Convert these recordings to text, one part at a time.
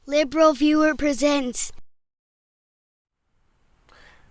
LiberalViewer presents.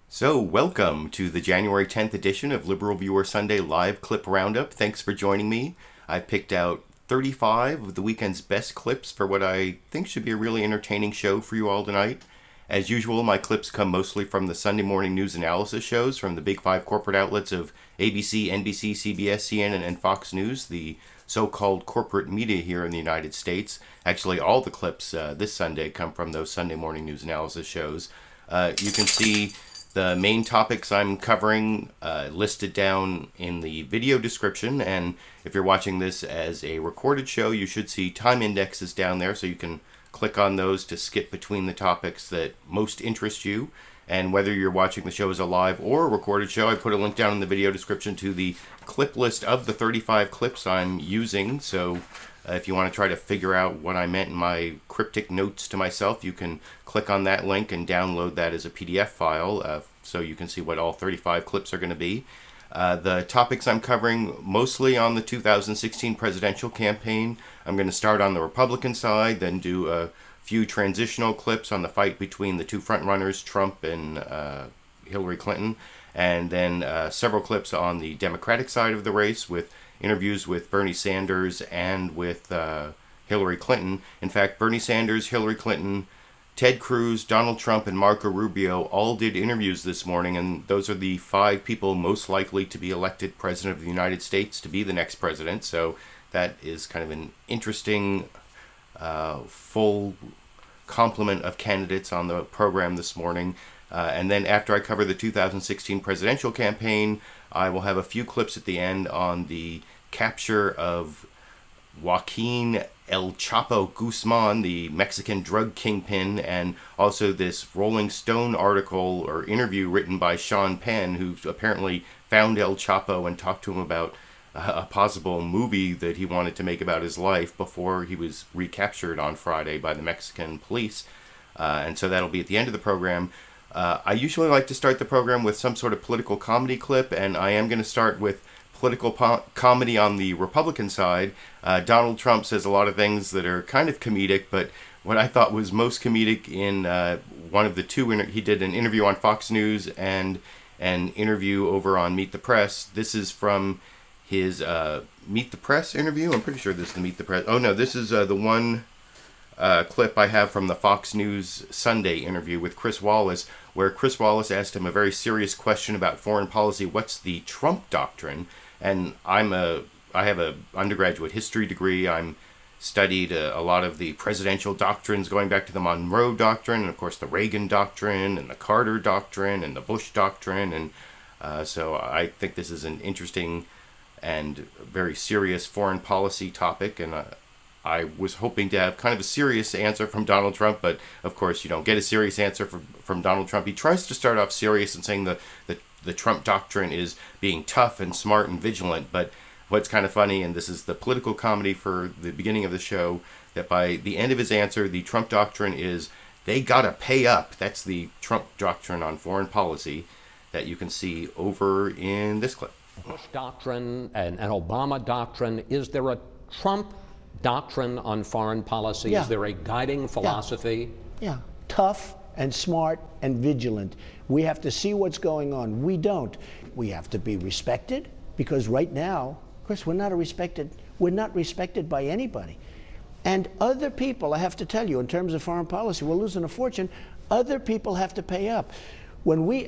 So, welcome to the January 10th edition of LiberalViewer Sunday Live Clip Roundup. Thanks for joining me. I picked out 35 of the weekend's best clips for what I think should be a really entertaining show for you all tonight. As usual, my clips come mostly from the Sunday morning news analysis shows from the big five corporate outlets of ABC, NBC, CBS, CNN, and Fox News, the so-called corporate media here in the United States. Actually, all the clips this Sunday come from those Sunday morning news analysis shows. You can see the main topics I'm covering listed down in the video description, and if you're watching this as a recorded show, you should see time indexes down there, so you can click on those to skip between the topics that most interest you. And whether you're watching the show as a live or a recorded show, I put a link down in the video description to the clip list of the 35 clips I'm using. So if you want to try to figure out what I meant in my cryptic notes to myself, you can click on that link and download that as a PDF file so you can see what all 35 clips are going to be. The topics I'm covering mostly on the 2016 presidential campaign. I'm going to start on the Republican side, then do a few transitional clips on the fight between the two frontrunners, Trump and Hillary Clinton, and then several clips on the Democratic side of the race with interviews with Bernie Sanders and with Hillary Clinton. In fact, Bernie Sanders, Hillary Clinton, Ted Cruz, Donald Trump, and Marco Rubio all did interviews this morning, and those are the 5 people most likely to be elected president of the United States to be the next president. So that is kind of an interesting full complement of candidates on the program this morning. And then after I cover the 2016 presidential campaign, I will have a few clips at the end on the capture of Joaquín El Chapo Guzmán, the Mexican drug kingpin, and also this Rolling Stone article or interview written by Sean Penn, who apparently found El Chapo and talked to him about a possible movie that he wanted to make about his life before he was recaptured on Friday by the Mexican police. And so that'll be at the end of the program. I usually like to start the program with some sort of political comedy clip, and I am going to start with political comedy on the Republican side. Donald Trump says a lot of things that are kind of comedic, but what I thought was most comedic in one of the two, he did an interview on Fox News and an interview over on Meet the Press. This is from his Meet the Press interview. I'm pretty sure this is the Meet the Press. Oh no, this is the one clip I have from the Fox News Sunday interview with Chris Wallace, where Chris Wallace asked him a very serious question about foreign policy. What's the Trump doctrine? And I have a undergraduate history degree. I'm studied a lot of the presidential doctrines going back to the Monroe Doctrine, and of course the Reagan Doctrine, and the Carter Doctrine, and the Bush Doctrine. And so I think this is an interesting and very serious foreign policy topic. And I was hoping to have kind of a serious answer from Donald Trump, but of course you don't get a serious answer from Donald Trump. He tries to start off serious and saying the Trump doctrine is being tough and smart and vigilant, but what's kind of funny, and this is the political comedy for the beginning of the show, that by the end of his answer, the Trump doctrine is they gotta pay up. That's the Trump doctrine on foreign policy that you can see over in this clip. Bush doctrine and an Obama doctrine. Is there a Trump doctrine on foreign policy? Yeah. Is there a guiding philosophy? Yeah, tough and smart and vigilant. We have to see what's going on. We don't. We have to be respected, because right now, Chris, we're not respected by anybody. And other people, I have to tell you, in terms of foreign policy, we're losing a fortune. Other people have to pay up. When we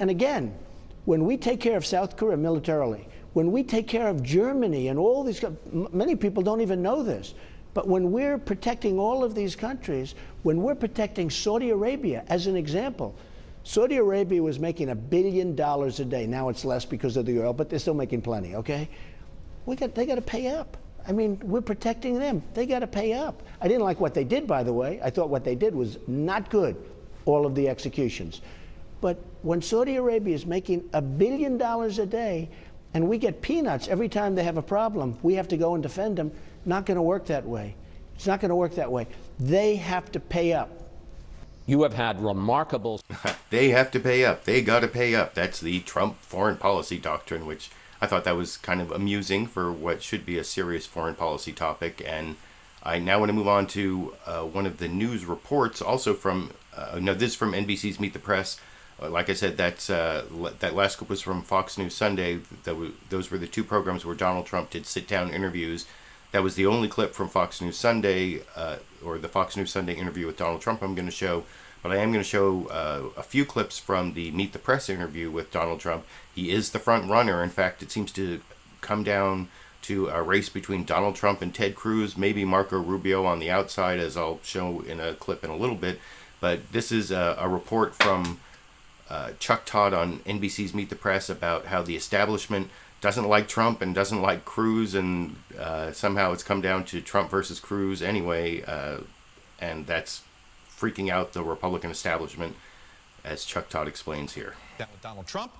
take care of South Korea militarily, when we take care of Germany and all these, many people don't even know this, but when we're protecting all of these countries, when we're protecting Saudi Arabia, as an example, Saudi Arabia was making $1 billion a day. Now it's less because of the oil, but they're still making plenty, okay? They got to pay up. I mean, we're protecting them. They got to pay up. I didn't like what they did, by the way. I thought what they did was not good, all of the executions. But when Saudi Arabia is making $1 billion a day, and we get peanuts every time they have a problem, we have to go and defend them. Not going to work that way. It's not going to work that way. They have to pay up. You have had remarkable... They have to pay up. They got to pay up. That's the Trump foreign policy doctrine, which I thought that was kind of amusing for what should be a serious foreign policy topic. And I now want to move on to one of the news reports, also from, this is from NBC's Meet the Press. Like I said, that last clip was from Fox News Sunday. Those were the two programs where Donald Trump did sit-down interviews. That was the only clip from Fox News Sunday, or the Fox News Sunday interview with Donald Trump I'm going to show. But I am going to show a few clips from the Meet the Press interview with Donald Trump. He is the front runner. In fact, it seems to come down to a race between Donald Trump and Ted Cruz, maybe Marco Rubio on the outside, as I'll show in a clip in a little bit. But this is a report from Chuck Todd on NBC's Meet the Press about how the establishment doesn't like Trump and doesn't like Cruz, and somehow it's come down to Trump versus Cruz anyway, and that's freaking out the Republican establishment, as Chuck Todd explains here. Down with Donald Trump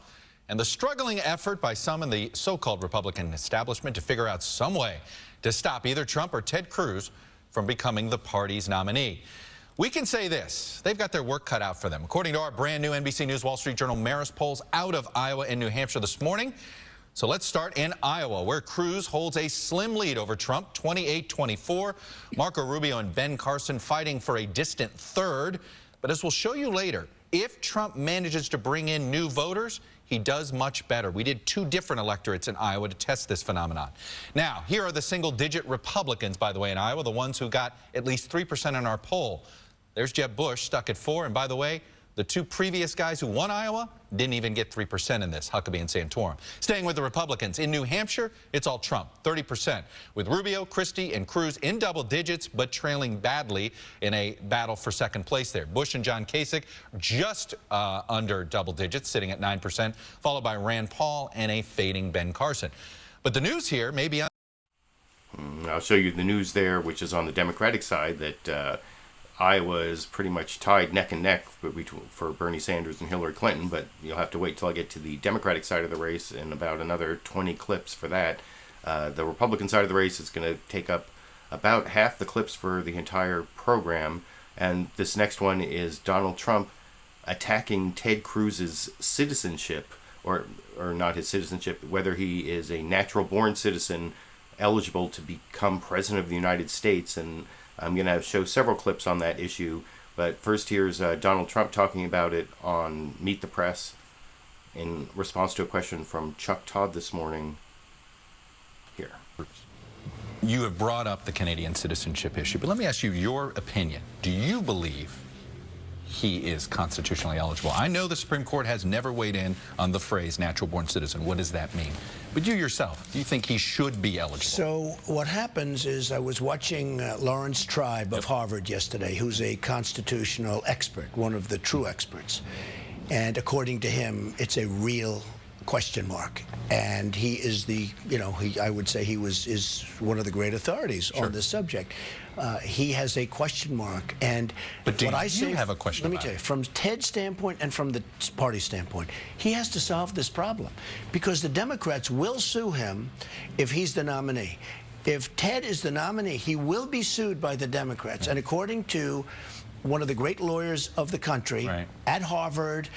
and the struggling effort by some in the so-called Republican establishment to figure out some way to stop either Trump or Ted Cruz from becoming the party's nominee. We can say this: they've got their work cut out for them. According to our brand new NBC News Wall Street Journal Marist polls out of Iowa and New Hampshire this morning. So let's start in Iowa, where Cruz holds a slim lead over Trump, 28-24. Marco Rubio and Ben Carson fighting for a distant third. But as we'll show you later, if Trump manages to bring in new voters, he does much better. We did two different electorates in Iowa to test this phenomenon. Now, here are the single-digit Republicans, by the way, in Iowa, the ones who got at least 3% in our poll. There's Jeb Bush, stuck at 4%. And by the way, the two previous guys who won Iowa didn't even get 3% in this, Huckabee and Santorum. Staying with the Republicans, in New Hampshire, it's all Trump, 30%, with Rubio, Christie, and Cruz in double digits, but trailing badly in a battle for second place there. Bush and John Kasich just under double digits, sitting at 9%, followed by Rand Paul and a fading Ben Carson. But the news here may be... I'll show you the news there, which is on the Democratic side, that Iowa is pretty much tied neck and neck for Bernie Sanders and Hillary Clinton, but you'll have to wait till I get to the Democratic side of the race and about another 20 clips for that. The Republican side of the race is going to take up about half the clips for the entire program, and this next one is Donald Trump attacking Ted Cruz's citizenship, or not his citizenship, whether he is a natural-born citizen eligible to become president of the United States, and I'm going to show several clips on that issue, but first here's Donald Trump talking about it on Meet the Press in response to a question from Chuck Todd this morning. Here. You have brought up the Canadian citizenship issue, but let me ask you your opinion. Do you believe he is constitutionally eligible? I know the Supreme Court has never weighed in on the phrase natural-born citizen. What does that mean? But you yourself, do you think he should be eligible? So what happens is, I was watching Lawrence Tribe of Harvard yesterday, who's a constitutional expert, one of the true experts. And according to him, it's a real question mark. And he is the, I would say he is one of the great authorities on this subject. He has a question mark. And but do what I you say, have a question let me about tell you, it? from Ted's standpoint and from the party standpoint, he has to solve this problem, because the Democrats will sue him if he's the nominee. If Ted is the nominee, he will be sued by the Democrats. And according to one of the great lawyers of the country at Harvard,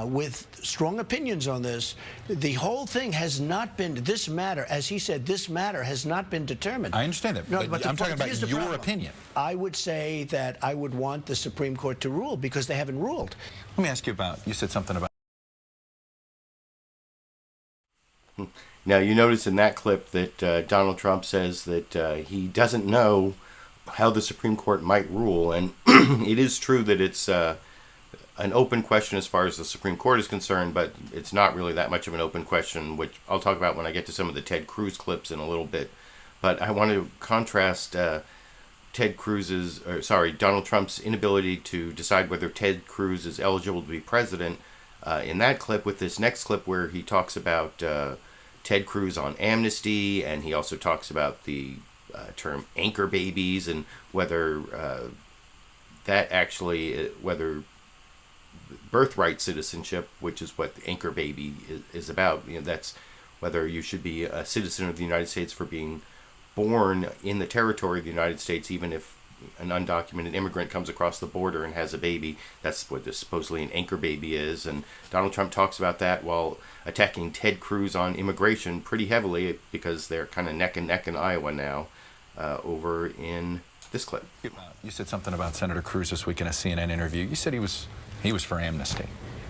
with strong opinions on this, the whole thing has not been, this matter, as he said, this matter has not been determined. I understand that, No, but I'm talking about your problem. opinion. I would say that I would want the Supreme Court to rule, because they haven't ruled. Let me ask you about, you said something about... Now, you notice in that clip that Donald Trump says that he doesn't know how the Supreme Court might rule, and it is true that it's an open question as far as the Supreme Court is concerned, but it's not really that much of an open question, which I'll talk about when I get to some of the Ted Cruz clips in a little bit. But I want to contrast Donald Trump's inability to decide whether Ted Cruz is eligible to be president in that clip with this next clip, where he talks about Ted Cruz on amnesty, and he also talks about the term anchor babies, and whether whether birthright citizenship, which is what the anchor baby is about, that's whether you should be a citizen of the United States for being born in the territory of the United States, even if an undocumented immigrant comes across the border and has a baby. That's what supposedly an anchor baby is. And Donald Trump talks about that while attacking Ted Cruz on immigration pretty heavily, because they're kind of neck and neck in Iowa now over in this clip. You said something about Senator Cruz this week in a CNN interview. You said he was for amnesty.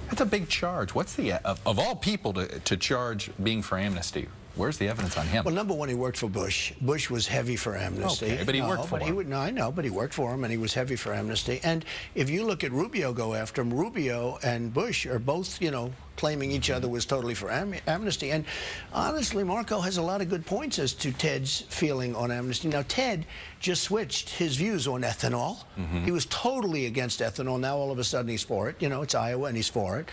That's a big charge. What's the of all people to charge being for amnesty? Where's the evidence on him? Well, number one, he worked for Bush. Bush was heavy for amnesty. Okay, but he worked for him. No, I know, but he worked for him, and he was heavy for amnesty. And if you look at Rubio go after him, Rubio and Bush are both, claiming each other was totally for amnesty. And honestly, Marco has a lot of good points as to Ted's feeling on amnesty. Now, Ted just switched his views on ethanol. He was totally against ethanol. Now, all of a sudden, he's for it. It's Iowa, and he's for it.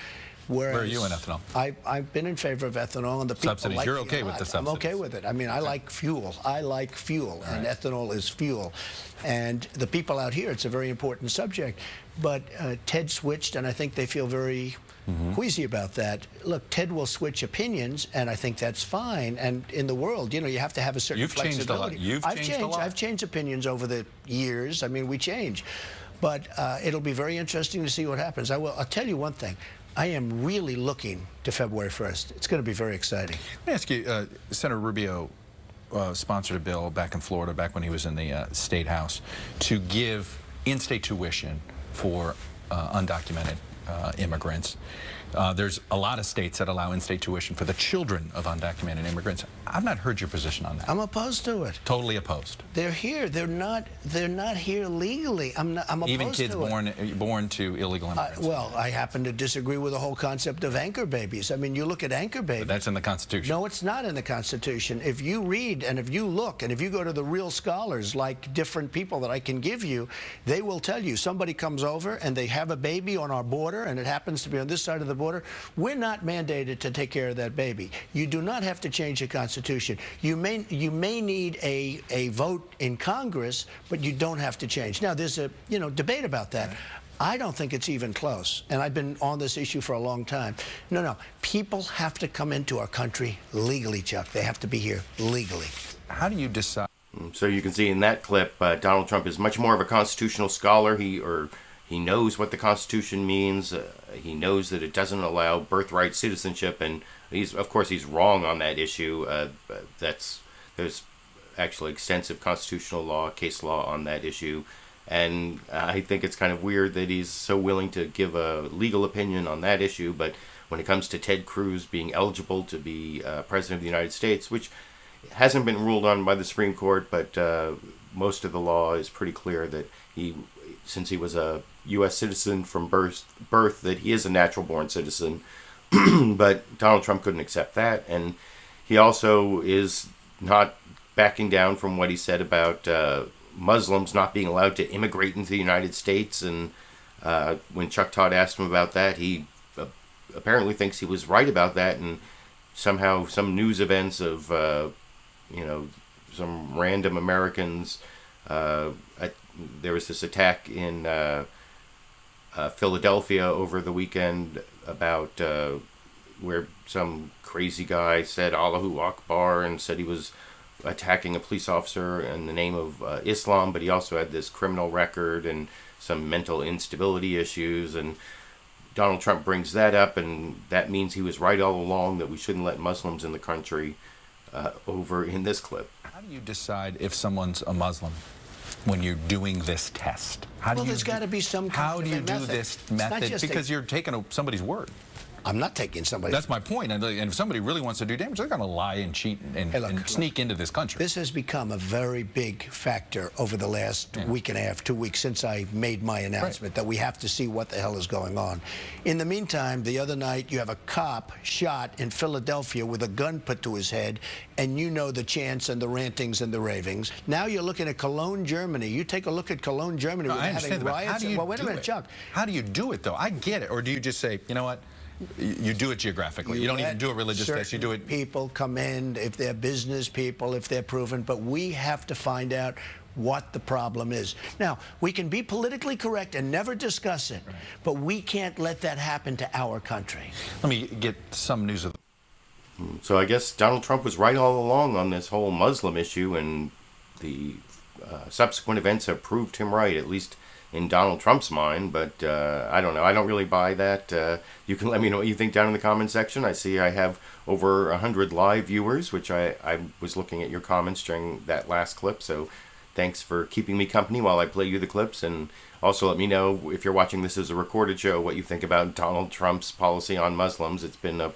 Whereas where are you in ethanol? I've been in favor of ethanol, and the people subsidies. like You're okay with the subsidies? I'm okay with it. I mean, I like fuel. I like fuel, and ethanol is fuel. And the people out here, it's a very important subject. But Ted switched, and I think they feel very queasy about that. Look, Ted will switch opinions, and I think that's fine. And in the world, you have to have a certain flexibility. You've changed a lot. I've changed opinions over the years. I mean, we change. But it'll be very interesting to see what happens. I'll tell you one thing. I am really looking to February 1st. It's going to be very exciting. Let me ask you, Senator Rubio sponsored a bill back in Florida, back when he was in the State House, to give in-state tuition for undocumented immigrants. There's a lot of states that allow in-state tuition for the children of undocumented immigrants. I've not heard your position on that. I'm opposed to it. Totally opposed. They're here. They're not here legally. I'm opposed Even kids to it. born to illegal immigrants. Well, I happen to disagree with the whole concept of anchor babies. I mean, you look at anchor babies. But that's in the Constitution. No, it's not in the Constitution. If you read and if you look and if you go to the real scholars, like different people that I can give you, they will tell you somebody comes over and they have a baby on our border and it happens to be on this side of the border. We're not mandated to take care of that baby. You do not have to change the Constitution. You may need a vote in Congress, but you don't have to change. Now, there's a debate about that. I don't think it's even close, and I've been on this issue for a long time. No, people have to come into our country legally, Chuck. They have to be here legally. How do you decide? So you can see in that clip, Donald Trump is much more of a constitutional scholar. He knows what the Constitution means. He knows that it doesn't allow birthright citizenship, and he's wrong on that issue. There's actually extensive constitutional law, case law on that issue, and I think it's kind of weird that he's so willing to give a legal opinion on that issue. But when it comes to Ted Cruz being eligible to be president of the United States, which hasn't been ruled on by the Supreme Court, but most of the law is pretty clear that since he was a U.S. citizen from birth, that he is a natural-born citizen. But Donald Trump couldn't accept that, and he also is not backing down from what he said about Muslims not being allowed to immigrate into the United States. And when Chuck Todd asked him about that, he apparently thinks he was right about that, and somehow some news events of some random Americans. There was this attack in Philadelphia over the weekend about where some crazy guy said Allahu Akbar and said he was attacking a police officer in the name of Islam, but he also had this criminal record and some mental instability issues. And Donald Trump brings that up, and that means he was right all along that we shouldn't let Muslims in the country over in this clip. How do you decide if someone's a Muslim when you're doing this test? There's got to be some kind How do you do this method? Because you're taking somebody's word. I'm not taking somebody's That's my point. And if somebody really wants to do damage, they're going to lie and cheat and sneak into this country. This has become a very big factor over the last week and a half, 2 weeks since I made my announcement that we have to see what the hell is going on. In the meantime, the other night, you have a cop shot in Philadelphia with a gun put to his head, and you know the chants and the rantings and the ravings. Now you're looking at Cologne, Germany. You take a look at Cologne, Germany. I understand that. Riots. How do you wait a minute, Chuck. How do you do it, though? I get it. Or do you just say, you know what? You do it geographically. You don't even do a religious test. You do it. People come in, if they're business people, if they're proven, but we have to find out what the problem is. Now, we can be politically correct and never discuss it, but we can't let that happen to our country. Let me get some news of. So I guess Donald Trump was right all along on this whole Muslim issue, and the subsequent events have proved him right, at least in Donald Trump's mind. But I don't know. I don't really buy that. You can let me know what you think down in the comment section. I see I have over 100 live viewers, which I was looking at your comments during that last clip. So thanks for keeping me company while I play you the clips, and also let me know if you're watching this as a recorded show what you think about Donald Trump's policy on Muslims. It's been a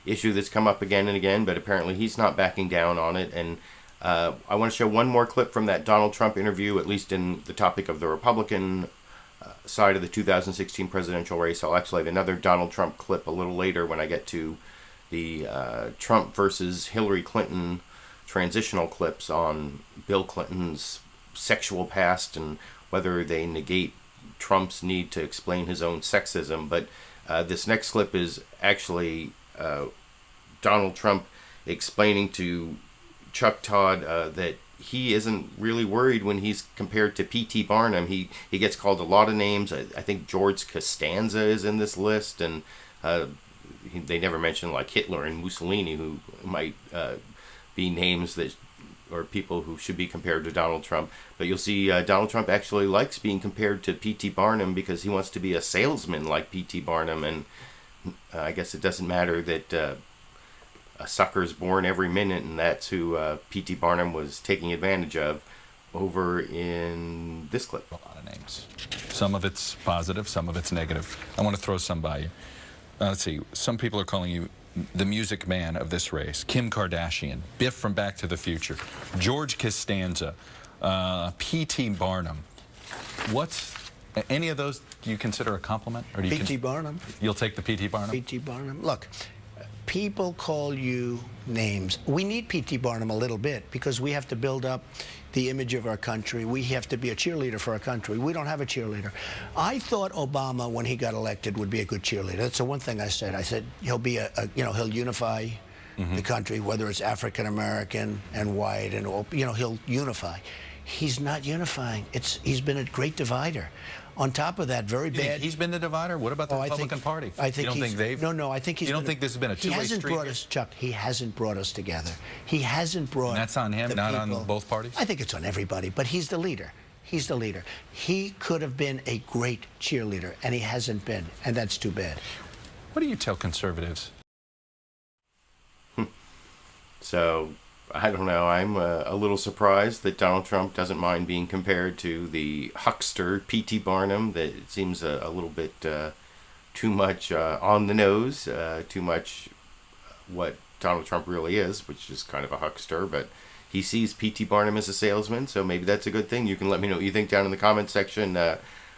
issue that's come up again and again, but apparently he's not backing down on it. And I want to show one more clip from that Donald Trump interview, at least in the topic of the Republican side of the 2016 presidential race. I'll actually have another Donald Trump clip a little later when I get to the Trump versus Hillary Clinton transitional clips on Bill Clinton's sexual past and whether they negate Trump's need to explain his own sexism. But this next clip is actually Donald Trump explaining to Chuck Todd that he isn't really worried when he's compared to P.T. Barnum. He gets called a lot of names. I think George Costanza is in this list, and they never mention like Hitler and Mussolini, who might be names that or people who should be compared to Donald Trump. But you'll see Donald Trump actually likes being compared to P.T. Barnum because he wants to be a salesman like P.T. Barnum, and I guess it doesn't matter that a sucker's born every minute, and that's who P.T. Barnum was taking advantage of over in this clip. A lot of names. Some of it's positive, some of it's negative. I want to throw some by you. Let's see. Some people are calling you the music man of this race. Kim Kardashian, Biff from Back to the Future, George Costanza, P.T. Barnum. What's any of those do you consider a compliment? Or do you P.T. Barnum. You'll take the P.T. Barnum? P.T. Barnum. Look, people call you names. We need P.T. Barnum a little bit because we have to build up the image of our country. We have to be a cheerleader for our country. We don't have a cheerleader. I thought Obama, when he got elected, would be a good cheerleader. That's the one thing I said. I said he'll be he'll unify the country, whether it's African American and white, and he'll unify. He's not unifying. He's been a great divider. On top of that, very bad. He's been the divider? What about the Republican Party? I think you don't think they've? No, I think he's. You don't think this has been a two-way street? He hasn't brought us, Chuck. He hasn't brought us together. He hasn't brought. And that's on him, not people. on both parties? I think it's on everybody, but he's the leader. He's the leader. He could have been a great cheerleader, and he hasn't been, and that's too bad. What do you tell conservatives? So, I don't know. I'm a little surprised that Donald Trump doesn't mind being compared to the huckster P.T. Barnum. That it seems a little bit too much on the nose, too much what Donald Trump really is, which is kind of a huckster. But he sees P.T. Barnum as a salesman, so maybe that's a good thing. You can let me know what you think down in the comments section.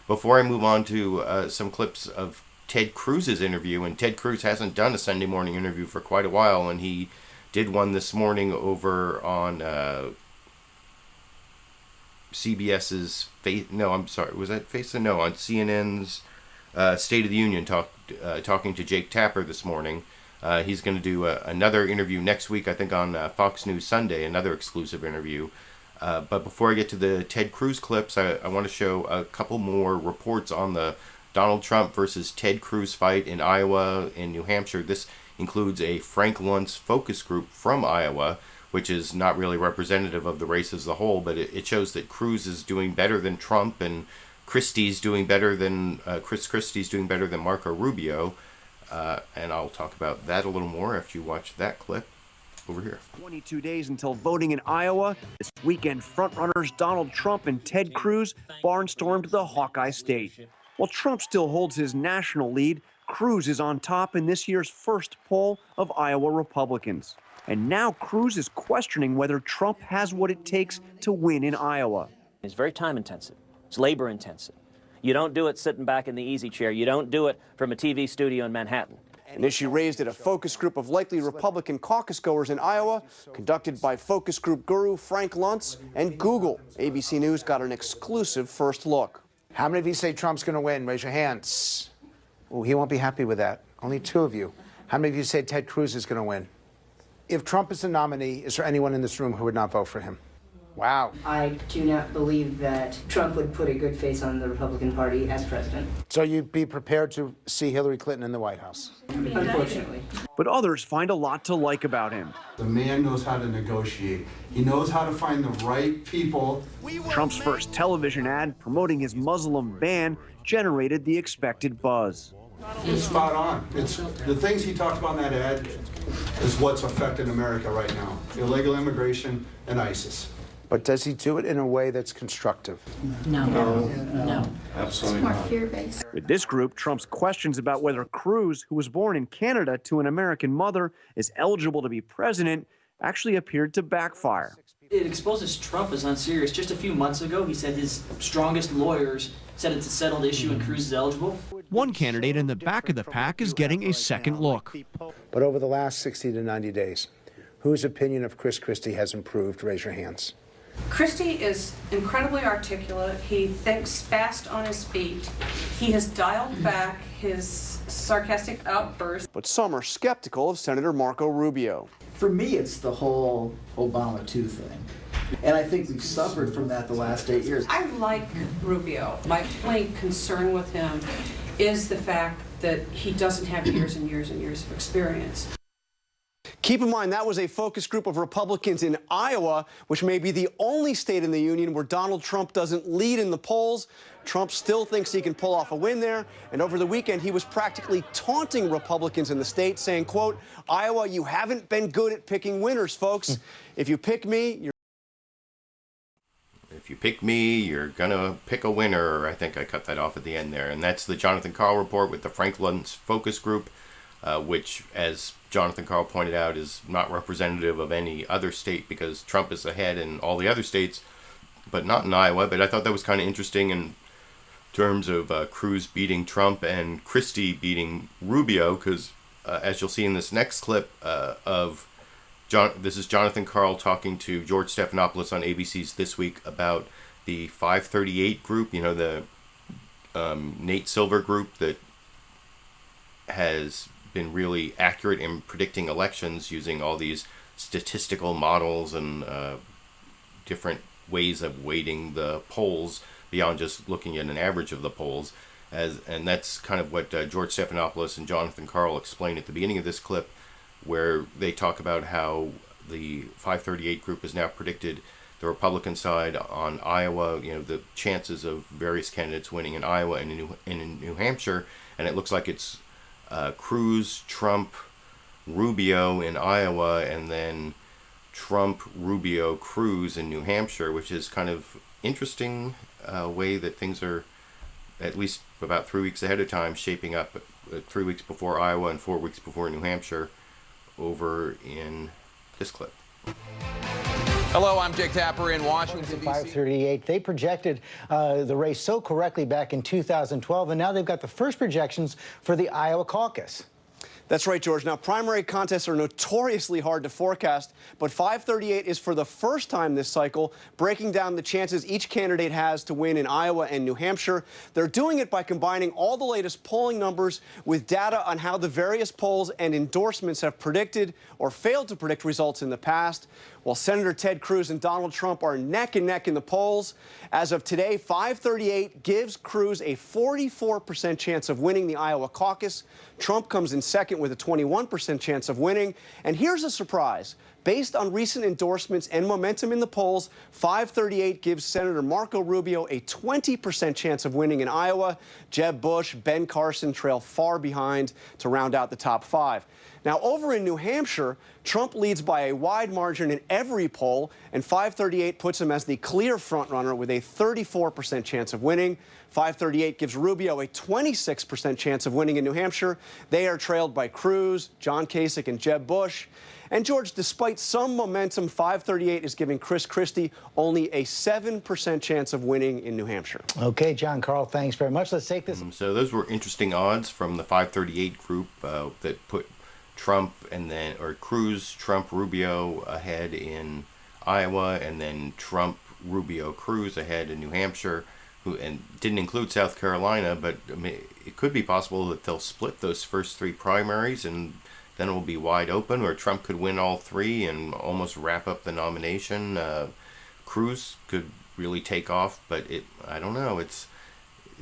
Before I move on to some clips of Ted Cruz's interview, and Ted Cruz hasn't done a Sunday morning interview for quite a while, and he did one this morning over on CBS's on CNN's State of the Union talking to Jake Tapper this morning. He's going to do another interview next week, I think, on Fox News Sunday, another exclusive interview. But before I get to the Ted Cruz clips, I want to show a couple more reports on the Donald Trump versus Ted Cruz fight in Iowa and New Hampshire. This includes a Frank Luntz focus group from Iowa, which is not really representative of the race as a whole, but it shows that Cruz is doing better than Trump, and Christie's doing better than Chris Christie's doing better than Marco Rubio, and I'll talk about that a little more after you watch that clip over here. 22 days until voting in Iowa. This weekend, frontrunners Donald Trump and Ted Cruz barnstormed the Hawkeye State. While Trump still holds his national lead, Cruz is on top in this year's first poll of Iowa Republicans. And now Cruz is questioning whether Trump has what it takes to win in Iowa. It's very time intensive. It's labor intensive. You don't do it sitting back in the easy chair. You don't do it from a TV studio in Manhattan. An issue raised at a focus group of likely Republican caucus goers in Iowa, conducted by focus group guru Frank Luntz and Google. ABC News got an exclusive first look. How many of you say Trump's going to win? Raise your hands. Oh, he won't be happy with that. Only 2 of you. How many of you say Ted Cruz is going to win? If Trump is the nominee, is there anyone in this room who would not vote for him? Wow. I do not believe that Trump would put a good face on the Republican Party as president. So you'd be prepared to see Hillary Clinton in the White House? Unfortunately. But others find a lot to like about him. The man knows how to negotiate. He knows how to find the right people. Trump's first television ad promoting his Muslim ban generated the expected buzz. It's spot on. It's the things he talked about in that ad is what's affecting America right now. Illegal immigration and ISIS. But does he do it in a way that's constructive? No. Absolutely More not. fear-based. With this group, Trump's questions about whether Cruz, who was born in Canada to an American mother, is eligible to be president actually appeared to backfire. It exposes Trump as unserious. Just a few months ago, he said his strongest lawyers said it's a settled issue and Cruz is eligible. One candidate in the back of the pack is getting a second look. But over the last 60 to 90 days, whose opinion of Chris Christie has improved? Raise your hands. Christie is incredibly articulate. He thinks fast on his feet. He has dialed back his sarcastic outbursts. But some are skeptical of Senator Marco Rubio. For me, it's the whole Obama 2 thing. And I think we've suffered from that the last 8 years. I like Rubio. My only concern with him is the fact that he doesn't have years and years and years of experience. Keep in mind, that was a focus group of Republicans in Iowa, which may be the only state in the union where Donald Trump doesn't lead in the polls. Trump still thinks he can pull off a win there. And over the weekend, he was practically taunting Republicans in the state, saying, quote, Iowa, you haven't been good at picking winners, folks. If you pick me, you're gonna pick a winner. I think I cut that off at the end there. And that's the Jonathan Karl report with the Franklin's focus group, which, as Jonathan Karl pointed out, is not representative of any other state because Trump is ahead in all the other states, but not in Iowa. But I thought that was kind of interesting in terms of Cruz beating Trump and Christie beating Rubio, because as you'll see in this next clip this is Jonathan Karl talking to George Stephanopoulos on ABC's This Week about the 538 group, the Nate Silver group that has been really accurate in predicting elections using all these statistical models and different ways of weighting the polls beyond just looking at an average of the polls. And that's kind of what George Stephanopoulos and Jonathan Karl explain at the beginning of this clip, where they talk about how the 538 group has now predicted the Republican side on Iowa, the chances of various candidates winning in Iowa and in New Hampshire, and it looks like it's Cruz, Trump, Rubio in Iowa, and then Trump, Rubio, Cruz in New Hampshire, which is kind of interesting way that things are, at least about 3 weeks ahead of time, shaping up 3 weeks before Iowa and 4 weeks before New Hampshire, over in this clip. Hello, I'm Jake Tapper in Washington, D.C. 538. They projected the race so correctly back in 2012, and now they've got the first projections for the Iowa caucus. That's right, George. Now, primary contests are notoriously hard to forecast, but 538 is for the first time this cycle breaking down the chances each candidate has to win in Iowa and New Hampshire. They're doing it by combining all the latest polling numbers with data on how the various polls and endorsements have predicted or failed to predict results in the past. While Senator Ted Cruz and Donald Trump are neck and neck in the polls, as of today, 538 gives Cruz a 44% chance of winning the Iowa caucus. Trump comes in second with a 21% chance of winning. And here's a surprise. Based on recent endorsements and momentum in the polls, 538 gives Senator Marco Rubio a 20% chance of winning in Iowa. Jeb Bush, Ben Carson trail far behind to round out the top five. Now, over in New Hampshire, Trump leads by a wide margin in every poll, and 538 puts him as the clear frontrunner with a 34% chance of winning. 538 gives Rubio a 26% chance of winning in New Hampshire. They are trailed by Cruz, John Kasich, and Jeb Bush. And, George, despite some momentum, 538 is giving Chris Christie only a 7% chance of winning in New Hampshire. Okay, John Karl, thanks very much. Let's take this. So those were interesting odds from the 538 group that put Trump Cruz, Trump, Rubio ahead in Iowa, and then Trump, Rubio, Cruz ahead in New Hampshire, and didn't include South Carolina, but I mean, it could be possible that they'll split those first three primaries and then it will be wide open, or Trump could win all three and almost wrap up the nomination. Cruz could really take off, but I don't know. It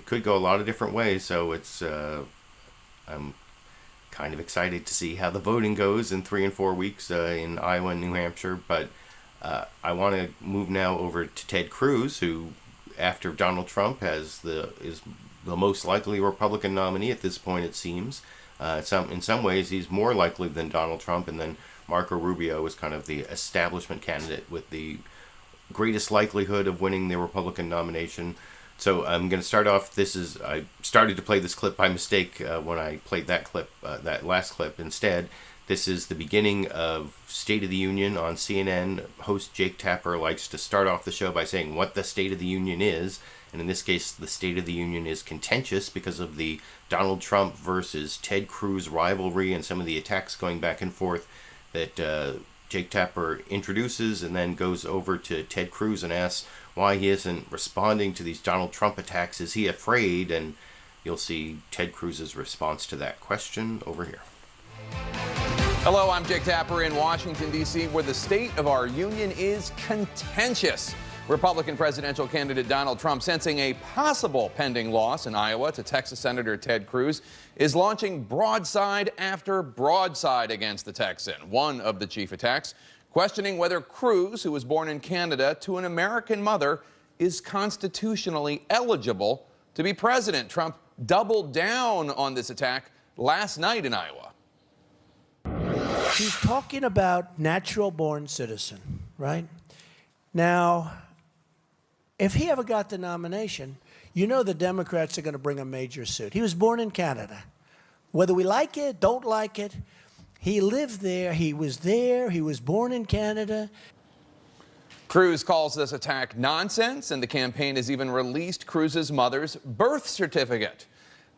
could go a lot of different ways, so I'm kind of excited to see how the voting goes in 3 and 4 weeks in Iowa and New Hampshire. But I want to move now over to Ted Cruz, who, after Donald Trump, is the most likely Republican nominee at this point, it seems. In some ways, he's more likely than Donald Trump, and then Marco Rubio is kind of the establishment candidate with the greatest likelihood of winning the Republican nomination. So I'm going to start off. I started to play this clip by mistake when I played that clip, that last clip instead. This is the beginning of State of the Union on CNN. Host Jake Tapper likes to start off the show by saying what the State of the Union is. And in this case, the State of the Union is contentious because of the Donald Trump versus Ted Cruz rivalry and some of the attacks going back and forth that Jake Tapper introduces, and then goes over to Ted Cruz and asks why he isn't responding to these Donald Trump attacks. Is he afraid? And you'll see Ted Cruz's response to that question over here. Hello, I'm Jake Tapper in Washington, D.C., where the state of our union is contentious. Republican presidential candidate Donald Trump, sensing a possible pending loss in Iowa to Texas Senator Ted Cruz, is launching broadside after broadside against the Texan. One of the chief attacks, questioning whether Cruz, who was born in Canada to an American mother, is constitutionally eligible to be president. Trump doubled down on this attack last night in Iowa. He's talking about natural-born citizen, right? Now, if he ever got the nomination, you know the Democrats are going to bring a major suit. He was born in Canada. Whether we like it, don't like it, he lived there, he was born in Canada. Cruz calls this attack nonsense, and the campaign has even released Cruz's mother's birth certificate.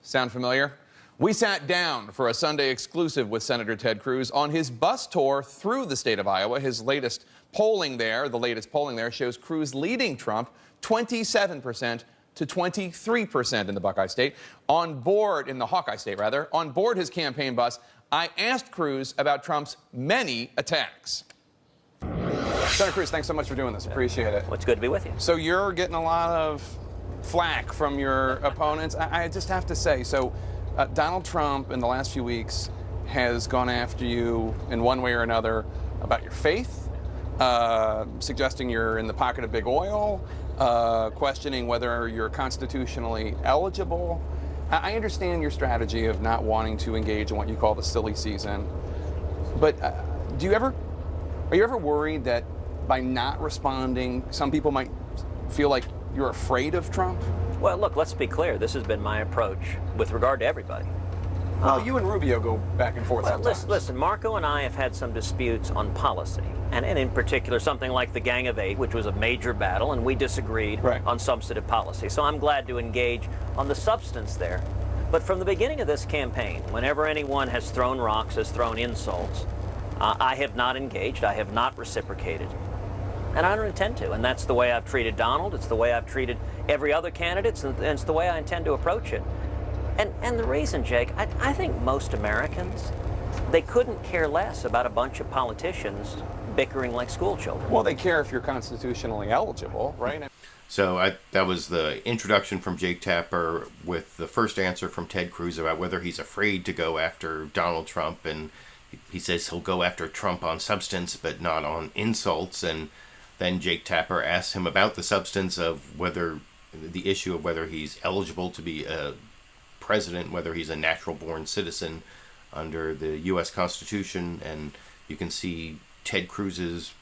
Sound familiar? We sat down for a Sunday exclusive with Senator Ted Cruz on his bus tour through the state of Iowa. His latest polling there, shows Cruz leading Trump 27% to 23% in the Hawkeye State. On board his campaign bus, I asked Cruz about Trump's many attacks. Senator Cruz, thanks so much for doing this. Appreciate it. Well, it's good to be with you. So you're getting a lot of flack from your opponents. I just have to say, Donald Trump in the last few weeks has gone after you in one way or another about your faith, suggesting you're in the pocket of big oil, questioning whether you're constitutionally eligible. I understand your strategy of not wanting to engage in what you call the silly season, but are you ever worried that by not responding, some people might feel like you're afraid of Trump? Well, look, let's be clear. This has been my approach with regard to everybody. Well, you and Rubio go back and forth sometimes. Listen, Marco and I have had some disputes on policy, and in particular something like the Gang of Eight, which was a major battle, and we disagreed on substantive policy. So I'm glad to engage on the substance there. But from the beginning of this campaign, whenever anyone has thrown rocks, has thrown insults, I have not engaged, I have not reciprocated. And I don't intend to, and that's the way I've treated Donald, it's the way I've treated every other candidate, and it's the way I intend to approach it. And the reason, Jake, I think most Americans, they couldn't care less about a bunch of politicians bickering like school children. Well, they care if you're constitutionally eligible, right? So that was the introduction from Jake Tapper with the first answer from Ted Cruz about whether he's afraid to go after Donald Trump, and he says he'll go after Trump on substance but not on insults. And then Jake Tapper asks him about the substance of whether the issue of whether he's eligible to be a president, whether he's a natural-born citizen under the U.S. Constitution. And you can see Ted Cruz's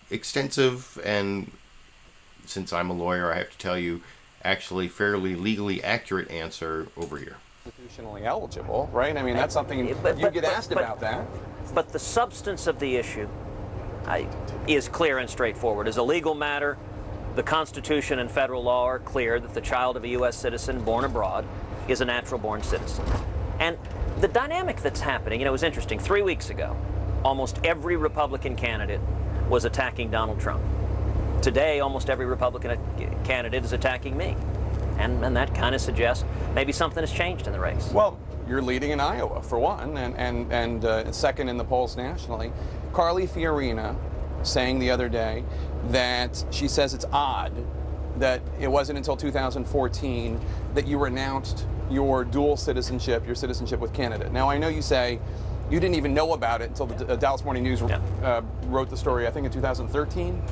extensive, and since I'm a lawyer, I have to tell you, actually fairly legally accurate answer over here. Constitutionally eligible, right? I mean, that's something you get asked about that. But the substance of the issue is clear and straightforward. As a legal matter, the Constitution and federal law are clear that the child of a U.S. citizen born abroad is a natural-born citizen. And the dynamic that's happening, it was interesting. 3 weeks ago, almost every Republican candidate was attacking Donald Trump. Today, almost every Republican candidate is attacking me. And that kind of suggests maybe something has changed in the race. Well, you're leading in Iowa, for one, and second in the polls nationally. Carly Fiorina saying the other day that she says it's odd that it wasn't until 2014 that you renounced your dual citizenship, your citizenship with Canada. Now, I know you say you didn't even know about it until the Dallas Morning News wrote the story, I think, in 2013.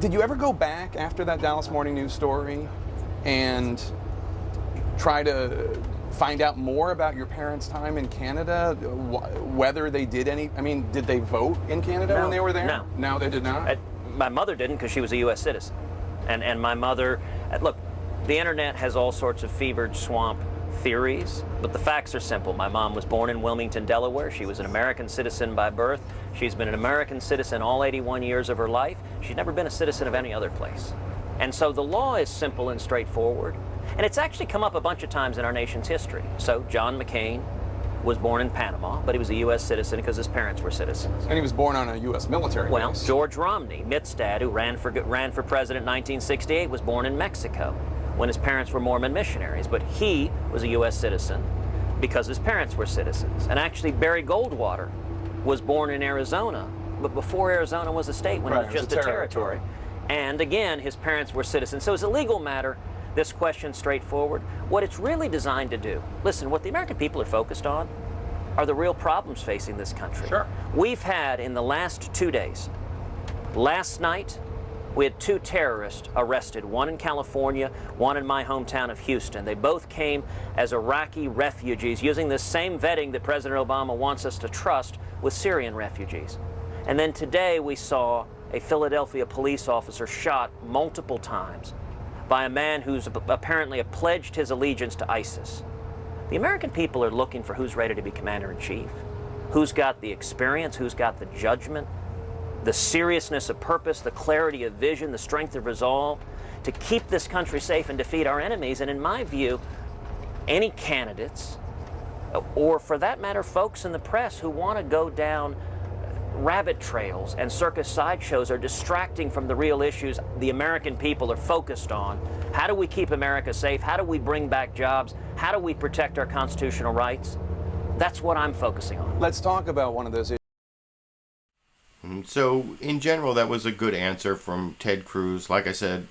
Did you ever go back after that Dallas Morning News story and try to find out more about your parents' time in Canada, whether they did any, did they vote in Canada when they were there? No. No, they did not? My mother didn't because she was a U.S. citizen. And my mother, look, the internet has all sorts of fevered swamp theories, but the facts are simple. My mom was born in Wilmington, Delaware. She was an American citizen by birth. She's been an American citizen all 81 years of her life. She's never been a citizen of any other place. And so the law is simple and straightforward. And it's actually come up a bunch of times in our nation's history. So John McCain was born in Panama, but he was a U.S. citizen because his parents were citizens. And he was born on a U.S. military Well, base. George Romney, Mitt's dad, who ran for president in 1968, was born in Mexico when his parents were Mormon missionaries. But he was a U.S. citizen because his parents were citizens. And actually, Barry Goldwater was born in Arizona, but before Arizona was a state, when it was just a territory. And again, his parents were citizens. So as a legal matter, this question's straightforward. What it's really designed to do, listen, what the American people are focused on are the real problems facing this country. Sure. We've had, in the last 2 days, last night, we had 2 terrorists arrested, one in California, one in my hometown of Houston. They both came as Iraqi refugees using the same vetting that President Obama wants us to trust with Syrian refugees. And then today we saw a Philadelphia police officer shot multiple times by a man who's apparently pledged his allegiance to ISIS. The American people are looking for who's ready to be commander-in-chief, who's got the experience, who's got the judgment, the seriousness of purpose, the clarity of vision, the strength of resolve to keep this country safe and defeat our enemies. And in my view, any candidates, or for that matter, folks in the press who want to go down rabbit trails and circus sideshows are distracting from the real issues the American people are focused on. How do we keep America safe? How do we bring back jobs? How do we protect our constitutional rights? That's what I'm focusing on. Let's talk about one of those issues. So, in general, that was a good answer from Ted Cruz. Like I said,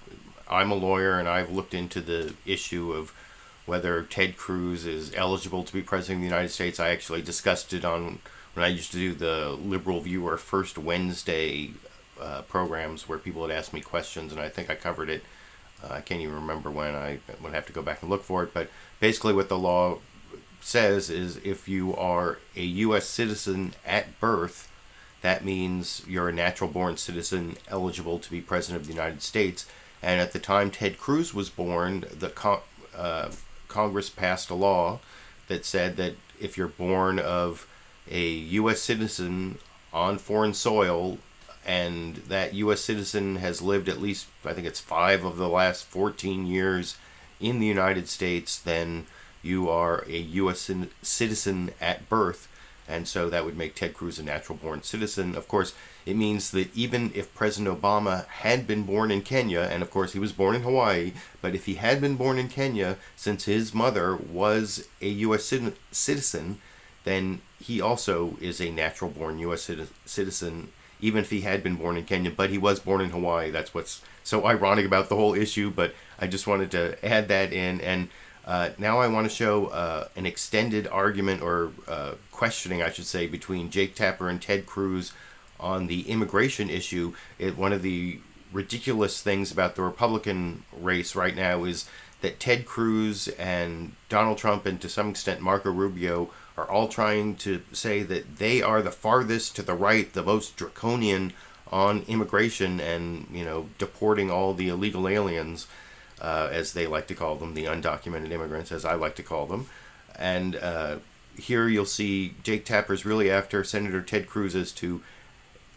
I'm a lawyer, and I've looked into the issue of whether Ted Cruz is eligible to be president of the United States. I actually discussed it on when I used to do the LiberalViewer First Wednesday programs where people would ask me questions, and I think I covered it. I can't even remember when. I would have to go back and look for it. But basically what the law says is if you are a U.S. citizen at birth, that means you're a natural-born citizen eligible to be president of the United States. And at the time Ted Cruz was born, the Congress passed a law that said that if you're born of a U.S. citizen on foreign soil, and that U.S. citizen has lived at least, I think it's 5 of the last 14 years in the United States, then you are a U.S. citizen at birth. And so that would make Ted Cruz a natural-born citizen. Of course, it means that even if President Obama had been born in Kenya, and of course he was born in Hawaii, but if he had been born in Kenya, since his mother was a U.S. citizen, then he also is a natural-born U.S. citizen, even if he had been born in Kenya, but he was born in Hawaii. That's what's so ironic about the whole issue, but I just wanted to add that in. And now I want to show an extended argument, or questioning, I should say, between Jake Tapper and Ted Cruz on the immigration issue. One of the ridiculous things about the Republican race right now is that Ted Cruz and Donald Trump, and to some extent Marco Rubio, are all trying to say that they are the farthest to the right, the most draconian on immigration and, deporting all the illegal aliens, as they like to call them, the undocumented immigrants, as I like to call them. And here you'll see Jake Tapper's really after Senator Ted Cruz as to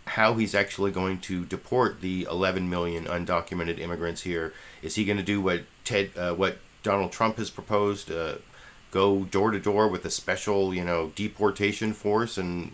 how he's actually going to deport the 11 million undocumented immigrants here. Is he going to do what Donald Trump has proposed, go door to door with a special, deportation force and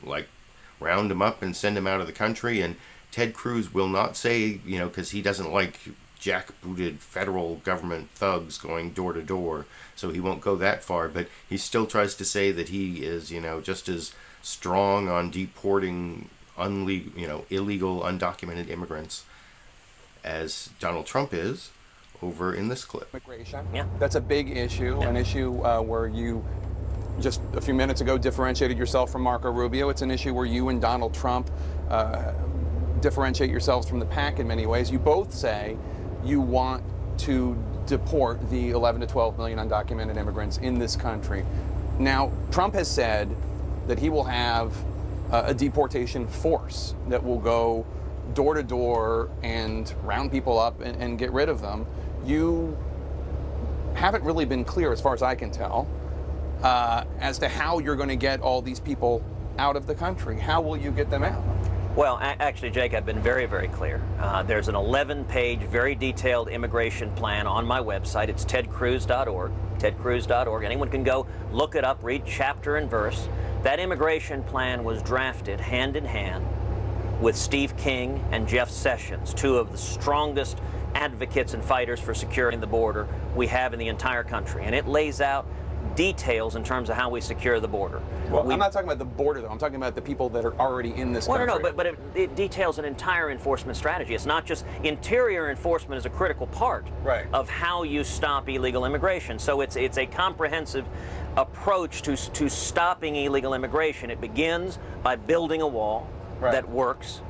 round them up and send them out of the country? And Ted Cruz will not say, because he doesn't like jackbooted federal government thugs going door to door, so he won't go that far, but he still tries to say that he is, just as strong on deporting illegal undocumented immigrants as Donald Trump is over in this clip. Immigration. Yeah. That's a big issue, an issue where you just a few minutes ago differentiated yourself from Marco Rubio. It's an issue where you and Donald Trump differentiate yourselves from the pack in many ways. You both say you want to deport the 11 to 12 million undocumented immigrants in this country. Now, Trump has said that he will have a deportation force that will go door to door and round people up and get rid of them, you haven't really been clear, as far as I can tell, as to how you're going to get all these people out of the country. How will you get them out? Well, actually, Jake, I've been very, very clear. There's an 11-page, very detailed immigration plan on my website. It's tedcruz.org, tedcruz.org. Anyone can go look it up, read chapter and verse. That immigration plan was drafted hand in hand with Steve King and Jeff Sessions, two of the strongest advocates and fighters for securing the border we have in the entire country. And it lays out details in terms of how we secure the border. Well, I'm not talking about the border, though. I'm talking about the people that are already in this country. No, but it details an entire enforcement strategy. It's not just interior enforcement is a critical part of how you stop illegal immigration. So it's a comprehensive approach to stopping illegal immigration. It begins by building a wall that works.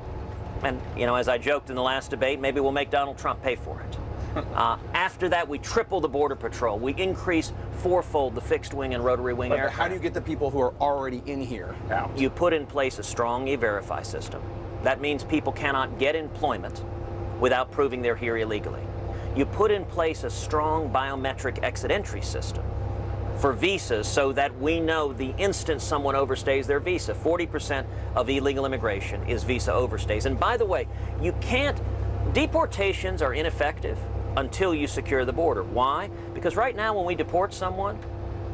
And, you know, as I joked in the last debate, maybe we'll make Donald Trump pay for it. After that, we triple the Border Patrol. We increase fourfold the fixed wing and rotary wing aircraft. But how do you get the people who are already in here out? You put in place a strong E-Verify system. That means people cannot get employment without proving they're here illegally. You put in place a strong biometric exit-entry system for visas so that we know the instant someone overstays their visa. 40% of illegal immigration is visa overstays. And by the way, deportations are ineffective until you secure the border. Why? Because right now when we deport someone,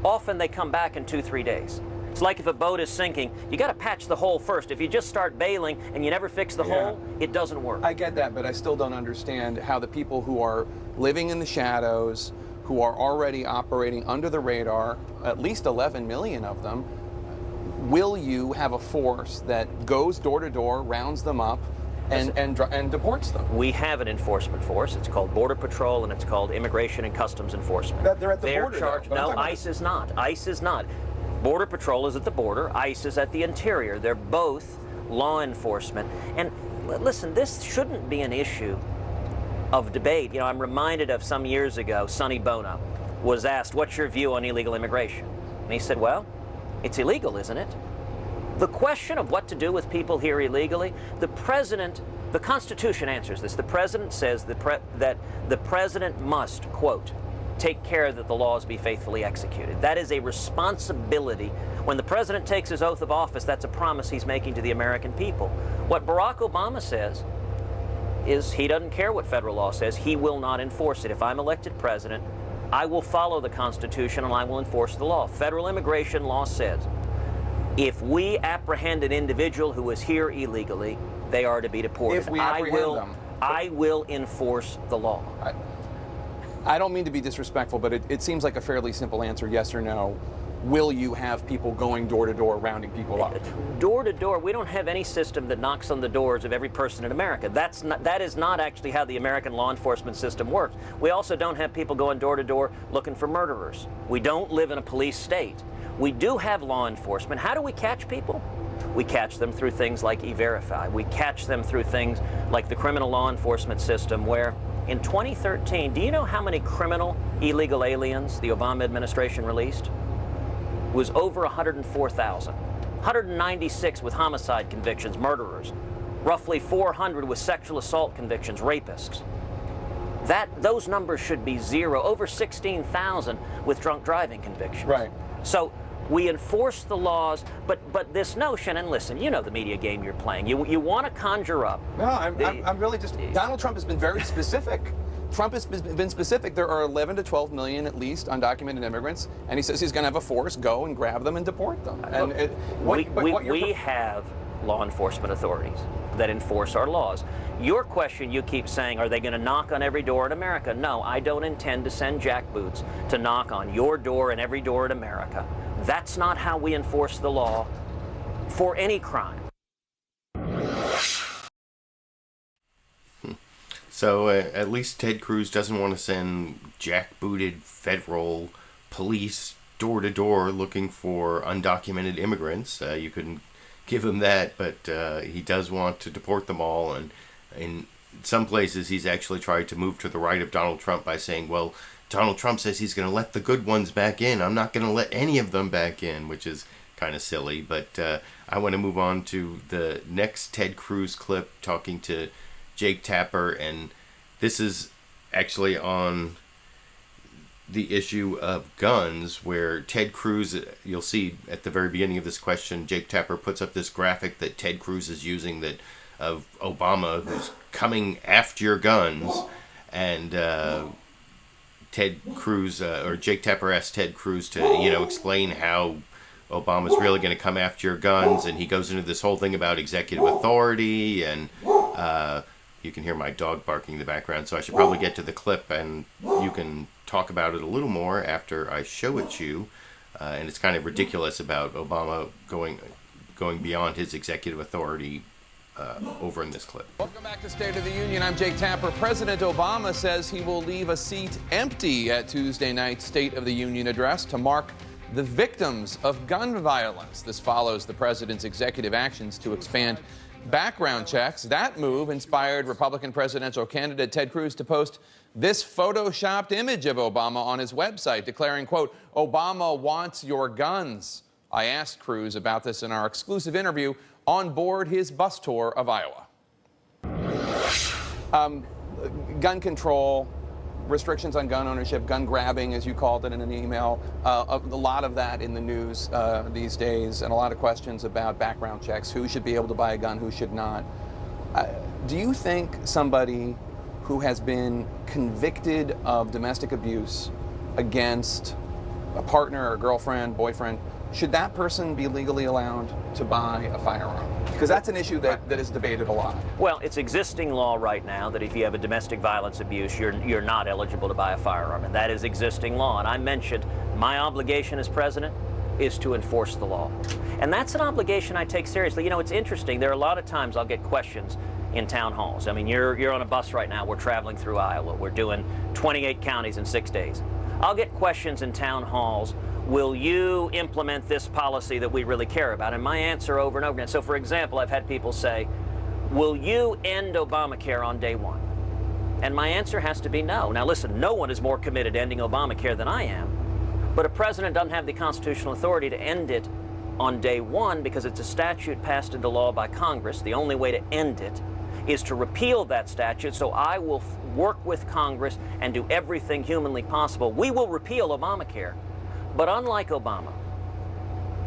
often they come back in 2-3 days. It's like if a boat is sinking, you got to patch the hole first. If you just start bailing and you never fix the hole, it doesn't work. I get that, but I still don't understand how the people who are living in the shadows, who are already operating under the radar, at least 11 million of them, will you have a force that goes door to door, rounds them up, and deports them? We have an enforcement force. It's called Border Patrol, and it's called Immigration and Customs Enforcement. They're at the border. Charged. No, ICE is not. ICE is not. Border Patrol is at the border. ICE is at the interior. They're both law enforcement. And listen, this shouldn't be an issue of debate. You know, I'm reminded of some years ago, Sonny Bono was asked, "What's your view on illegal immigration?" And he said, "Well, it's illegal, isn't it?" The question of what to do with people here illegally, the Constitution answers this. The president says that the president must, quote, take care that the laws be faithfully executed. That is a responsibility. When the president takes his oath of office, that's a promise he's making to the American people. What Barack Obama says is he doesn't care what federal law says. He will not enforce it. If I'm elected president, I will follow the Constitution and I will enforce the law. Federal immigration law says if we apprehend an individual who is here illegally, they are to be deported. If we apprehend them. I will enforce the law. I don't mean to be disrespectful, but it seems like a fairly simple answer, yes or no. Will you have people going door to door, rounding people up? Door to door, we don't have any system that knocks on the doors of every person in America. That is not actually how the American law enforcement system works. We also don't have people going door to door looking for murderers. We don't live in a police state. We do have law enforcement. How do we catch people? We catch them through things like E-Verify. We catch them through things like the criminal law enforcement system, where in 2013, do you know how many criminal illegal aliens the Obama administration released? It was over 104,000. 196 with homicide convictions, murderers. Roughly 400 with sexual assault convictions, rapists. Those numbers should be zero. Over 16,000 with drunk driving convictions. Right. So we enforce the laws, but this notion, and listen, you know the media game you're playing. You want to conjure up. No, I'm really just, Donald Trump has been very specific. Trump has been specific. There are 11 to 12 million at least undocumented immigrants, and he says he's going to have a force go and grab them and deport them. And we have law enforcement authorities that enforce our laws. Your question, you keep saying, are they going to knock on every door in America? No, I don't intend to send jackboots to knock on your door and every door in America. That's not how we enforce the law for any crime. So at least Ted Cruz doesn't want to send jackbooted federal police door to door looking for undocumented immigrants. You couldn't give him that, but he does want to deport them all. And in some places, he's actually tried to move to the right of Donald Trump by saying, well, Donald Trump says he's going to let the good ones back in. I'm not going to let any of them back in, which is kind of silly. But I want to move on to the next Ted Cruz clip talking to Jake Tapper, and this is actually on the issue of guns, where Ted Cruz, you'll see at the very beginning of this question, Jake Tapper puts up this graphic that Ted Cruz is using that of Obama who's coming after your guns, and Ted Cruz, or Jake Tapper asked Ted Cruz to, explain how Obama's really going to come after your guns, and he goes into this whole thing about executive authority, and you can hear my dog barking in the background, so I should probably get to the clip, and you can talk about it a little more after I show it to you. And it's kind of ridiculous about Obama going beyond his executive authority over in this clip. Welcome back to State of the Union. I'm Jake Tapper. President Obama says he will leave a seat empty at Tuesday night's State of the Union address to mark the victims of gun violence. This follows the president's executive actions to expand background checks. That move inspired Republican presidential candidate Ted Cruz to post this photoshopped image of Obama on his website, declaring, quote, "Obama wants your guns." I asked Cruz about this in our exclusive interview on board his bus tour of Iowa. Gun control, restrictions on gun ownership, gun grabbing, as you called it in an email, a lot of that in the news these days, and a lot of questions about background checks, who should be able to buy a gun, who should not. Do you think somebody who has been convicted of domestic abuse against a partner or girlfriend, boyfriend, should that person be legally allowed to buy a firearm? Because that's an issue that is debated a lot. Well, it's existing law right now that if you have a domestic violence abuse, you're not eligible to buy a firearm, and that is existing law. And I mentioned my obligation as president is to enforce the law. And that's an obligation I take seriously. It's interesting. There are a lot of times I'll get questions in town halls. I mean, you're on a bus right now. We're traveling through Iowa. We're doing 28 counties in 6 days. I'll get questions in town halls. Will you implement this policy that we really care about? And my answer over and over again. So, for example, I've had people say, will you end Obamacare on day one? And my answer has to be no. Now, listen, no one is more committed to ending Obamacare than I am. But a president doesn't have the constitutional authority to end it on day one because it's a statute passed into law by Congress. The only way to end it is to repeal that statute. So I will work with Congress and do everything humanly possible. We will repeal Obamacare. But unlike Obama,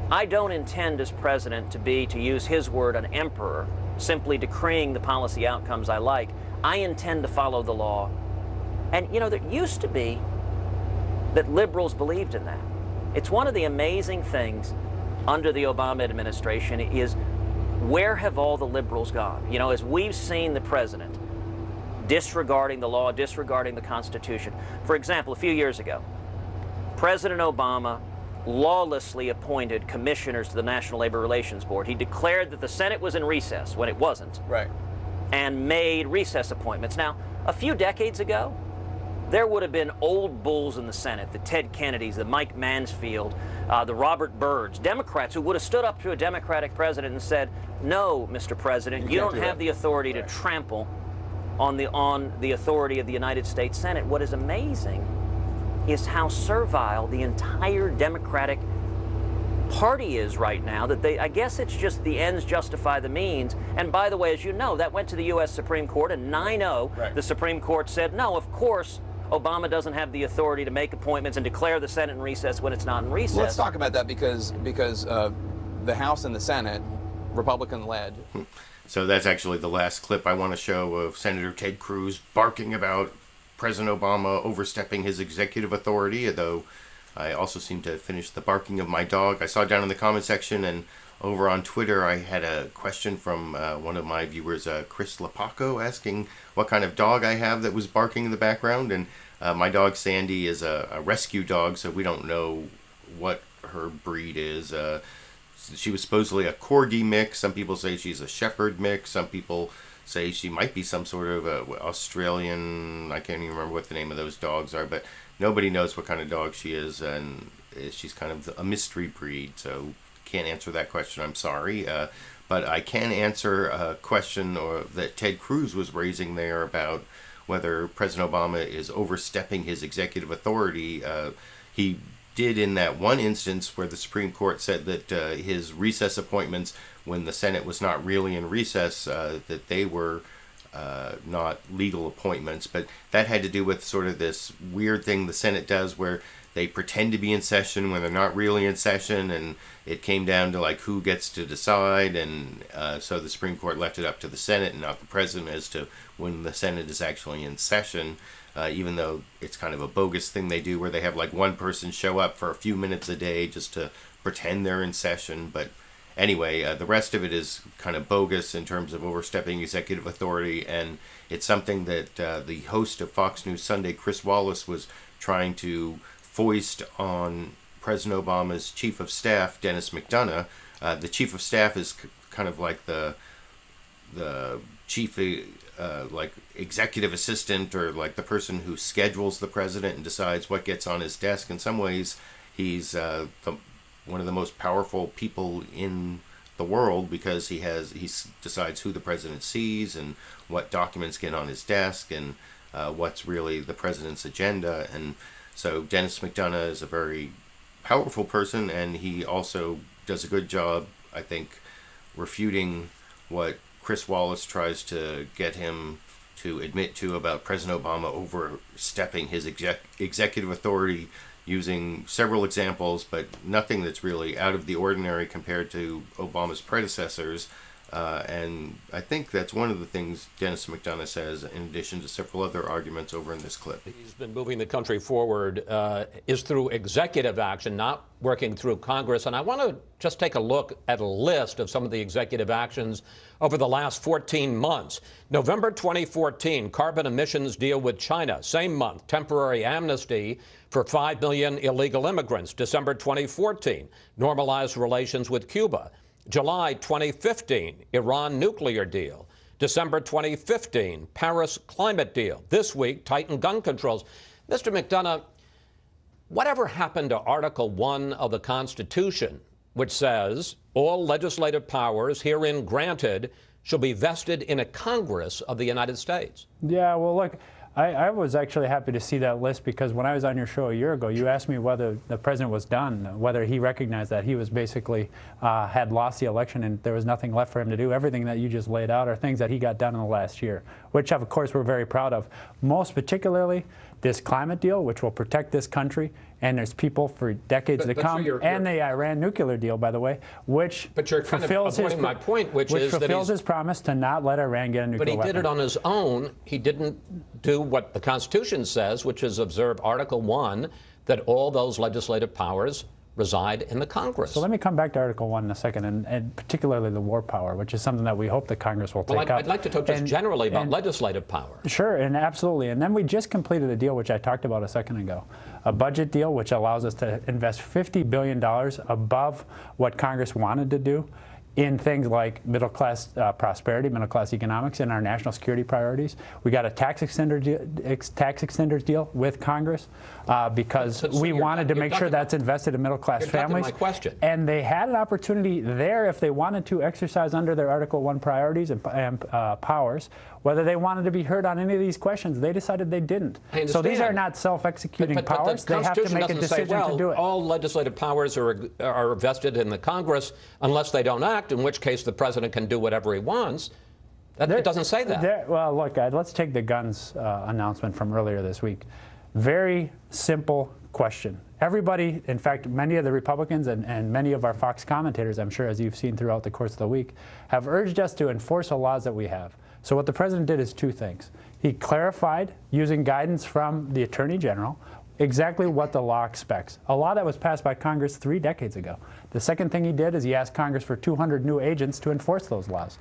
I don't intend as president to use his word, an emperor, simply decreeing the policy outcomes I like. I intend to follow the law. And, there used to be that liberals believed in that. It's one of the amazing things under the Obama administration is where have all the liberals gone? As we've seen the president disregarding the law, disregarding the Constitution. For example, a few years ago, President Obama lawlessly appointed commissioners to the National Labor Relations Board. He declared that the Senate was in recess when it wasn't. Right. And made recess appointments. Now, a few decades ago, there would have been old bulls in the Senate, the Ted Kennedys, the Mike Mansfield, the Robert Byrds, Democrats who would have stood up to a Democratic president and said, no, Mr. President, you don't have the authority to trample on the authority of the United States Senate. What is amazing is how servile the entire Democratic Party is right now, that I guess it's just the ends justify the means. And by the way, as you know, that went to the U.S. Supreme Court, and 9-0, the Supreme Court said, no, of course, Obama doesn't have the authority to make appointments and declare the Senate in recess when it's not in recess. Let's talk about that because the House and the Senate, Republican-led. So that's actually the last clip I want to show of Senator Ted Cruz barking about President Obama overstepping his executive authority, though I also seem to finish the barking of my dog. I saw down in the comment section and over on Twitter I had a question from one of my viewers, Chris Lapaco, asking what kind of dog I have that was barking in the background. And my dog Sandy is a rescue dog, so we don't know what her breed is. She was supposedly a Corgi mix. Some people say she's a Shepherd mix. Some people say she might be some sort of Australian, I can't even remember what the name of those dogs are, but nobody knows what kind of dog she is, and she's kind of a mystery breed, so can't answer that question, I'm sorry. But I can answer a question that Ted Cruz was raising there about whether President Obama is overstepping his executive authority. He did in that one instance where the Supreme Court said that his recess appointments, when the Senate was not really in recess, that they were not legal appointments. But that had to do with sort of this weird thing the Senate does where they pretend to be in session when they're not really in session, and it came down to like who gets to decide, and so the Supreme Court left it up to the Senate and not the President as to when the Senate is actually in session, even though it's kind of a bogus thing they do where they have like one person show up for a few minutes a day just to pretend they're in session. But anyway, the rest of it is kind of bogus in terms of overstepping executive authority, and it's something that the host of Fox News Sunday, Chris Wallace, was trying to foist on President Obama's chief of staff, Denis McDonough. The chief of staff is kind of like the chief, like executive assistant, or like the person who schedules the president and decides what gets on his desk. In some ways, he's one of the most powerful people in the world because he decides who the president sees and what documents get on his desk and what's really the president's agenda. And so Denis McDonough is a very powerful person, and he also does a good job, I think, refuting what Chris Wallace tries to get him to admit to about President Obama overstepping his executive authority, using several examples, but nothing that's really out of the ordinary compared to Obama's predecessors. And I think that's one of the things Denis McDonough says, in addition to several other arguments over in this clip. He's been moving the country forward is through executive action, not working through Congress. And I want to just take a look at a list of some of the executive actions over the last 14 months. November 2014, carbon emissions deal with China. Same month, temporary amnesty for 5 million illegal immigrants. December 2014, normalized relations with Cuba. July 2015, Iran nuclear deal. December 2015, Paris climate deal. This week, tighten gun controls. Mr. McDonough, whatever happened to Article 1 of the Constitution, which says all legislative powers herein granted shall be vested in a Congress of the United States? Yeah, well, look, I was actually happy to see that list because when I was on your show a year ago, you asked me whether the president was done, whether he recognized that he was basically had lost the election and there was nothing left for him to do. Everything that you just laid out are things that he got done in the last year, which of course we're very proud of. Most particularly this climate deal, which will protect this country, and there's people for decades to come, and the Iran nuclear deal, by the way, which fulfills my point, which is fulfills his promise to not let Iran get a nuclear weapon. But he did it on his own. He didn't do what the Constitution says, which is observe Article 1, that all those legislative powers reside in the Congress. So let me come back to Article 1 in a second, and particularly the war power, which is something that we hope the Congress will take up. I'd like to talk just generally about legislative power. Sure, and absolutely. And then we just completed a deal, which I talked about a second ago, a budget deal which allows us to invest $50 billion above what Congress wanted to do in things like middle-class prosperity, middle-class economics, and our national security priorities. We got a tax extenders deal with Congress because we wanted to make sure that's invested in middle-class families. My question. And they had an opportunity there if they wanted to exercise under their Article 1 priorities and powers, whether they wanted to be heard on any of these questions. They decided they didn't. So these are not self-executing powers. The they have to make a decision to do it. All legislative powers are vested in the Congress unless they don't act, in which case the president can do whatever he wants. It doesn't say that. Well, look, let's take the guns announcement from earlier this week. Very simple question. Everybody, in fact, many of the Republicans and many of our Fox commentators, I'm sure, as you've seen throughout the course of the week, have urged us to enforce the laws that we have. So what the president did is two things. He clarified, using guidance from the Attorney General, exactly what the law expects, a law that was passed by Congress 3 decades ago. The second thing he did is he asked Congress for 200 new agents to enforce those laws.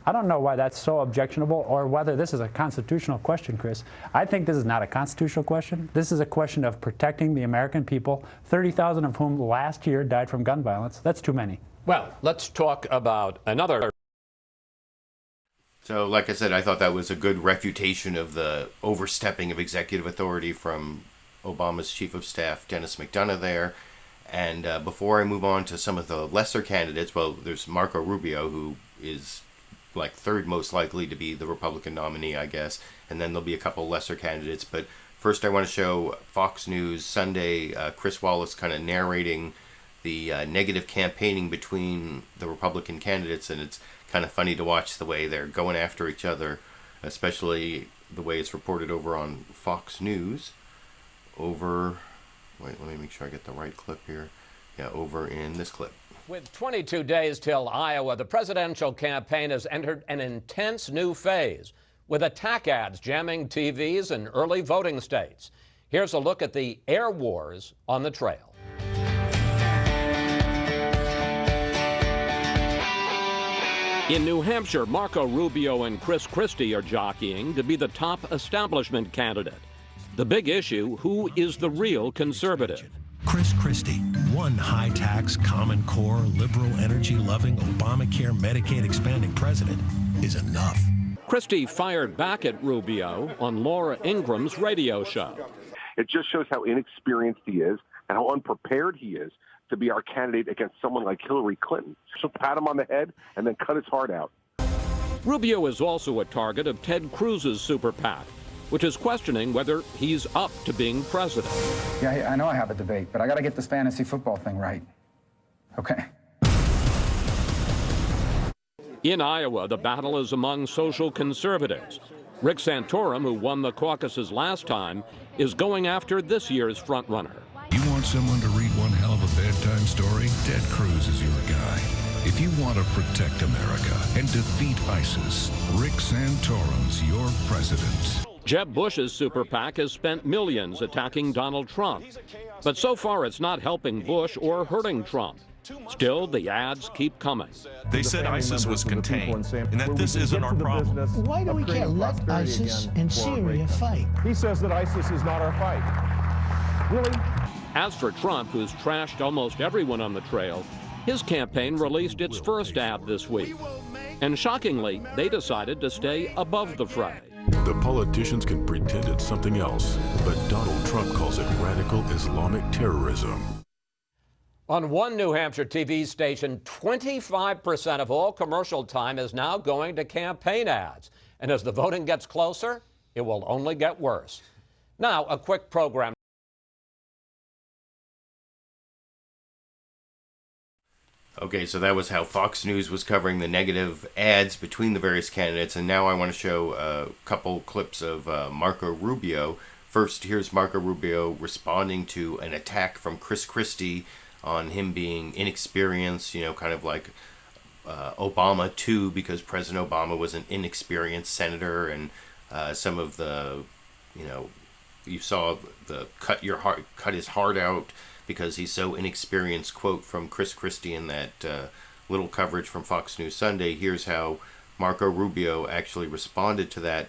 I don't know why that's so objectionable or whether this is a constitutional question, Chris. I think this is not a constitutional question. This is a question of protecting the American people, 30,000 of whom last year died from gun violence. That's too many. Well, let's talk about another. So, like I said, I thought that was a good refutation of the overstepping of executive authority from Obama's chief of staff, Denis McDonough, there. And before I move on to some of the lesser candidates, well, there's Marco Rubio, who is like third most likely to be the Republican nominee, I guess. And then there'll be a couple lesser candidates. But First, I want to show Fox News Sunday, Chris Wallace kind of narrating the negative campaigning between the Republican candidates, and it's kind of funny to watch the way they're going after each other, especially the way it's reported over on Fox News. Wait, let me make sure I get the right clip here. Yeah, over in this clip. With 22 days till Iowa, the presidential campaign has entered an intense new phase, with attack ads jamming TVs in early voting states. Here's a look at the air wars on the trail. In New Hampshire, Marco Rubio and Chris Christie are jockeying to be the top establishment candidate. The big issue, who is the real conservative? Chris Christie, one high-tax, Common Core, liberal, energy-loving, Obamacare, Medicaid expanding president is enough. Christie fired back at Rubio on Laura Ingram's radio show. It just shows how inexperienced he is and how unprepared he is to be our candidate against someone like Hillary Clinton. So pat him on the head and then cut his heart out. Rubio is also a target of Ted Cruz's super PAC, which is questioning whether he's up to being president. Yeah, I know I have a debate, but I got to get this fantasy football thing right. Okay. In Iowa, the battle is among social conservatives. Rick Santorum, who won the caucuses last time, is going after this year's frontrunner. You want someone to read one hell of a bedtime story? Ted Cruz is your guy. If you want to protect America and defeat ISIS, Rick Santorum's your president. Jeb Bush's super PAC has spent millions attacking Donald Trump. But so far, it's not helping Bush or hurting Trump. Still, the ads keep coming. They said ISIS was contained and that this isn't our problem. Why do we can't let ISIS and Syria fight? He says that ISIS is not our fight. Really? As for Trump, who's trashed almost everyone on the trail, his campaign released its first ad this week. And shockingly, they decided to stay above the fray. The politicians can pretend it's something else, but Donald Trump calls it radical Islamic terrorism. On one New Hampshire TV station, 25% of all commercial time is now going to campaign ads. And as the voting gets closer, it will only get worse. Now, a quick program. Okay, so that was how Fox News was covering the negative ads between the various candidates, and now I want to show a couple clips of Marco Rubio. First, here's Marco Rubio responding to an attack from Chris Christie on him being inexperienced, kind of like Obama too, because President Obama was an inexperienced senator, and some of the, you saw the cut his heart out because he's so inexperienced quote from Chris Christie in that little coverage from Fox News Sunday. Here's how Marco Rubio actually responded to that,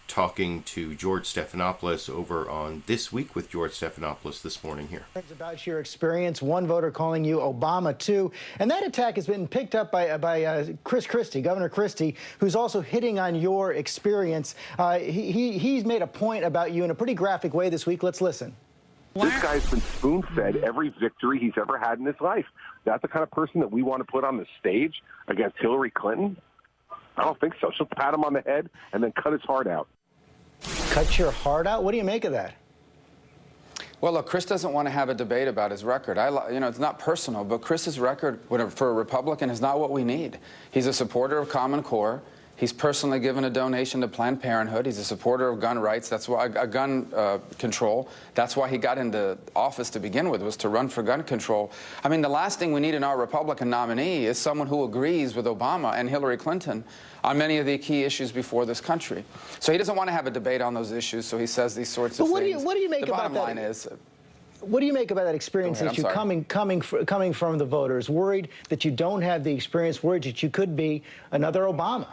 talking to George Stephanopoulos over on This Week with George Stephanopoulos this morning here. About your experience, one voter calling you Obama too, and that attack has been picked up by Chris Christie, Governor Christie, who's also hitting on your experience. He's made a point about you in a pretty graphic way this week. Let's listen. This guy's been spoon-fed every victory he's ever had in his life. That's the kind of person that we want to put on the stage against Hillary Clinton? I don't think so. So pat him on the head and then cut his heart out. Cut your heart out? What do you make of that? Well, look, Chris doesn't want to have a debate about his record. It's not personal, but Chris's record for a Republican is not what we need. He's a supporter of Common Core. He's personally given a donation to Planned Parenthood. He's a supporter of gun rights. That's why gun control. That's why he got into office to begin with, was to run for gun control. I mean, the last thing we need in our Republican nominee is someone who agrees with Obama and Hillary Clinton on many of the key issues before this country. So he doesn't want to have a debate on those issues, so he says these sorts of things. What do you make the about bottom that? Line is, what do you make about that experience that you coming from the voters, worried that you don't have the experience, worried that you could be another Obama?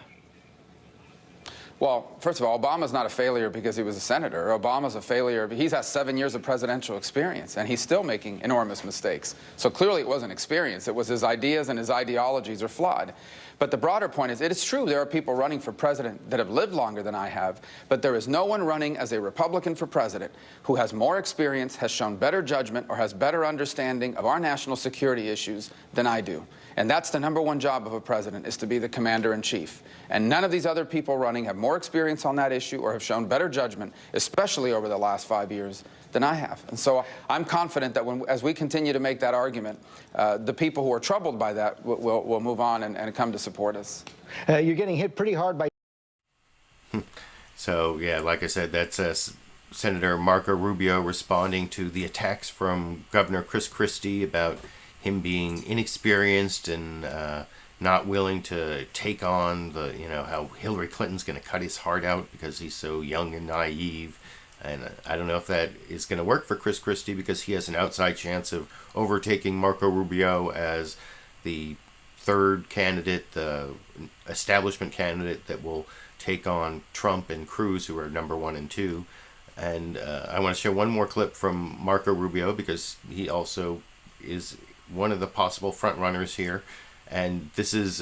Well, first of all, Obama's not a failure because he was a senator. Obama's a failure. He's had 7 years of presidential experience, and he's still making enormous mistakes. So clearly it wasn't experience. It was his ideas and his ideologies are flawed. But the broader point is, it is true there are people running for president that have lived longer than I have, but there is no one running as a Republican for president who has more experience, has shown better judgment, or has better understanding of our national security issues than I do. And that's the #1 job of a president, is to be the commander-in-chief. And none of these other people running have more more experience on that issue or have shown better judgment, especially over the last 5 years, than I have. And so I'm confident that as we continue to make that argument, the people who are troubled by that will move on and come to support us. You're getting hit pretty hard by... So, yeah, like I said, that's Senator Marco Rubio responding to the attacks from Governor Chris Christie about him being inexperienced and not willing to take on how Hillary Clinton's going to cut his heart out because he's so young and naive. And I don't know if that is going to work for Chris Christie because he has an outside chance of overtaking Marco Rubio as the third candidate, the establishment candidate that will take on Trump and Cruz, who are number 1 and 2. And I want to share one more clip from Marco Rubio because he also is one of the possible front runners here. And this is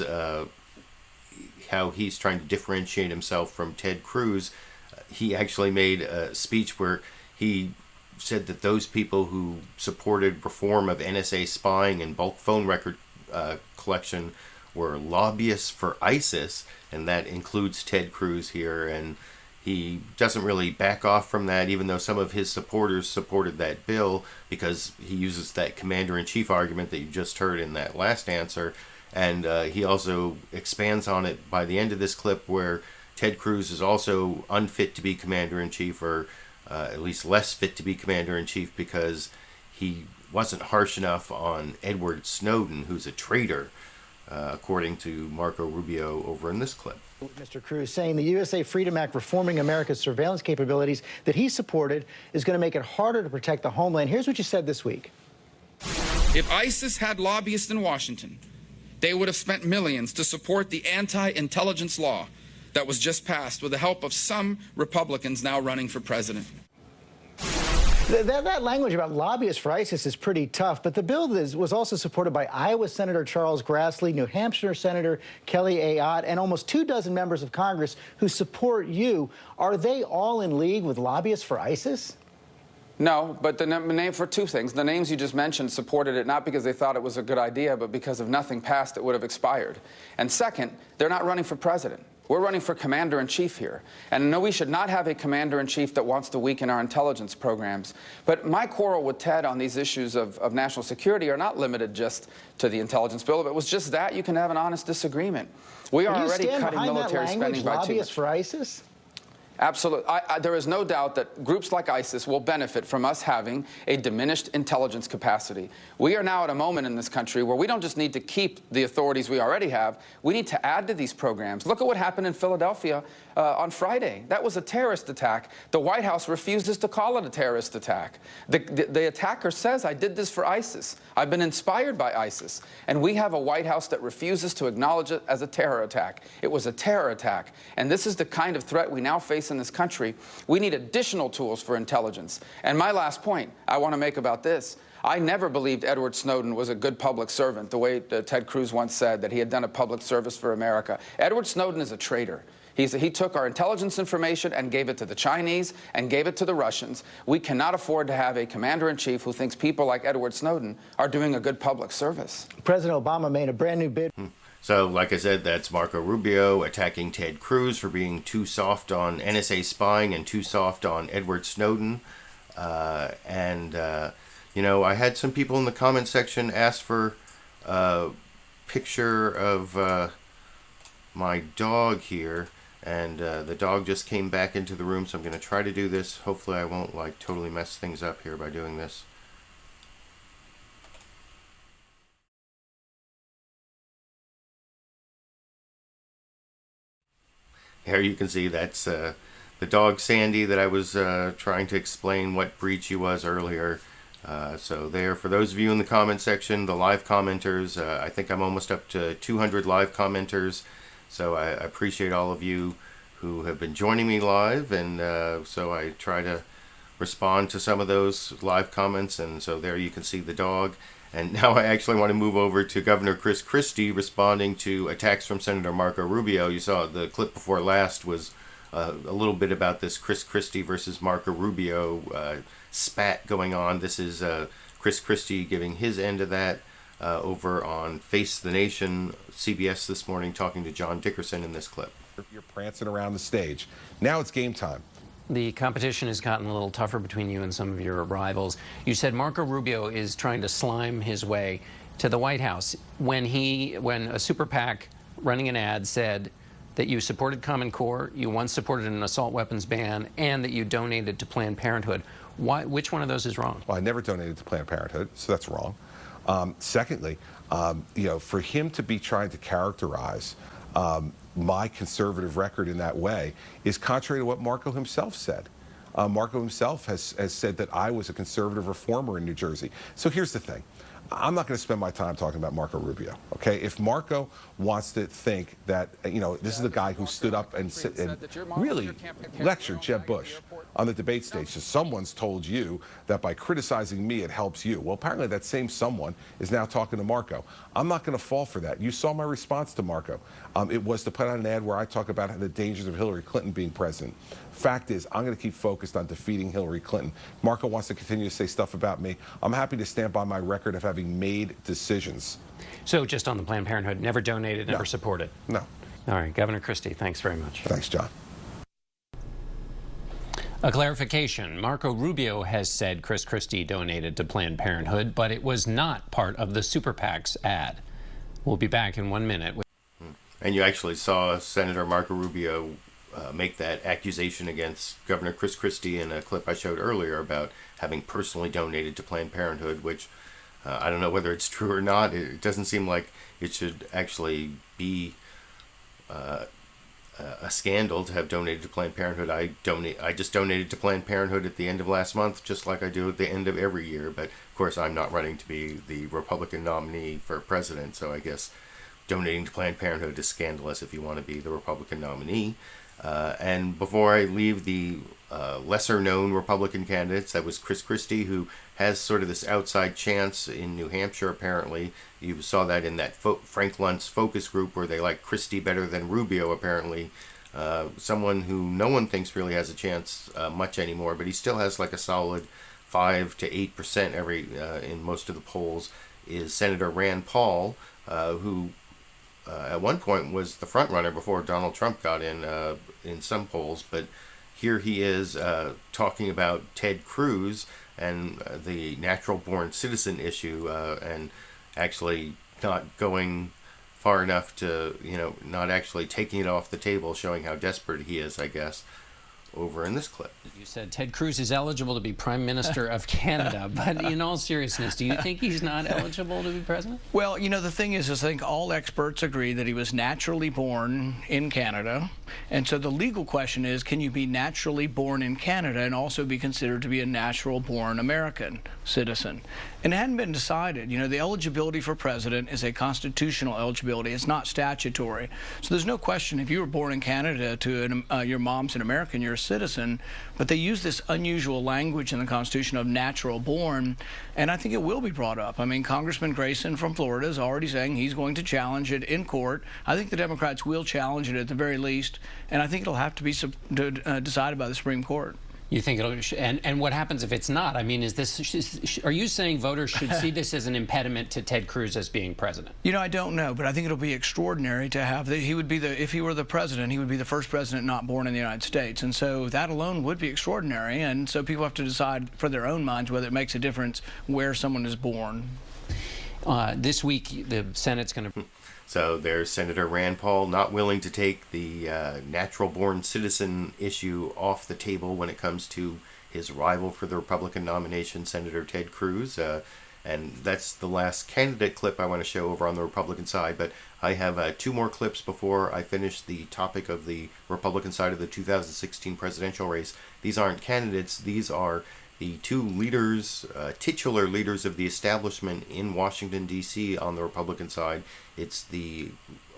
how he's trying to differentiate himself from Ted Cruz. He actually made a speech where he said that those people who supported reform of NSA spying and bulk phone record collection were lobbyists for ISIS, and that includes Ted Cruz here. And he doesn't really back off from that, even though some of his supporters supported that bill, because he uses that commander-in-chief argument that you just heard in that last answer. And he also expands on it by the end of this clip, where Ted Cruz is also unfit to be commander-in-chief, or at least less fit to be commander-in-chief, because he wasn't harsh enough on Edward Snowden, who's a traitor, according to Marco Rubio over in this clip. Mr. Cruz saying the USA Freedom Act reforming America's surveillance capabilities that he supported is going to make it harder to protect the homeland. Here's what you said this week. If ISIS had lobbyists in Washington, they would have spent millions to support the anti-intelligence law that was just passed with the help of some Republicans now running for president. That language about lobbyists for ISIS is pretty tough, but the bill was also supported by Iowa Senator Charles Grassley, New Hampshire Senator Kelly Ayotte, and almost 24 members of Congress who support you. Are they all in league with lobbyists for ISIS? No, but the name for two things. The names you just mentioned supported it not because they thought it was a good idea, but because if nothing passed, it would have expired. And second, they're not running for president. We're running for commander-in-chief here. And no, we should not have a commander-in-chief that wants to weaken our intelligence programs. But my quarrel with Ted on these issues of national security are not limited just to the intelligence bill. If it was just that, you can have an honest disagreement. We are already cutting military spending by too much. For ISIS? Absolutely. There is no doubt that groups like ISIS will benefit from us having a diminished intelligence capacity. We are now at a moment in this country where we don't just need to keep the authorities we already have. We need to add to these programs. Look at what happened in Philadelphia on Friday. That was a terrorist attack. The White House refuses to call it a terrorist attack. The attacker says, I did this for ISIS. I've been inspired by ISIS. And we have a White House that refuses to acknowledge it as a terror attack. It was a terror attack. And this is the kind of threat we now face in this country. We need additional tools for intelligence. And my last point I want to make about this, I never believed Edward Snowden was a good public servant, the way Ted Cruz once said that he had done a public service for America. Edward Snowden is a traitor. He took our intelligence information and gave it to the Chinese and gave it to the Russians. We cannot afford to have a commander-in-chief who thinks people like Edward Snowden are doing a good public service. President Obama made a brand new bid. So, like I said, that's Marco Rubio attacking Ted Cruz for being too soft on NSA spying and too soft on Edward Snowden. You know, I had some people in the comment section ask for a picture of my dog here. And the dog just came back into the room, so I'm going to try to do this. Hopefully I won't, like, totally mess things up here by doing this. Here you can see that's the dog Sandy that I was trying to explain what breed she was earlier. So there, for those of you in the comment section, the live commenters, I think I'm almost up to 200 live commenters. So I appreciate all of you who have been joining me live, and so I try to respond to some of those live comments, and so there you can see the dog. And now I actually want to move over to Governor Chris Christie responding to attacks from Senator Marco Rubio. You saw the clip before last was a little bit about this Chris Christie versus Marco Rubio spat going on. This is Chris Christie giving his end of that over on Face the Nation, CBS this morning, talking to John Dickerson in this clip. You're prancing around the stage. Now it's game time. The competition has gotten a little tougher between you and some of your rivals. You said Marco Rubio is trying to slime his way to the White House. When a super PAC running an ad said that you supported Common Core, you once supported an assault weapons ban, and that you donated to Planned Parenthood, which one of those is wrong? Well, I never donated to Planned Parenthood, so that's wrong. Secondly, for him to be trying to characterize my conservative record in that way is contrary to what Marco himself said. Marco himself has said that I was a conservative reformer in New Jersey. So here's the thing. I'm not going to spend my time talking about Marco Rubio, okay? If Marco wants to think that, this is the guy who stood up and really lectured Jeb Bush on the debate stage. So someone's told you that by criticizing me, it helps you. Well, apparently that same someone is now talking to Marco. I'm not going to fall for that. You saw my response to Marco. It was to put out an ad where I talk about the dangers of Hillary Clinton being president. Fact is, I'm going to keep focused on defeating Hillary Clinton. Marco wants to continue to say stuff about me. I'm happy to stand by my record of having made decisions. So just on the Planned Parenthood, never donated, never supported? No. All right, Governor Christie, thanks very much. Thanks, John. A clarification. Marco Rubio has said Chris Christie donated to Planned Parenthood, but it was not part of the Super PAC's ad. We'll be back in 1 minute. And you actually saw Senator Marco Rubio make that accusation against Governor Chris Christie in a clip I showed earlier about having personally donated to Planned Parenthood, which I don't know whether it's true or not. It doesn't seem like it should actually be a scandal to have donated to Planned Parenthood. I just donated to Planned Parenthood at the end of last month, just like I do at the end of every year. But of course, I'm not running to be the Republican nominee for president, so I guess donating to Planned Parenthood is scandalous if you want to be the Republican nominee. And before I leave the lesser-known Republican candidates, that was Chris Christie, who has sort of this outside chance in New Hampshire, apparently. You saw that in that Frank Luntz focus group where they like Christie better than Rubio, apparently. Someone who no one thinks really has a chance much anymore, but he still has like a solid 5 to 8% in most of the polls, is Senator Rand Paul, who at one point was the front runner before Donald Trump got in some polls, but here he is talking about Ted Cruz and the natural-born citizen issue, and actually not going far enough to, not actually taking it off the table, showing how desperate he is, I guess, over in this clip. You said Ted Cruz is eligible to be Prime Minister of Canada, but in all seriousness, do you think he's not eligible to be president? Well, the thing is I think all experts agree that he was naturally born in Canada, and so the legal question is, can you be naturally born in Canada and also be considered to be a natural-born American citizen? And it hadn't been decided. The eligibility for president is a constitutional eligibility. It's not statutory. So there's no question if you were born in Canada to your mom's an American, you're a citizen, but they use this unusual language in the Constitution of natural born, and I think it will be brought up. I mean, Congressman Grayson from Florida is already saying he's going to challenge it in court. I think the Democrats will challenge it at the very least, and I think it'll have to be decided by the Supreme Court. You think it'll, and what happens if it's not? I mean, are you saying voters should see this as an impediment to Ted Cruz as being president? I don't know, but I think it'll be extraordinary to have if he were the president, he would be the first president not born in the United States, and so that alone would be extraordinary, and so people have to decide for their own minds whether it makes a difference where someone is born. This week, the Senate's going to... So there's Senator Rand Paul not willing to take the natural-born citizen issue off the table when it comes to his rival for the Republican nomination, Senator Ted Cruz. And that's the last candidate clip I want to show over on the Republican side. But I have 2 more clips before I finish the topic of the Republican side of the 2016 presidential race. These aren't candidates. These are the 2 leaders, titular leaders of the establishment in Washington, D.C. on the Republican side. It's the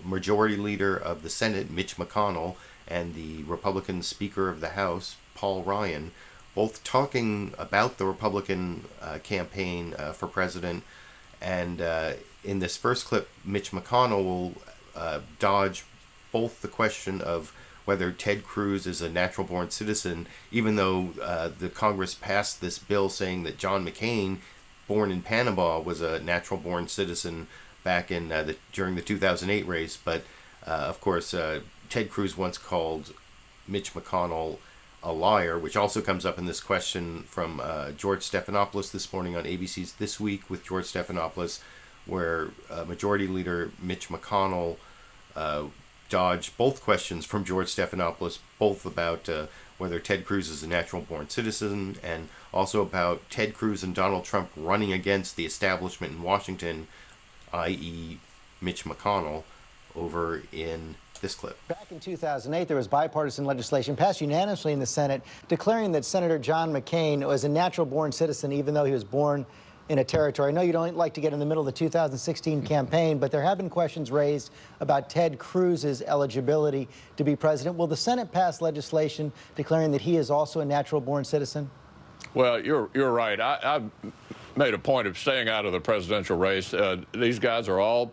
majority leader of the Senate, Mitch McConnell, and the Republican Speaker of the House, Paul Ryan, both talking about the Republican campaign for president. And in this first clip, Mitch McConnell will dodge both the question of whether Ted Cruz is a natural-born citizen, even though the Congress passed this bill saying that John McCain, born in Panama, was a natural-born citizen back in during the 2008 race. But of course, Ted Cruz once called Mitch McConnell a liar, which also comes up in this question from George Stephanopoulos this morning on ABC's This Week with George Stephanopoulos, where Majority Leader Mitch McConnell dodged both questions from George Stephanopoulos, both about whether Ted Cruz is a natural-born citizen and also about Ted Cruz and Donald Trump running against the establishment in Washington, i.e. Mitch McConnell, over in this clip. Back in 2008, there was bipartisan legislation passed unanimously in the Senate declaring that Senator John McCain was a natural-born citizen even though he was born in a territory. I know you don't like to get in the middle of the 2016 campaign, but there have been questions raised about Ted Cruz's eligibility to be president. Will the Senate pass legislation declaring that he is also a natural-born citizen? Well, you're right. I've made a point of staying out of the presidential race. These guys are all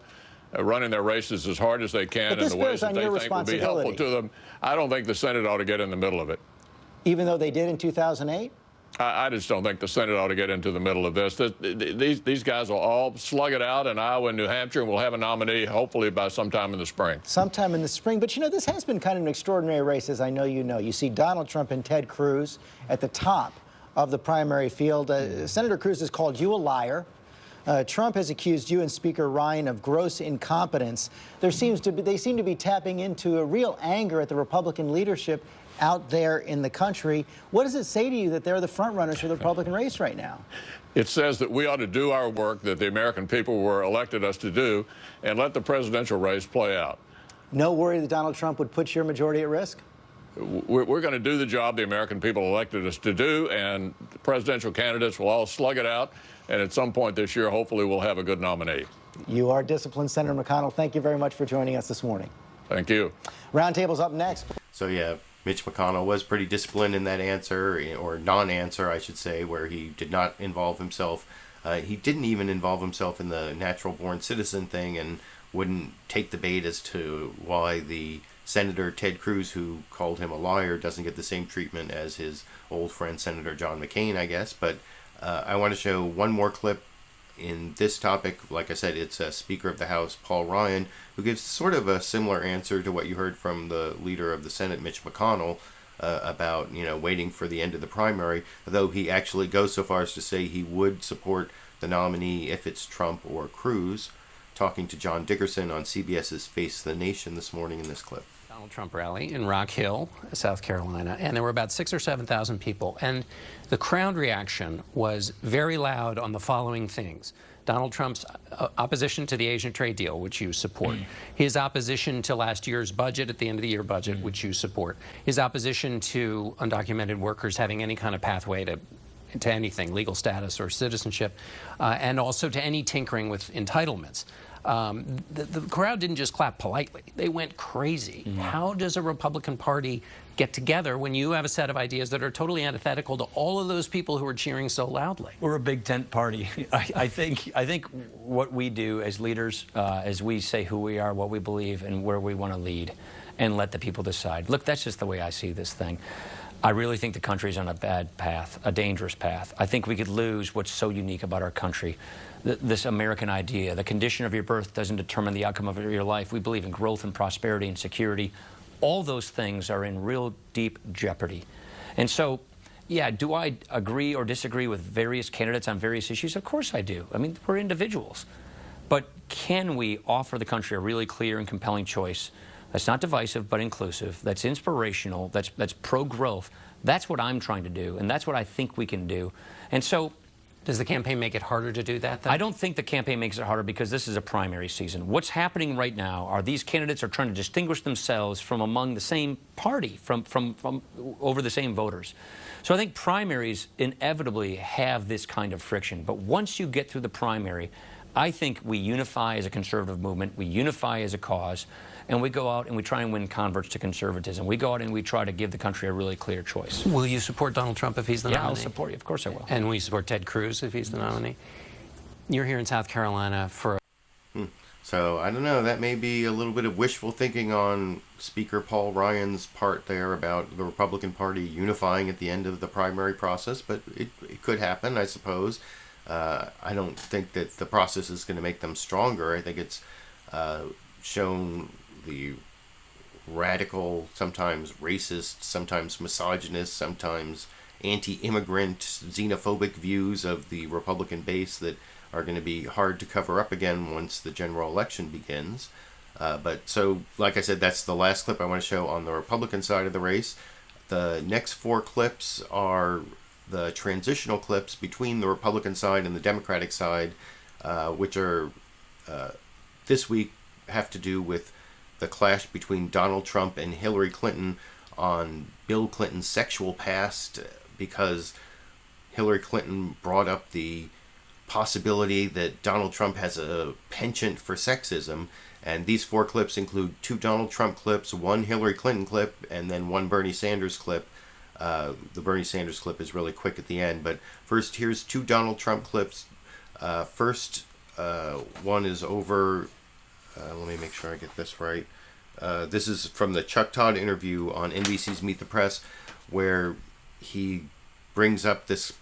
running their races as hard as they can in the ways that they think will be helpful to them. I don't think the Senate ought to get in the middle of it. Even though they did in 2008? I just don't think the Senate ought to get into the middle of this. These guys will all slug it out in Iowa and New Hampshire, and we'll have a nominee hopefully by sometime in the spring. Sometime in the spring. But, you know, this has been kind of an extraordinary race, as I know you know. You see Donald Trump and Ted Cruz at the top of the primary field. Senator Cruz has called you a liar. Trump has accused you and Speaker Ryan of gross incompetence. They seem to be tapping into a real anger at the Republican leadership out there in the country. What does it say to you that they're the front runners for the Republican race right now? It says that we ought to do our work that the American people were elected us to do and let the presidential race play out. No worry that Donald Trump would put your majority at risk? We're going to do the job the American people elected us to do, and the presidential candidates will all slug it out, and at some point this year, hopefully, we'll have a good nominee. You are disciplined, Senator McConnell. Thank you very much for joining us this morning. Thank you. Roundtable's up next. So, yeah, Mitch McConnell was pretty disciplined in that answer, or non-answer, I should say, where he did not involve himself. He didn't even involve himself in the natural-born citizen thing and wouldn't take the bait as to why the Senator Ted Cruz, who called him a liar, doesn't get the same treatment as his old friend Senator John McCain, I guess. But I want to show one more clip in this topic. Like I said, it's Speaker of the House Paul Ryan, who gives sort of a similar answer to what you heard from the leader of the Senate, Mitch McConnell, about, you know, waiting for the end of the primary, though he actually goes so far as to say he would support the nominee if it's Trump or Cruz, talking to John Dickerson on CBS's Face the Nation this morning in this clip. Donald Trump rally in Rock Hill, South Carolina, and there were about 6,000 or 7,000 people. And the crowd reaction was very loud on the following things. Donald Trump's opposition to the Asian trade deal, which you support. His opposition to last year's budget, at the end of the year budget, which you support. His opposition to undocumented workers having any kind of pathway to anything, legal status or citizenship, and also to any tinkering with entitlements. The crowd didn't just clap politely. They went crazy. How does a Republican Party get together when you have a set of ideas that are totally antithetical to all of those people who are cheering so loudly? We're a big tent party. I think what we do as leaders is we say who we are, what we believe, and where we want to lead, and let the people decide. Look, that's just the way I see this thing. I really think the country's on a bad path, a dangerous path. I think we could lose what's so unique about our country. This American idea, the condition of your birth doesn't determine the outcome of your life. We believe in growth and prosperity and security. All those things are in real deep jeopardy. And so, yeah, do I agree or disagree with various candidates on various issues? Of course I do. I mean, we're individuals. But can we offer the country a really clear and compelling choice that's not divisive but inclusive, that's inspirational, that's pro-growth? That's what I'm trying to do, and that's what I think we can do. And so, does the campaign make it harder to do that, then? I don't think the campaign makes it harder because this is a primary season. What's happening right now are these candidates are trying to distinguish themselves from among the same party, from over the same voters. So I think primaries inevitably have this kind of friction. But once you get through the primary, I think we unify as a conservative movement, we unify as a cause, and we go out and we try and win converts to conservatism. We go out and we try to give the country a really clear choice. Will you support Donald Trump if he's the nominee? Yeah, I'll support you. Of course I will. And will you support Ted Cruz if he's the nominee? You're here in South Carolina for... So, I don't know, that may be a little bit of wishful thinking on Speaker Paul Ryan's part there about the Republican Party unifying at the end of the primary process, but it could happen, I suppose. I don't think that the process is going to make them stronger. I think it's shown the radical, sometimes racist, sometimes misogynist, sometimes anti-immigrant, xenophobic views of the Republican base that are going to be hard to cover up again once the general election begins. So, like I said, that's the last clip I want to show on the Republican side of the race. The next 4 clips are the transitional clips between the Republican side and the Democratic side, which are this week have to do with the clash between Donald Trump and Hillary Clinton on Bill Clinton's sexual past, because Hillary Clinton brought up the possibility that Donald Trump has a penchant for sexism. And these 4 clips include 2 Donald Trump clips, 1 Hillary Clinton clip, and then 1 Bernie Sanders clip. The Bernie Sanders clip is really quick at the end. But first, here's 2 Donald Trump clips. First, one is over... let me make sure I get this right. This is from the Chuck Todd interview on NBC's Meet the Press, where he brings up this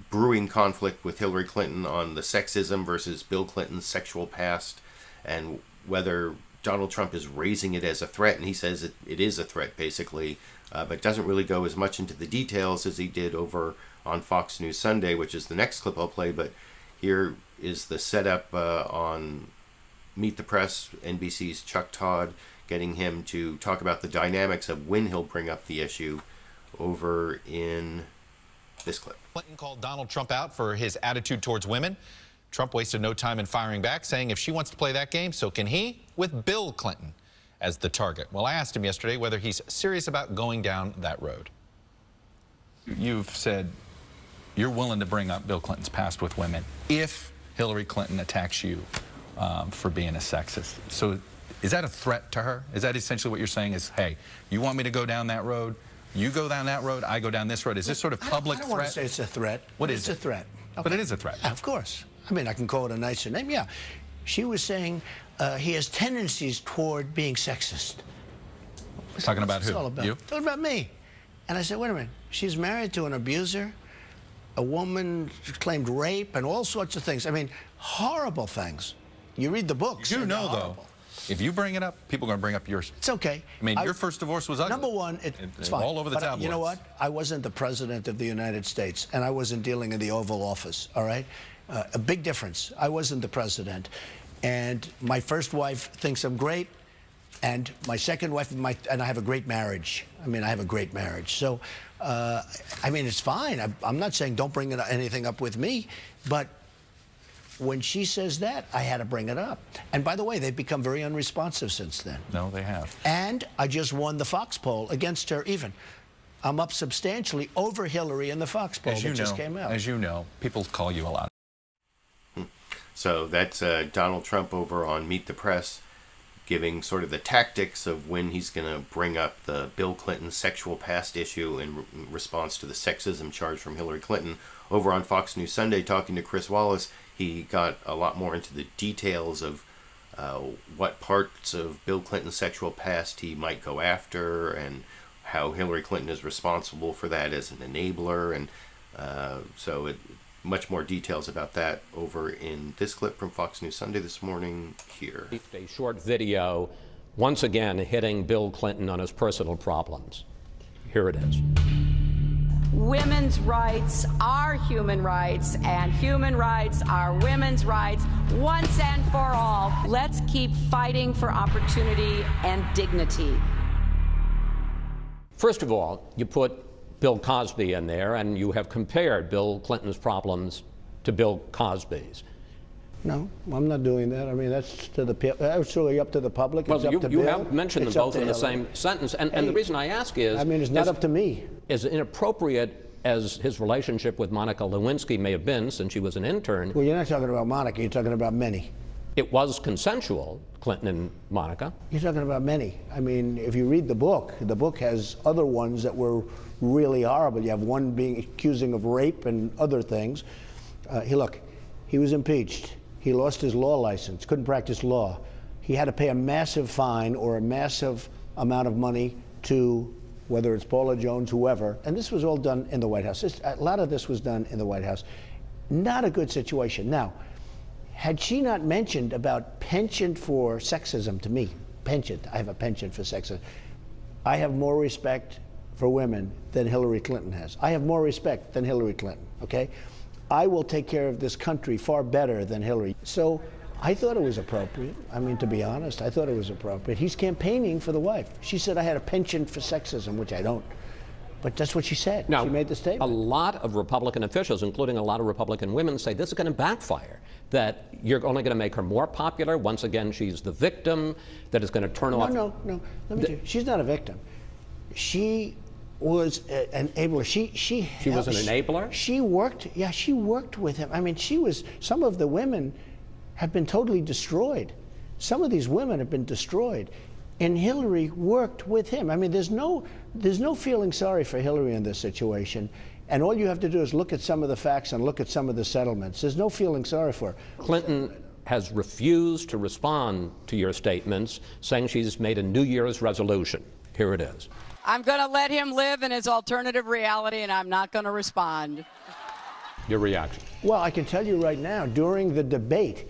brewing conflict with Hillary Clinton on the sexism versus Bill Clinton's sexual past, and whether Donald Trump is raising it as a threat. And he says it is a threat, basically, but doesn't really go as much into the details as he did over on Fox News Sunday, which is the next clip I'll play. But here is the setup on Meet the Press, NBC's Chuck Todd, getting him to talk about the dynamics of when he'll bring up the issue over in this clip. Clinton called Donald Trump out for his attitude towards women. Trump wasted no time in firing back, saying if she wants to play that game, so can he, with Bill Clinton as the target. Well, I asked him yesterday whether he's serious about going down that road. You've said you're willing to bring up Bill Clinton's past with women if Hillary Clinton attacks you for being a sexist. So is that a threat to her? Is that essentially what you're saying is, hey, you want me to go down that road? You go down that road, I go down this road. Is this sort of public threat? I don't want to say it's a threat. What is it? It's a threat. Okay. But it is a threat. Yeah, of course. I mean, I can call it a nicer name. Yeah. She was saying he has tendencies toward being sexist. Talking about who? It's all about. You? Talking about me. And I said, wait a minute. She's married to an abuser, a woman claimed rape, and all sorts of things. I mean, horrible things. You read the books. You know, though, if you bring it up, people are going to bring up yours. It's okay. I mean, your first divorce was ugly. Number one, it's fine. All over the tabloids. You know what? I wasn't the president of the United States, and I wasn't dealing in the Oval Office, all right? A big difference. I wasn't the president. And my first wife thinks I'm great, and my second wife, and I have a great marriage. I mean, I have a great marriage. So, I mean, it's fine. I'm not saying don't bring anything up with me, but when she says that, I had to bring it up. And by the way, they've become very unresponsive since then. No, they have. And I just won the Fox poll against her even. I'm up substantially over Hillary in the Fox poll that just came out. As you know, people call you a lot. So that's Donald Trump over on Meet the Press, giving sort of the tactics of when he's going to bring up the Bill Clinton sexual past issue in response to the sexism charge from Hillary Clinton. Over on Fox News Sunday, talking to Chris Wallace, he got a lot more into the details of what parts of Bill Clinton's sexual past he might go after, and how Hillary Clinton is responsible for that as an enabler. And much more details about that over in this clip from Fox News Sunday this morning here. A short video, once again hitting Bill Clinton on his personal problems. Here it is. Women's rights are human rights, and human rights are women's rights, once and for all. Let's keep fighting for opportunity and dignity. First of all, you put Bill Cosby in there, and you have compared Bill Clinton's problems to Bill Cosby's. No, I'm not doing that. I mean, that's really up to the public. Well, it's up to you Bill. have mentioned them both in the same sentence, and the reason I ask is... I mean, it's not up to me. As inappropriate as his relationship with Monica Lewinsky may have been since she was an intern... Well, you're not talking about Monica, you're talking about many. It was consensual, Clinton and Monica. You're talking about many. I mean, if you read the book has other ones that were really horrible. You have one being accusing of rape and other things. He was impeached. He lost his law license, couldn't practice law. He had to pay a massive fine or a massive amount of money to, whether it's Paula Jones, whoever, and this was all done in the White House. A lot of this was done in the White House. Not a good situation. Now, had she not mentioned about penchant for sexism to me, penchant, I have a penchant for sexism, I have more respect for women than Hillary Clinton has. I have more respect than Hillary Clinton, okay? I will take care of this country far better than Hillary. So I thought it was appropriate. I mean, to be honest, I thought it was appropriate. He's campaigning for the wife. She said I had a penchant for sexism, which I don't. But that's what she said. Now, she made the statement. A lot of Republican officials, including a lot of Republican women, say this is going to backfire, that you're only going to make her more popular. Once again, she's the victim, that is going to turn off. No. Let me tell you, she's not a victim. She was an enabler. She was an enabler? She worked with him. I mean, some of the women have been totally destroyed. Some of these women have been destroyed. And Hillary worked with him. I mean, there's no feeling sorry for Hillary in this situation. And all you have to do is look at some of the facts and look at some of the settlements. There's no feeling sorry for her. Clinton has refused to respond to your statements, saying she's made a New Year's resolution. Here it is. I'm going to let him live in his alternative reality, and I'm not going to respond. Your reaction? Well, I can tell you right now, during the debate,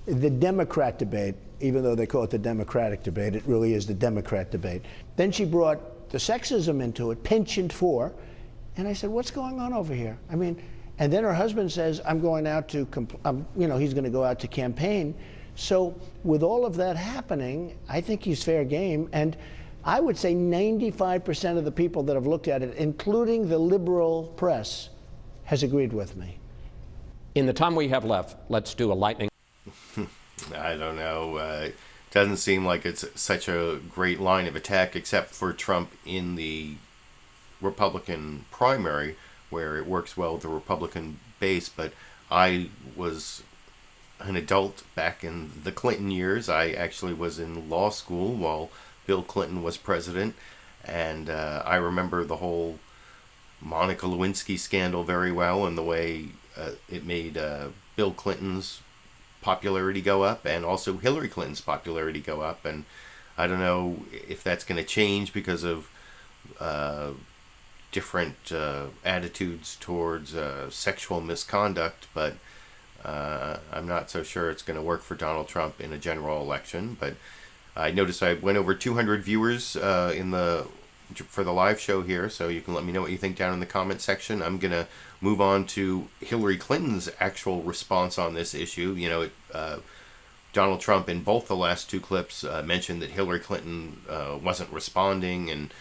the Democrat debate, even though they call it the Democratic debate, it really is the Democrat debate. Then she brought the sexism into it, penchant for, and I said, what's going on over here? I mean, and then her husband says, I'm going out to, he's going to go out to campaign. So with all of that happening, I think he's fair game. And I would say 95% of the people that have looked at it, including the liberal press, has agreed with me. In the time we have left, let's do a lightning. I don't know. It doesn't seem like it's such a great line of attack, except for Trump in the Republican primary, where it works well with the Republican base. But I was an adult back in the Clinton years. I actually was in law school while Bill Clinton was president, and I remember the whole Monica Lewinsky scandal very well, and the way it made Bill Clinton's popularity go up, and also Hillary Clinton's popularity go up. And I don't know if that's going to change because of different attitudes towards sexual misconduct, but I'm not so sure it's going to work for Donald Trump in a general election. But I noticed I went over 200 viewers for the live show here, so you can let me know what you think down in the comment section. I'm going to move on to Hillary Clinton's actual response on this issue. You know, Donald Trump in both the last two clips mentioned that Hillary Clinton wasn't responding, and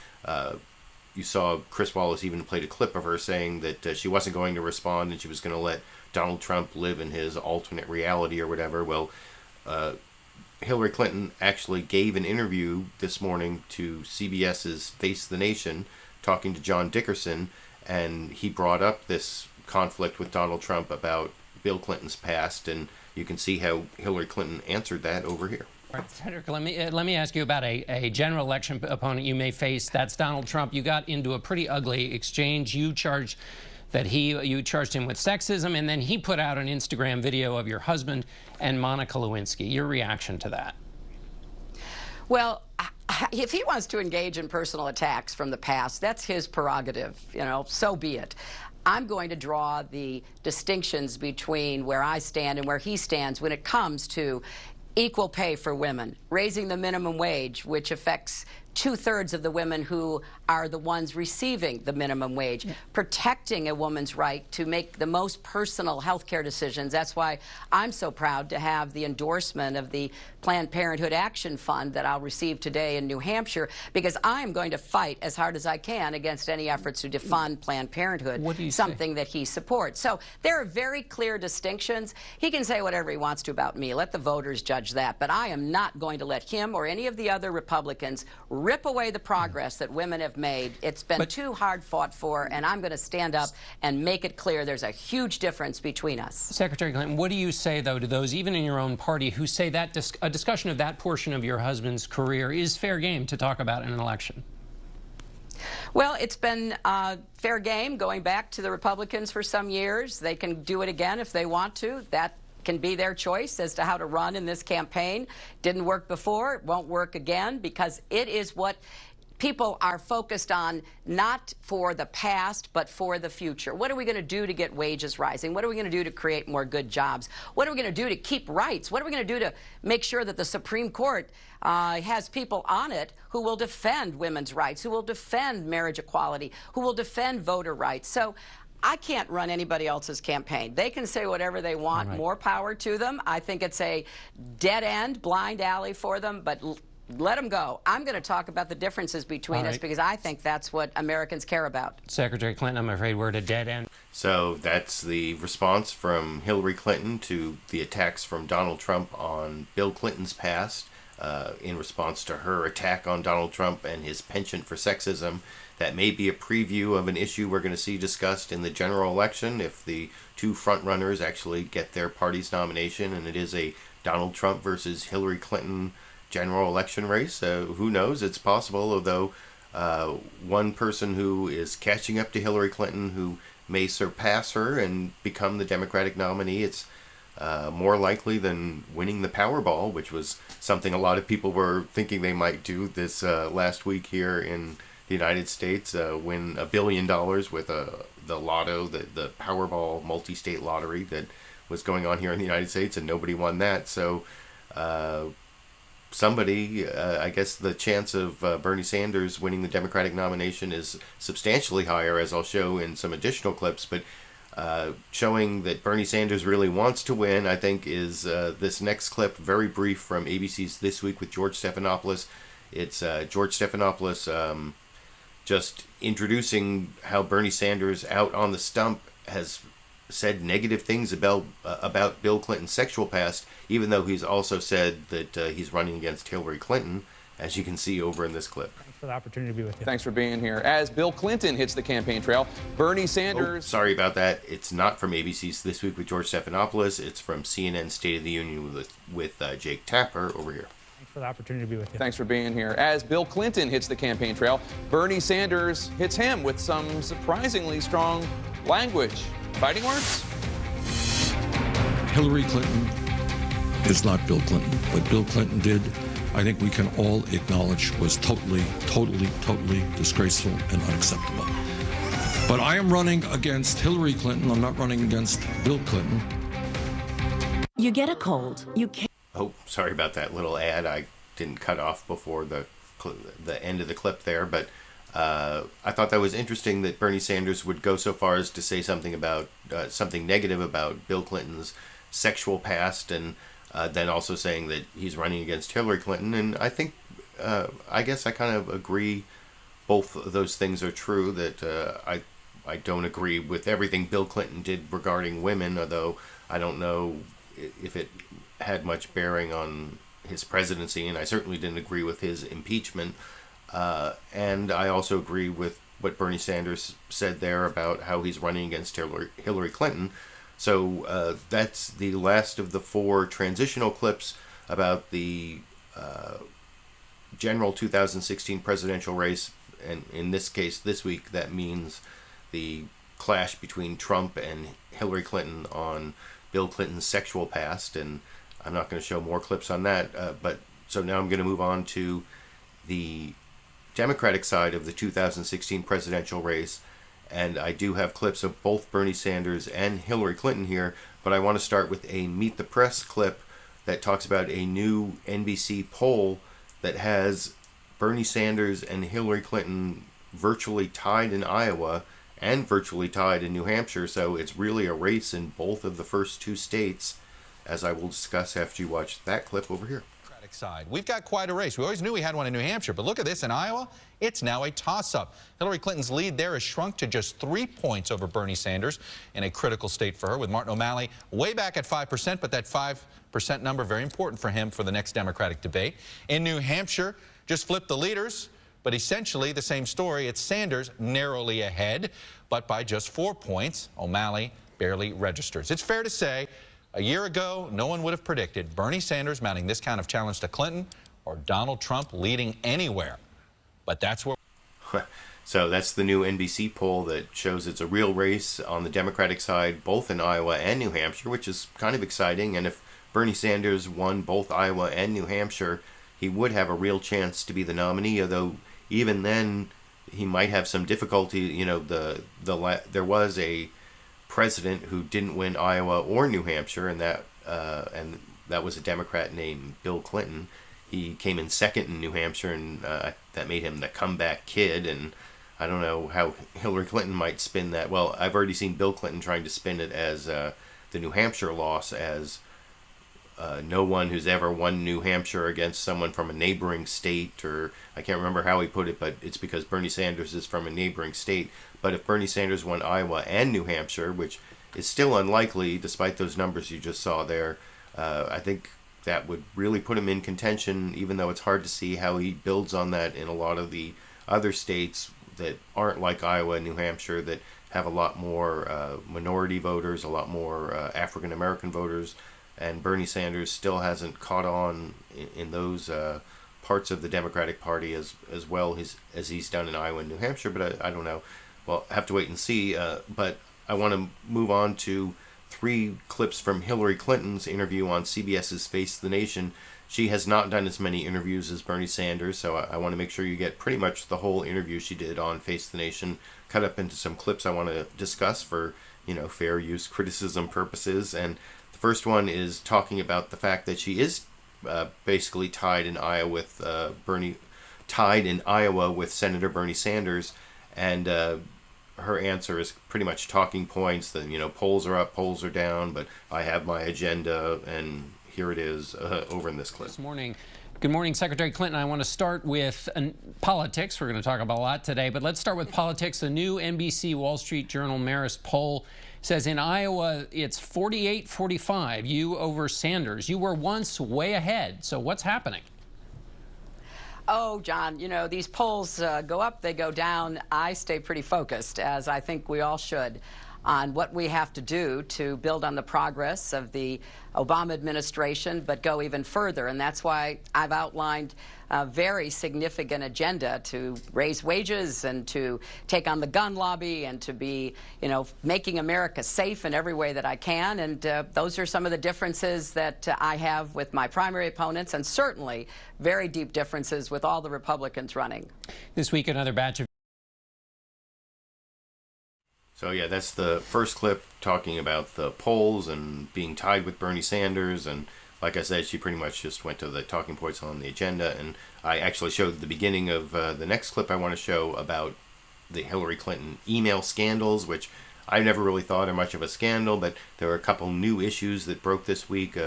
you saw Chris Wallace even played a clip of her saying that she wasn't going to respond and she was going to let Donald Trump live in his alternate reality or whatever. Well, Hillary Clinton actually gave an interview this morning to CBS's Face the Nation, talking to John Dickerson, and he brought up this conflict with Donald Trump about Bill Clinton's past, and you can see how Hillary Clinton answered that over here. Senator, let me ask you about a general election opponent you may face. That's Donald Trump. You got into a pretty ugly exchange. You charged him with sexism, and then he put out an Instagram video of your husband and Monica Lewinsky. Your reaction to that? Well, if he wants to engage in personal attacks from the past, that's his prerogative, so be it. I'm going to draw the distinctions between where I stand and where he stands when it comes to equal pay for women, raising the minimum wage, which affects 2/3 of the women who are the ones receiving the minimum wage, protecting a woman's right to make the most personal health care decisions. That's why I'm so proud to have the endorsement of the Planned Parenthood Action Fund that I'll receive today in New Hampshire, because I'm going to fight as hard as I can against any efforts to defund Planned Parenthood, something that he supports. So there are very clear distinctions. He can say whatever he wants to about me. Let the voters judge that. But I am not going to let him or any of the other Republicans rip away the progress that women have made. It's been too hard fought for, and I'm going to stand up and make it clear there's a huge difference between us. Secretary Clinton, what do you say, though, to those, even in your own party, who say that a discussion of that portion of your husband's career is fair game to talk about in an election? Well, it's been fair game going back to the Republicans for some years. They can do it again if they want to. That can be their choice as to how to run in this campaign. Didn't work before, it won't work again, because it is what people are focused on not for the past, but for the future. What are we going to do to get wages rising? What are we going to do to create more good jobs? What are we going to do to keep rights? What are we going to do to make sure that the Supreme Court has people on it who will defend women's rights, who will defend marriage equality, who will defend voter rights? So I can't run anybody else's campaign. They can say whatever they want. Right. More power to them. I think it's a dead end, blind alley for them, but let them go. I'm going to talk about the differences between us because I think that's what Americans care about. Secretary Clinton, I'm afraid we're at a dead end. So that's the response from Hillary Clinton to the attacks from Donald Trump on Bill Clinton's past, in response to her attack on Donald Trump and his penchant for sexism. That may be a preview of an issue we're going to see discussed in the general election if the two frontrunners actually get their party's nomination, and it is a Donald Trump versus Hillary Clinton general election race. Who knows? It's possible, although one person who is catching up to Hillary Clinton who may surpass her and become the Democratic nominee, it's more likely than winning the Powerball, which was something a lot of people were thinking they might do this last week here in the United States, win $1 billion with the lotto, the Powerball multi-state lottery that was going on here in the United States, and nobody won that. So somebody, I guess the chance of Bernie Sanders winning the Democratic nomination is substantially higher, as I'll show in some additional clips, but showing that Bernie Sanders really wants to win, I think, is this next clip, very brief, from ABC's This Week with George Stephanopoulos. It's George Stephanopoulos just introducing how Bernie Sanders out on the stump has said negative things about Bill Clinton's sexual past, even though he's also said that he's running against Hillary Clinton, as you can see over in this clip. Thanks for the opportunity to be with you. Thanks for being here. As Bill Clinton hits the campaign trail, Bernie Sanders... Oh, sorry about that. It's not from ABC's This Week with George Stephanopoulos. It's from CNN's State of the Union with Jake Tapper over here. Thanks for the opportunity to be with you. Thanks for being here. As Bill Clinton hits the campaign trail, Bernie Sanders hits him with some surprisingly strong language. Fighting words? Hillary Clinton is not Bill Clinton. What Bill Clinton did, I think we can all acknowledge, was totally disgraceful and unacceptable. But I am running against Hillary Clinton. I'm not running against Bill Clinton. You get a cold. You can't. Oh, sorry about that little ad. I didn't cut off before the end of the clip there, but I thought that was interesting that Bernie Sanders would go so far as to say something about something negative about Bill Clinton's sexual past, and then also saying that he's running against Hillary Clinton. And I think, I guess I kind of agree both of those things are true, that I don't agree with everything Bill Clinton did regarding women, although I don't know if it had much bearing on his presidency, and I certainly didn't agree with his impeachment. And I also agree with what Bernie Sanders said there about how he's running against Hillary Clinton. So that's the last of the 4 transitional clips about the general 2016 presidential race. And in this case, this week, that means the clash between Trump and Hillary Clinton on Bill Clinton's sexual past. And I'm not going to show more clips on that. But so now I'm going to move on to the Democratic side of the 2016 presidential race. And I do have clips of both Bernie Sanders and Hillary Clinton here, but I want to start with a Meet the Press clip that talks about a new NBC poll that has Bernie Sanders and Hillary Clinton virtually tied in Iowa and virtually tied in New Hampshire, so it's really a race in both of the first 2 states, as I will discuss after you watch that clip over here. Side. We've got quite a race. We always knew we had one in New Hampshire, but look at this in Iowa. It's now a toss-up. Hillary Clinton's lead there has shrunk to just 3 points over Bernie Sanders in a critical state for her, with Martin O'Malley way back at 5%, but that 5% number very important for him for the next Democratic debate. In New Hampshire, just flipped the leaders, but essentially the same story. It's Sanders narrowly ahead, but by just 4 points. O'Malley barely registers. It's fair to say a year ago, no one would have predicted Bernie Sanders mounting this kind of challenge to Clinton or Donald Trump leading anywhere. But that's where... So that's the new NBC poll that shows it's a real race on the Democratic side, both in Iowa and New Hampshire, which is kind of exciting. And if Bernie Sanders won both Iowa and New Hampshire, he would have a real chance to be the nominee, although even then he might have some difficulty. You know, there was a president who didn't win Iowa or New Hampshire, and that was a Democrat named Bill Clinton. He came in second in New Hampshire, and that made him the comeback kid. And I don't know how Hillary Clinton might spin that. Well, I've already seen Bill Clinton trying to spin it as the New Hampshire loss as no one who's ever won New Hampshire against someone from a neighboring state, or I can't remember how he put it, but it's because Bernie Sanders is from a neighboring state. But if Bernie Sanders won Iowa and New Hampshire, which is still unlikely despite those numbers you just saw there, I think that would really put him in contention, even though it's hard to see how he builds on that in a lot of the other states that aren't like Iowa and New Hampshire, that have a lot more minority voters, a lot more African American voters, and Bernie Sanders still hasn't caught on in those parts of the Democratic Party as well as he's done in Iowa and New Hampshire. But I don't know. Well, I have to wait and see. But I want to move on to 3 clips from Hillary Clinton's interview on CBS's Face the Nation. She has not done as many interviews as Bernie Sanders, so I want to make sure you get pretty much the whole interview she did on Face the Nation, cut up into some clips I want to discuss for, fair use criticism purposes. And the first one is talking about the fact that she is basically tied in Iowa with Senator Bernie Sanders, and her answer is pretty much talking points that, polls are up, polls are down, but I have my agenda, and here it is over in this clip. This morning. Good morning, Secretary Clinton. I want to start with politics. We're going to talk about a lot today, but let's start with politics. The new NBC Wall Street Journal Marist poll says in Iowa it's 48-45, you over Sanders. You were once way ahead. So what's happening? Oh, John, these polls go up, they go down. I stay pretty focused, as I think we all should, on what we have to do to build on the progress of the Obama administration, but go even further. And that's why I've outlined a very significant agenda to raise wages and to take on the gun lobby and to be, making America safe in every way that I can. And those are some of the differences that I have with my primary opponents, and certainly very deep differences with all the Republicans running. This week, another batch of So yeah, that's the first clip talking about the polls and being tied with Bernie Sanders. And like I said, she pretty much just went to the talking points on the agenda. And I actually showed the beginning of the next clip I want to show about the Hillary Clinton email scandals, which I never really thought are much of a scandal, but there were a couple new issues that broke this week.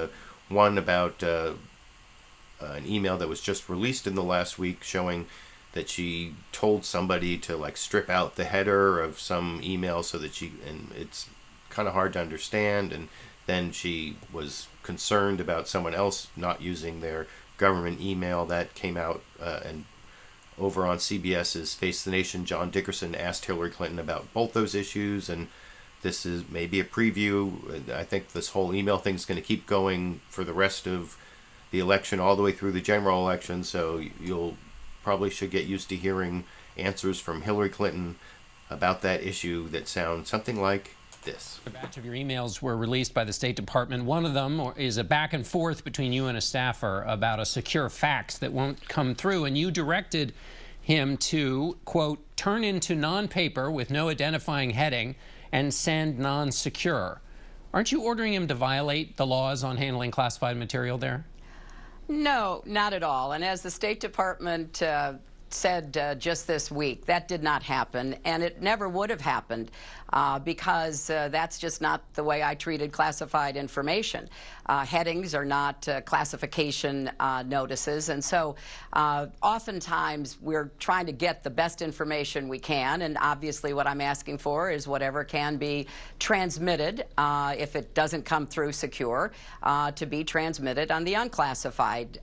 One about an email that was just released in the last week showing that she told somebody to strip out the header of some email so that and it's kind of hard to understand, and then she was concerned about someone else not using their government email. That came out, and over on CBS's Face the Nation, John Dickerson asked Hillary Clinton about both those issues, and this is maybe a preview. I think this whole email thing is going to keep going for the rest of the election, all the way through the general election, so you'll probably should get used to hearing answers from Hillary Clinton about that issue that sound something like this. A batch of your emails were released by the State Department. One of them is a back and forth between you and a staffer about a secure fax that won't come through, and you directed him to, quote, turn into non-paper with no identifying heading and send non-secure. Aren't you ordering him to violate the laws on handling classified material there? No, not at all. And as the State Department said just this week, that did not happen, and it never would have happened because that's just not the way I treated classified information. Headings are not classification notices, and so oftentimes we're trying to get the best information we can, and obviously what I'm asking for is whatever can be transmitted, if it doesn't come through secure, to be transmitted on the unclassified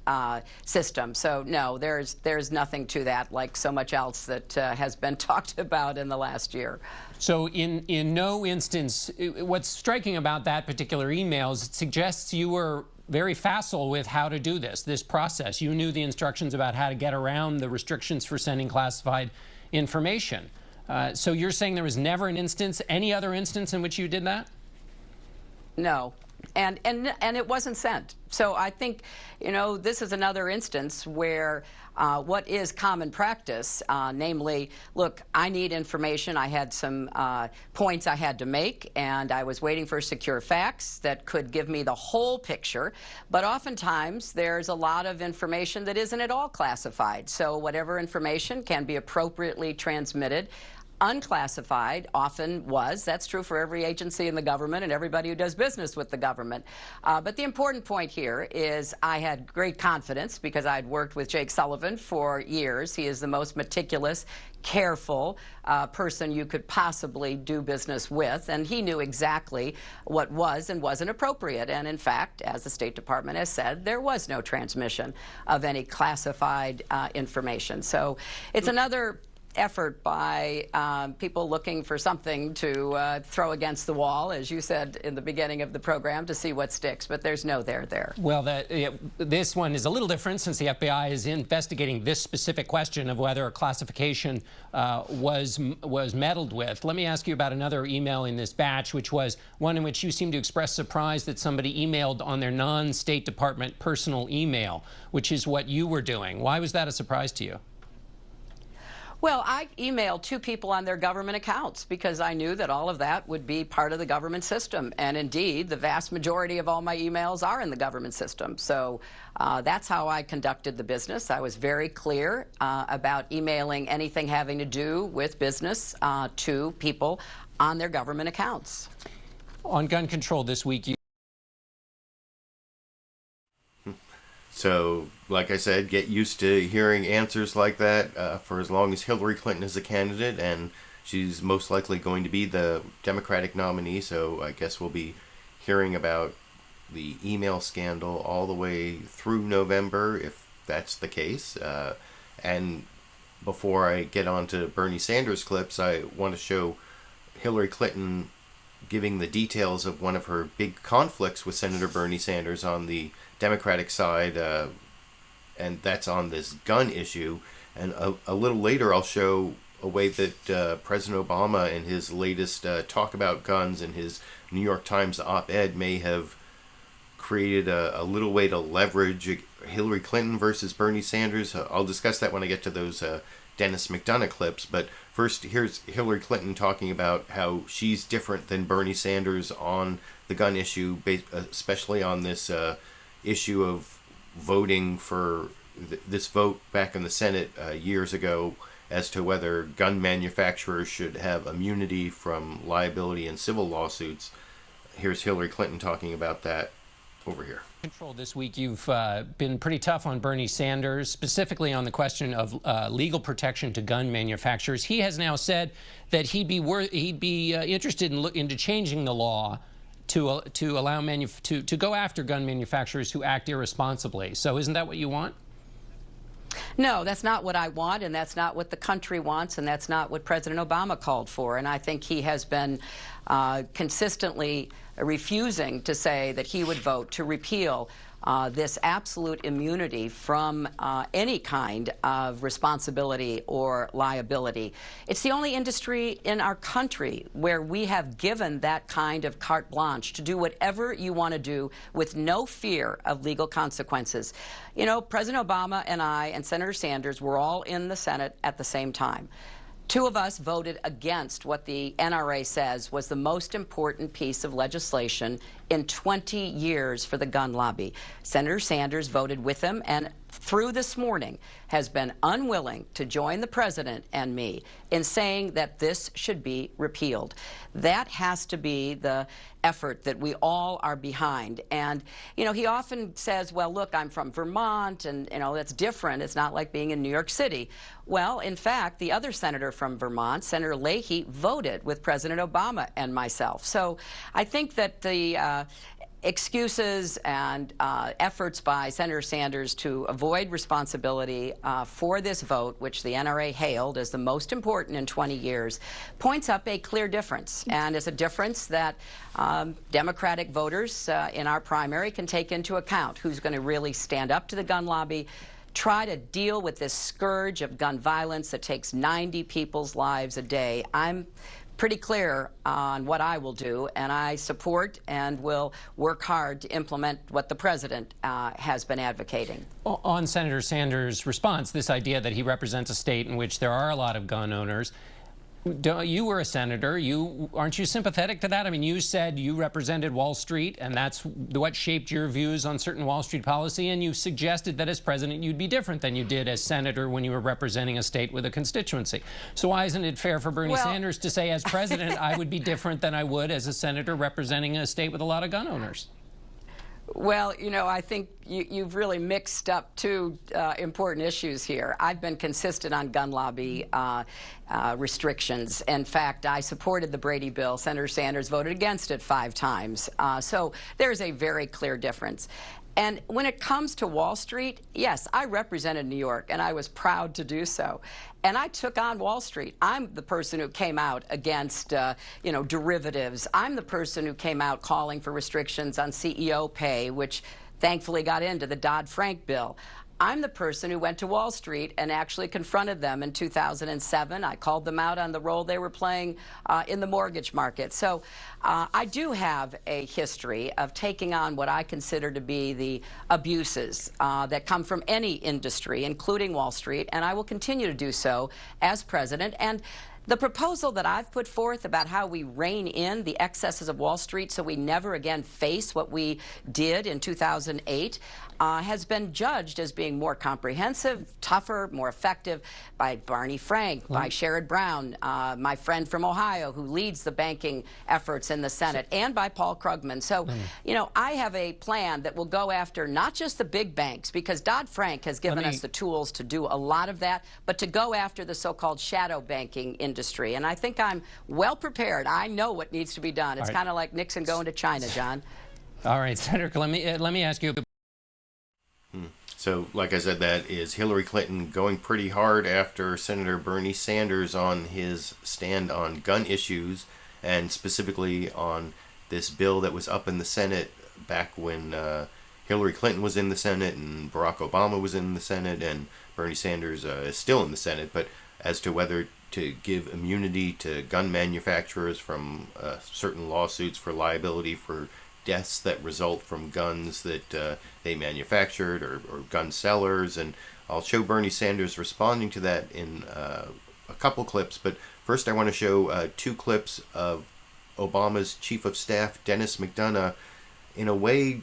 system. So no, there's nothing to that, like so much else that has been talked about in the last year. So in no instance, what's striking about that particular email is it suggests you were very facile with how to do this process. You knew the instructions about how to get around the restrictions for sending classified information. So you're saying there was never an instance, any other instance in which you did that? No. And it wasn't sent. So I think, this is another instance where what is common practice, namely, look, I need information. I had some points I had to make, and I was waiting for secure facts that could give me the whole picture. But oftentimes, there's a lot of information that isn't at all classified. So whatever information can be appropriately transmitted. Unclassified often was. That's true for every agency in the government and everybody who does business with the government. But the important point here is I had great confidence because I'd worked with Jake Sullivan for years. He is the most meticulous, careful person you could possibly do business with, and he knew exactly what was and wasn't appropriate. And in fact, as the State Department has said, there was no transmission of any classified information. So it's another effort by people looking for something to throw against the wall, as you said in the beginning of the program, to see what sticks. But there's no there. Well, this one is a little different since the FBI is investigating this specific question of whether a classification was meddled with. Let me ask you about another email in this batch, which was one in which you seem to express surprise that somebody emailed on their non-State Department personal email, which is what you were doing. Why was that a surprise to you? Well, I emailed 2 people on their government accounts because I knew that all of that would be part of the government system. And indeed, the vast majority of all my emails are in the government system. So that's how I conducted the business. I was very clear about emailing anything having to do with business to people on their government accounts. On gun control this week, So, like I said, get used to hearing answers like that for as long as Hillary Clinton is a candidate, and she's most likely going to be the Democratic nominee, so I guess we'll be hearing about the email scandal all the way through November, if that's the case. And before I get on to Bernie Sanders clips, I want to show Hillary Clinton giving the details of one of her big conflicts with Senator Bernie Sanders on the Democratic side, and that's on this gun issue. And a little later I'll show a way that President Obama in his latest talk about guns in his New York Times op-ed may have created a little way to leverage Hillary Clinton versus Bernie Sanders. I'll discuss that when I get to those Dennis McDonough clips, but first here's Hillary Clinton talking about how she's different than Bernie Sanders on the gun issue, especially on this issue of voting for this vote back in the Senate years ago as to whether gun manufacturers should have immunity from liability in civil lawsuits. Here's Hillary Clinton talking about that over here. Control this week, you've been pretty tough on Bernie Sanders, specifically on the question of legal protection to gun manufacturers. He has now said that he'd be interested into changing the law to allow to go after gun manufacturers who act irresponsibly. So isn't that what you want? No, that's not what I want, and that's not what the country wants, and that's not what President Obama called for. And I think he has been consistently refusing to say that he would vote to repeal this absolute immunity from any kind of responsibility or liability. It's the only industry in our country where we have given that kind of carte blanche to do whatever you want to do with no fear of legal consequences. You know, President Obama and I and Senator Sanders were all in the Senate at the same time. 2 of us voted against what the NRA says was the most important piece of legislation in 20 years for the gun lobby. Senator Sanders voted with him and through this morning has been unwilling to join the president and me in saying that this should be repealed. That has to be the effort that we all are behind. And, you know, he often says, well, look, I'm from Vermont, and, you know, that's different. It's not like being in New York City. Well, in fact, the other senator from Vermont, Senator Leahy, voted with President Obama and myself. So I think that the excuses and efforts by Senator Sanders to avoid responsibility for this vote, which the NRA hailed as the most important in 20 years, points up a clear difference. And it's a difference that Democratic voters in our primary can take into account. Who's going to really stand up to the gun lobby, try to deal with this scourge of gun violence that takes 90 people's lives a day. I'm pretty clear on what I will do, and I support and will work hard to implement what the president has been advocating. On Senator Sanders' response, this idea that he represents a state in which there are a lot of gun owners, you were a senator. Aren't you sympathetic to that? I mean, you said you represented Wall Street, and that's what shaped your views on certain Wall Street policy, and you suggested that as president you'd be different than you did as senator when you were representing a state with a constituency. So why isn't it fair for Bernie Sanders to say, as president, I would be different than I would as a senator representing a state with a lot of gun owners? Well, you know, I think you've really mixed up two important issues here. I've been consistent on gun lobby restrictions. In fact, I supported the Brady bill. Senator Sanders voted against it 5 times. So there's a very clear difference. And when it comes to Wall Street, yes, I represented New York, and I was proud to do so. And I took on Wall Street. I'm the person who came out against, you know, derivatives. I'm the person who came out calling for restrictions on CEO pay, which thankfully got into the Dodd-Frank bill. I'm the person who went to Wall Street and actually confronted them in 2007. I called them out on the role they were playing in the mortgage market. So I do have a history of taking on what I consider to be the abuses that come from any industry, including Wall Street, and I will continue to do so as president. And the proposal that I've put forth about how we rein in the excesses of Wall Street so we never again face what we did in 2008 has been judged as being more comprehensive, tougher, more effective by Barney Frank, by Sherrod Brown, my friend from Ohio who leads the banking efforts in the Senate, and by Paul Krugman. So, you know, I have a plan that will go after not just the big banks, because Dodd-Frank has given us the tools to do a lot of that, but to go after the so-called shadow banking industry. And I think I'm well prepared. I know what needs to be done. It's kind of like Nixon going to China, John. All right, Senator, let me ask you. So, like I said, that is Hillary Clinton going pretty hard after Senator Bernie Sanders on his stand on gun issues, and specifically on this bill that was up in the Senate back when Hillary Clinton was in the Senate and Barack Obama was in the Senate, and Bernie Sanders is still in the Senate, but as to whether to give immunity to gun manufacturers from certain lawsuits for liability for deaths that result from guns that they manufactured, or gun sellers. And I'll show Bernie Sanders responding to that in a couple clips, but first I want to show 2 clips of Obama's chief of staff, Denis McDonough, in a way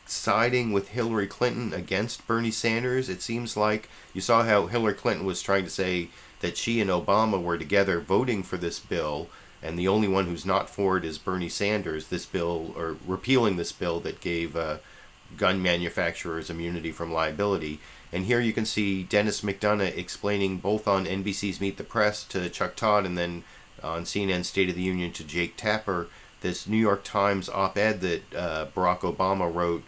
siding with Hillary Clinton against Bernie Sanders. It seems like you saw how Hillary Clinton was trying to say that she and Obama were together voting for this bill, and the only one who's not for it is Bernie Sanders, this bill, or repealing this bill that gave gun manufacturers immunity from liability. And here you can see Denis McDonough explaining both on NBC's Meet the Press to Chuck Todd, and then on CNN's State of the Union to Jake Tapper, this New York Times op-ed that Barack Obama wrote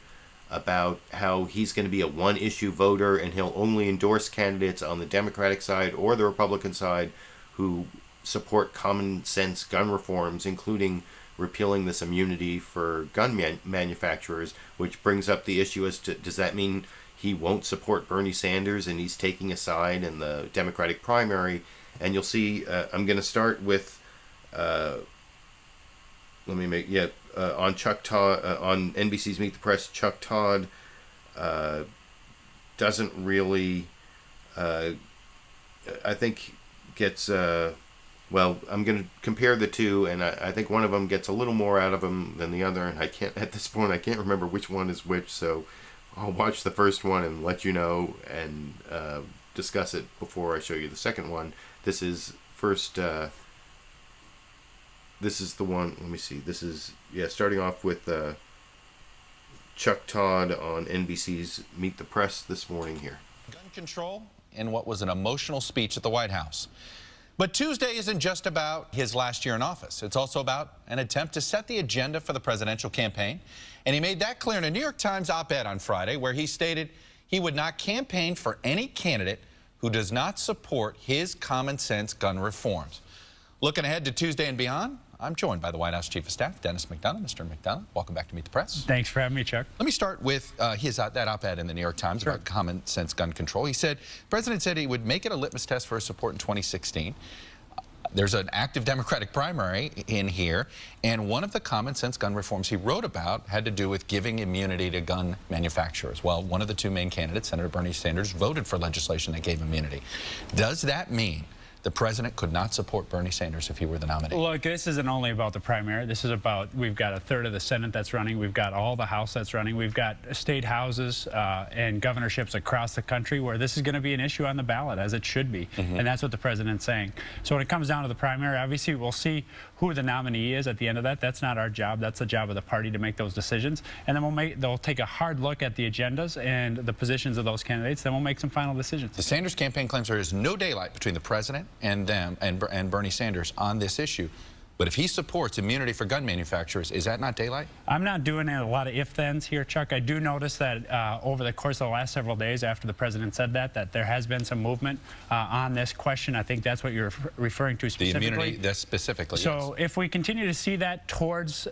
about how he's going to be a one-issue voter and he'll only endorse candidates on the Democratic side or the Republican side who support common sense gun reforms, including repealing this immunity for gun manufacturers, which brings up the issue as to, does that mean he won't support Bernie Sanders and he's taking a side in the Democratic primary? And you'll see, I'm going to start with, on Chuck Todd, on NBC's Meet the Press, Chuck Todd doesn't really, I think gets, well, I'm going to compare the two, and I think one of them gets a little more out of him than the other, and I can't, at this point, I can't remember which one is which, so I'll watch the first one and let you know and discuss it before I show you the second one. This is first, this is the one, let me see, this is, starting off with Chuck Todd on NBC's Meet the Press this morning here. Gun control in what was an emotional speech at the White House. But Tuesday isn't just about his last year in office. It's also about an attempt to set the agenda for the presidential campaign. And he made that clear in a New York Times op-ed on Friday, where he stated he would not campaign for any candidate who does not support his common sense gun reforms. Looking ahead to Tuesday and beyond, I'm joined by the White House Chief of Staff, Denis McDonough. Mr. McDonough, welcome back to Meet the Press. Thanks for having me, Chuck. Let me start with that op-ed in the New York Times about common sense gun control. He said, the president said he would make it a litmus test for his support in 2016. There's an active Democratic primary in here, and one of the common sense gun reforms he wrote about had to do with giving immunity to gun manufacturers. Well, one of the two main candidates, Senator Bernie Sanders, voted for legislation that gave immunity. Does that mean the president could not support Bernie Sanders if he were the nominee? Look, this isn't only about the primary. This is about, we've got a third of the Senate that's running. We've got all the House that's running. We've got state houses and governorships across the country where this is going to be an issue on the ballot, as it should be. And that's what the president's saying. So when it comes down to the primary, obviously we'll see who the nominee is at the end of that. That's not our job. That's the job of the party to make those decisions. And then they'll take a hard look at the agendas and the positions of those candidates. Then we'll make some final decisions. The Sanders campaign claims there is no daylight between the president and them and Bernie Sanders on this issue. But if he supports immunity for gun manufacturers, is that not daylight? I'm not doing a lot of if-thens here, Chuck. I do notice that over the course of the last several days after the president said that there has been some movement on this question. I think that's what you're referring to specifically. The immunity, that's specifically, So if we continue to see that towards,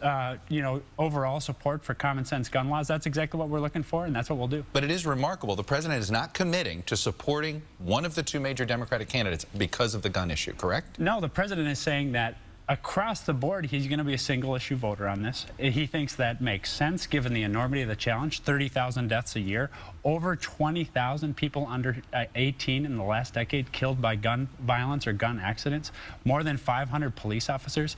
overall support for common sense gun laws, that's exactly what we're looking for, and that's what we'll do. But it is remarkable. The president is not committing to supporting one of the two major Democratic candidates because of the gun issue, correct? No, the president is saying that across the board, he's going to be a single-issue voter on this. He thinks that makes sense given the enormity of the challenge. 30,000 deaths a year, over 20,000 people under 18 in the last decade killed by gun violence or gun accidents, more than 500 police officers.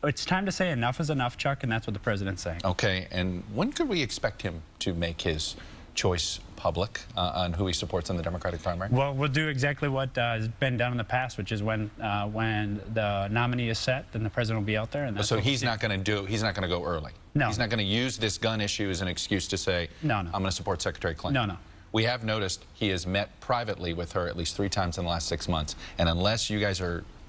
It's time to say enough is enough, Chuck, and that's what the president's saying. Okay, and when could we expect him to make his choice public on who he supports in the Democratic primary? Well, we'll do exactly what has been done in the past, which is when the nominee is set, then the president will be out there. And that's so he's not going to go early. No. He's not going to use this gun issue as an excuse to say, no. I'm going to support Secretary Clinton. No. We have noticed he has met privately with her at least 3 times in the last 6 months, and unless you guys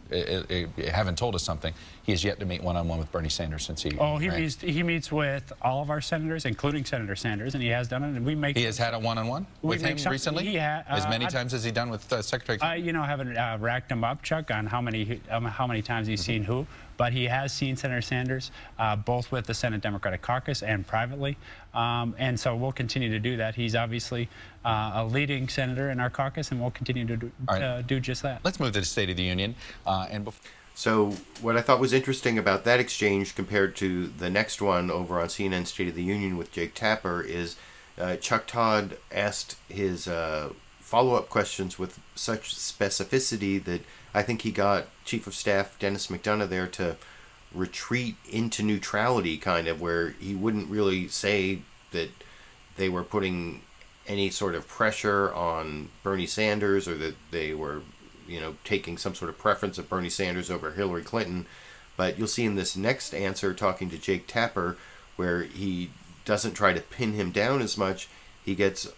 haven't told us something, he has yet to meet one-on-one with Bernie Sanders since he he meets with all of our senators, including Senator Sanders, and he has done it. And he has had a one-on-one with him recently. As many times as he done with Secretary Clinton? I haven't racked him up, Chuck, on how many times he's seen who, but he has seen Senator Sanders both with the Senate Democratic Caucus and privately, and so we'll continue to do that. He's obviously a leading senator in our caucus, and we'll continue to do just that. Let's move to the State of the Union. So what I thought was interesting about that exchange compared to the next one over on CNN State of the Union with Jake Tapper is Chuck Todd asked his follow-up questions with such specificity that I think he got Chief of Staff Denis McDonough there to retreat into neutrality, kind of, where he wouldn't really say that they were putting any sort of pressure on Bernie Sanders or that they were taking some sort of preference of Bernie Sanders over Hillary Clinton. But you'll see in this next answer talking to Jake Tapper where he doesn't try to pin him down as much. He gets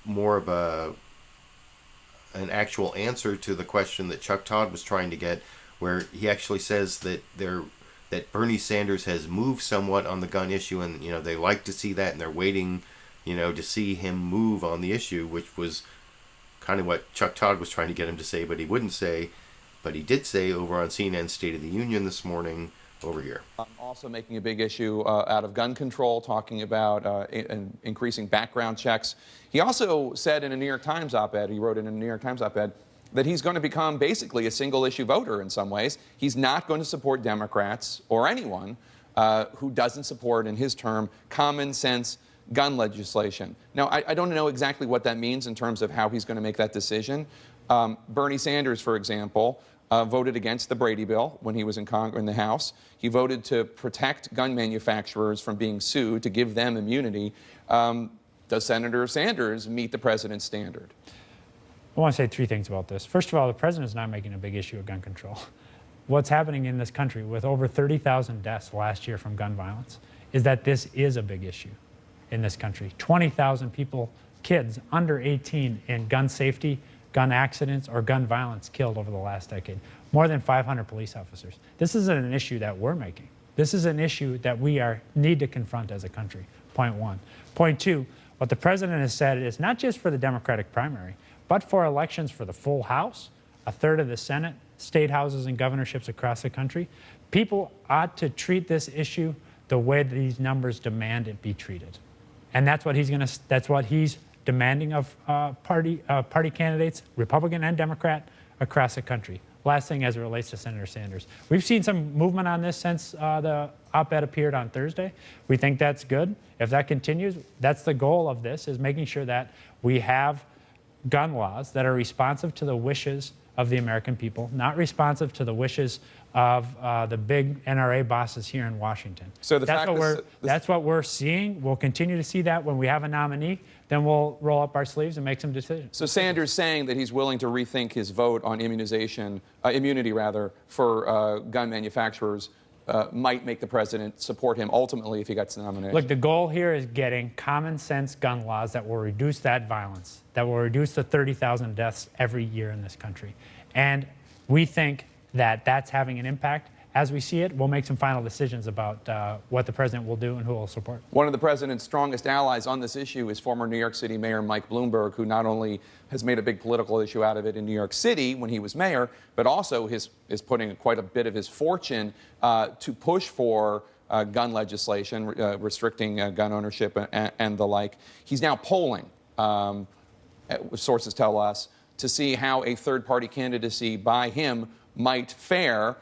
more of an actual answer to the question that Chuck Todd was trying to get, where he actually says that that Bernie Sanders has moved somewhat on the gun issue, and they like to see that, and they're waiting to see him move on the issue, which was kind of what Chuck Todd was trying to get him to say, but he wouldn't say. But he did say over on CNN State of the Union this morning over here. Also making a big issue out of gun control, talking about increasing background checks. He also said in a New York Times op-ed, he wrote in a New York Times op-ed, that he's going to become basically a single-issue voter in some ways. He's not going to support Democrats or anyone who doesn't support, in his term, common sense gun legislation. Now, I don't know exactly what that means in terms of how he's going to make that decision. Bernie Sanders, for example, voted against the Brady bill when he was in the House. He voted to protect gun manufacturers from being sued, to give them immunity. Does Senator Sanders meet the president's standard? I want to say 3 things about this. First of all, the president is not making a big issue of gun control. What's happening in this country with over 30,000 deaths last year from gun violence is that this is a big issue in this country. 20,000 people, kids under 18 in gun safety, gun accidents, or gun violence killed over the last decade. More than 500 police officers. This isn't an issue that we're making. This is an issue that we need to confront as a country, point 1. Point 2, what the president has said is not just for the Democratic primary, but for elections for the full House, a third of the Senate, state houses and governorships across the country. People ought to treat this issue the way these numbers demand it be treated. And that's what he's demanding of party candidates, Republican and Democrat, across the country. last thing as it relates to Senator Sanders. We've seen some movement on this since the op-ed appeared on Thursday. We think that's good. If that continues, that's the goal of this, is making sure that we have gun laws that are responsive to the wishes of the American people, not responsive to the wishes of the big NRA bosses here in Washington. So that's what we're seeing. We'll continue to see that when we have a nominee. Then we'll roll up our sleeves and make some decisions. So Sanders saying that he's willing to rethink his vote on immunity for gun manufacturers might make the president support him ultimately if he gets the nomination. Look, the goal here is getting common sense gun laws that will reduce that violence, that will reduce the 30,000 deaths every year in this country. And we think that that's having an impact. As we see it, we'll make some final decisions about what the president will do and who will support. One of the president's strongest allies on this issue is former New York City Mayor Mike Bloomberg, who not only has made a big political issue out of it in New York City when he was mayor, but also is putting quite a bit of his fortune to push for gun legislation, restricting gun ownership and the like. He's now polling, sources tell us, to see how a third-party candidacy by him might fare.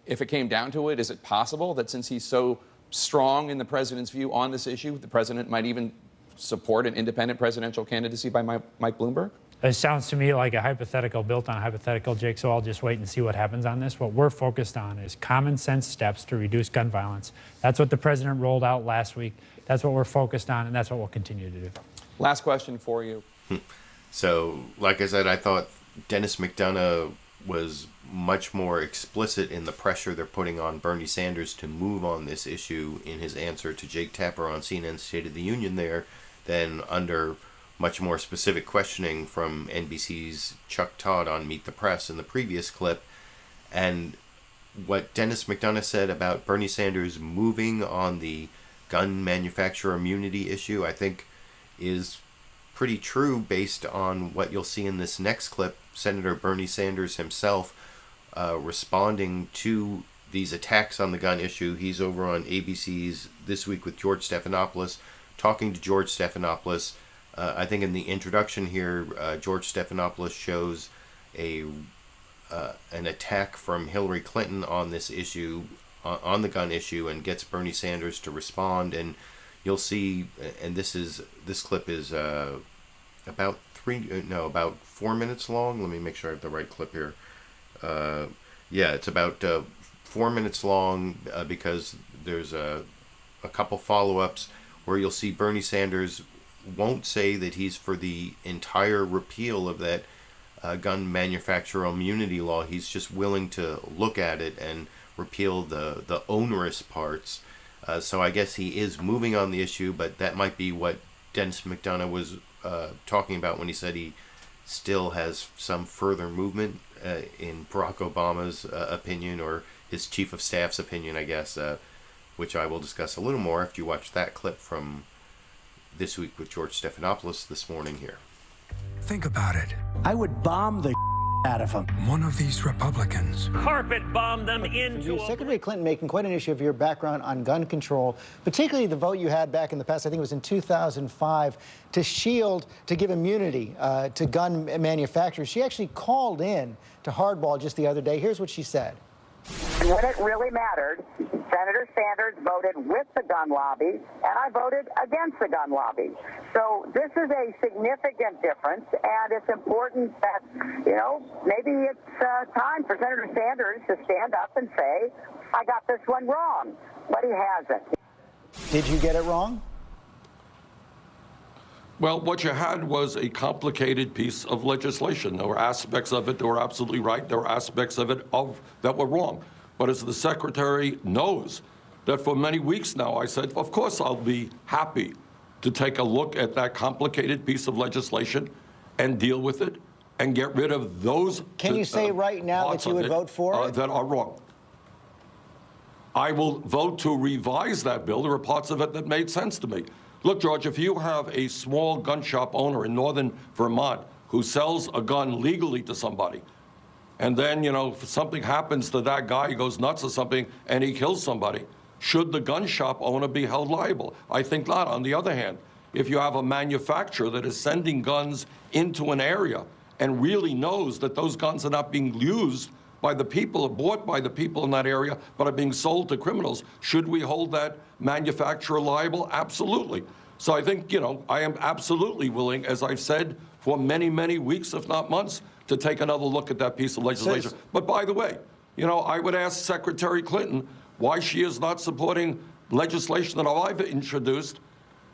If it came down to it, is it possible that since he's so strong in the president's view on this issue, the president might even support an independent presidential candidacy by Mike Bloomberg? It sounds to me like a hypothetical built on a hypothetical, Jake, so I'll just wait and see what happens on this. What we're focused on is common sense steps to reduce gun violence. That's what the president rolled out last week. That's what we're focused on, and that's what we'll continue to do. Last question for you. So, like I said, I thought Denis McDonough was much more explicit in the pressure they're putting on Bernie Sanders to move on this issue in his answer to Jake Tapper on CNN's State of the Union there than under much more specific questioning from NBC's Chuck Todd on Meet the Press in the previous clip. And what Denis McDonough said about Bernie Sanders moving on the gun manufacturer immunity issue, I think is pretty true based on what you'll see in this next clip. Senator Bernie Sanders himself responding to these attacks on the gun issue. He's over on ABC's This Week with George Stephanopoulos, talking to George Stephanopoulos. I think in the introduction here, George Stephanopoulos shows an attack from Hillary Clinton on this issue, on the gun issue, and gets Bernie Sanders to respond. And you'll see, and this clip is about 4 minutes long. Let me make sure I have the right clip here. Yeah, it's about 4 minutes long because there's a couple follow-ups where you'll see Bernie Sanders won't say that he's for the entire repeal of that gun manufacturer immunity law. He's just willing to look at it and repeal the onerous parts. So I guess he is moving on the issue, but that might be what Denis McDonough was talking about when he said he still has some further movement in Barack Obama's opinion, or his chief of staff's opinion, I guess, which I will discuss a little more after you watch that clip from This Week with George Stephanopoulos this morning here. Think about it. I would bomb the out of him. One of these Republicans. Carpet bomb them into Secretary Clinton making quite an issue of your background on gun control, particularly the vote you had back in the past, I think it was in 2005, to give immunity to gun manufacturers. She actually called in to Hardball just the other day. Here's what she said. And when it really mattered, Senator Sanders voted with the gun lobby, and I voted against the gun lobby. So this is a significant difference, and it's important that, maybe it's time for Senator Sanders to stand up and say, I got this one wrong, but he hasn't. Did you get it wrong? Well, what you had was a complicated piece of legislation. There were aspects of it that were absolutely right. There were aspects of it that were wrong. But as the Secretary knows, that for many weeks now, I said, of course I'll be happy to take a look at that complicated piece of legislation and deal with it and get rid of those Can you say right now that you would vote for it? That are wrong. I will vote to revise that bill. There are parts of it that made sense to me. Look, George, if you have a small gun shop owner in northern Vermont who sells a gun legally to somebody, and then, if something happens to that guy, he goes nuts or something, and he kills somebody, should the gun shop owner be held liable? I think not. On the other hand, if you have a manufacturer that is sending guns into an area and really knows that those guns are not being used by the people or bought by the people in that area, but are being sold to criminals, should we hold that manufacturer liable? Absolutely. So I think, I am absolutely willing, as I've said for many, many weeks, if not months, to take another look at that piece of legislation. But by the way, I would ask Secretary Clinton why she is not supporting legislation that I've introduced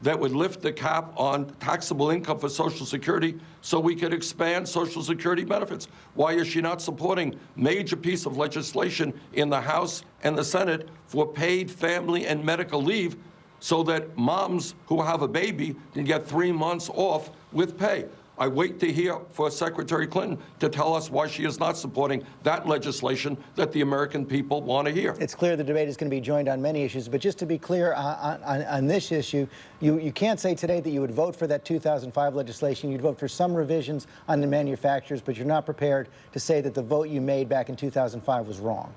that would lift the cap on taxable income for Social Security so we could expand Social Security benefits. Why is she not supporting major piece of legislation in the House and the Senate for paid family and medical leave so that moms who have a baby can get 3 months off with pay? I wait to hear for Secretary Clinton to tell us why she is not supporting that legislation that the American people want to hear. It's clear the debate is going to be joined on many issues, but just to be clear on this issue, you can't say today that you would vote for that 2005 legislation. You'd vote for some revisions on the manufacturers, but you're not prepared to say that the vote you made back in 2005 was wrong.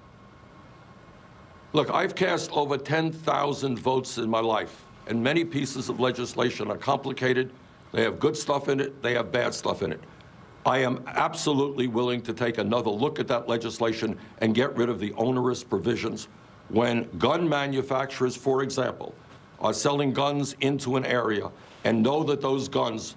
Look, I've cast over 10,000 votes in my life, and many pieces of legislation are complicated. They have good stuff in it. They have bad stuff in it. I am absolutely willing to take another look at that legislation and get rid of the onerous provisions. When gun manufacturers, for example, are selling guns into an area and know that those guns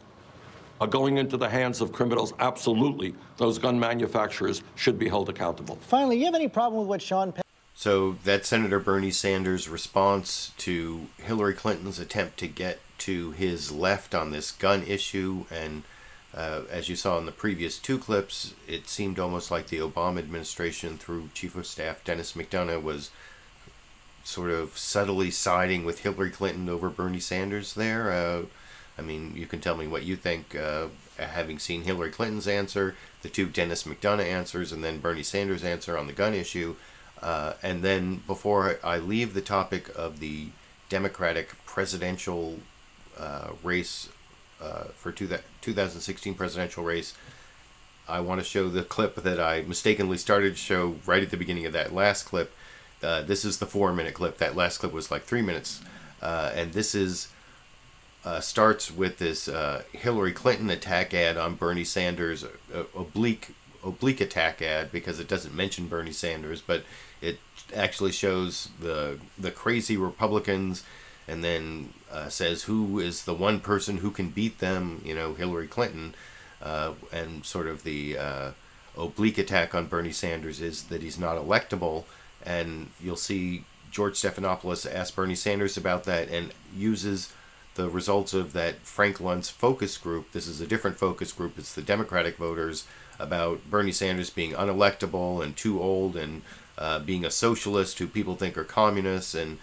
are going into the hands of criminals, absolutely, those gun manufacturers should be held accountable. Finally, you have any problem with what Sean Penn... So that's Senator Bernie Sanders' response to Hillary Clinton's attempt to get to his left on this gun issue. And as you saw in the previous two clips, it seemed almost like the Obama administration, through Chief of Staff Denis McDonough, was sort of subtly siding with Hillary Clinton over Bernie Sanders there. I mean, you can tell me what you think, having seen Hillary Clinton's answer, the two Denis McDonough answers, and then Bernie Sanders' answer on the gun issue. And then before I leave the topic of the Democratic presidential race for 2016 presidential race, I want to show the clip that I mistakenly started to show right at the beginning of that last clip. This is the 4-minute clip. That last clip was like 3 minutes. And this is starts with this Hillary Clinton attack ad on Bernie Sanders, oblique attack ad, because it doesn't mention Bernie Sanders, but it actually shows the crazy Republicans, and then says who is the one person who can beat them, Hillary Clinton, and sort of the oblique attack on Bernie Sanders is that he's not electable. And you'll see George Stephanopoulos ask Bernie Sanders about that and uses the results of that Frank Luntz focus group. This is a different focus group. It's the Democratic voters, about Bernie Sanders being unelectable and too old, and being a socialist who people think are communists. And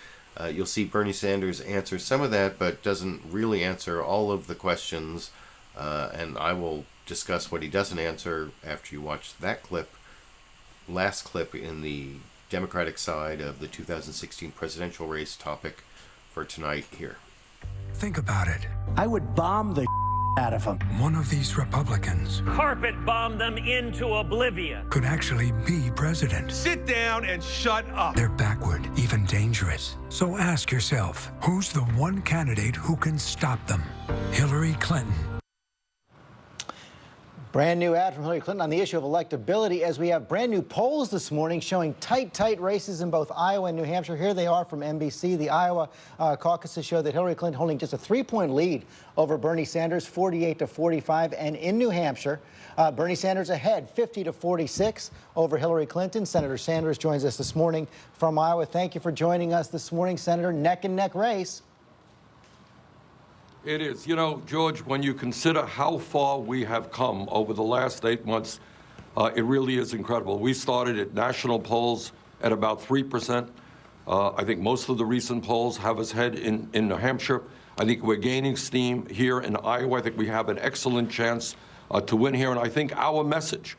you'll see Bernie Sanders answer some of that, but doesn't really answer all of the questions. And I will discuss what he doesn't answer after you watch that clip, last clip in the Democratic side of the 2016 presidential race topic for tonight here. Think about it. I would bomb the out of them. One of these Republicans Carpet bomb them into oblivion. could actually be president. Sit down and shut up. They're backward, even dangerous. So ask yourself, who's the one candidate who can stop them? Hillary Clinton. Brand new ad from Hillary Clinton on the issue of electability, as we have brand new polls this morning showing tight races in both Iowa and New Hampshire. Here they are from NBC. The Iowa caucuses show that Hillary Clinton holding just a 3-point lead over Bernie Sanders, 48-45. And in New Hampshire, Bernie Sanders ahead, 50-46 over Hillary Clinton. Senator Sanders joins us this morning from Iowa. Thank you for joining us this morning, Senator. Neck and neck race. It is. George, when you consider how far we have come over the last 8 months, it really is incredible. We started at national polls at about 3%. I think most of the recent polls have us head in New Hampshire. I think we're gaining steam here in Iowa. I think we have an excellent chance to win here. And I think our message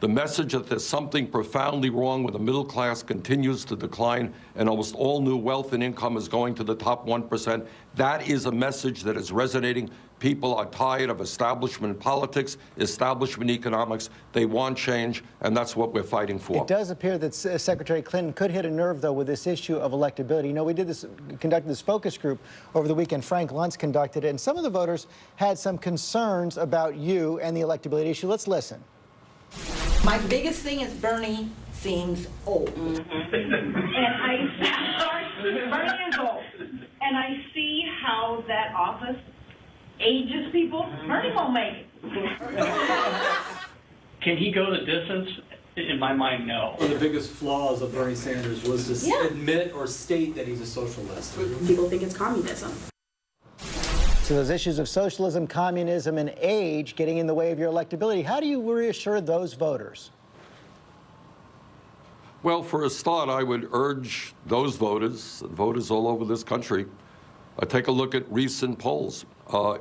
The message that there's something profoundly wrong when the middle class continues to decline and almost all new wealth and income is going to the top 1%, that is a message that is resonating. People are tired of establishment politics, establishment economics. They want change, and that's what we're fighting for. It does appear that Secretary Clinton could hit a nerve, though, with this issue of electability. You know, we conducted this focus group over the weekend. Frank Luntz conducted it, and some of the voters had some concerns about you and the electability issue. Let's listen. My biggest thing is Bernie seems old. And I Bernie is old. And I see how that office ages people. Bernie won't make it. Can he go the distance? In my mind, no. One of the biggest flaws of Bernie Sanders was to admit or state that he's a socialist. People think it's communism. So those issues of socialism, communism, and age getting in the way of your electability. How do you reassure those voters? Well, for a start, I would urge those voters, voters all over this country, take a look at recent polls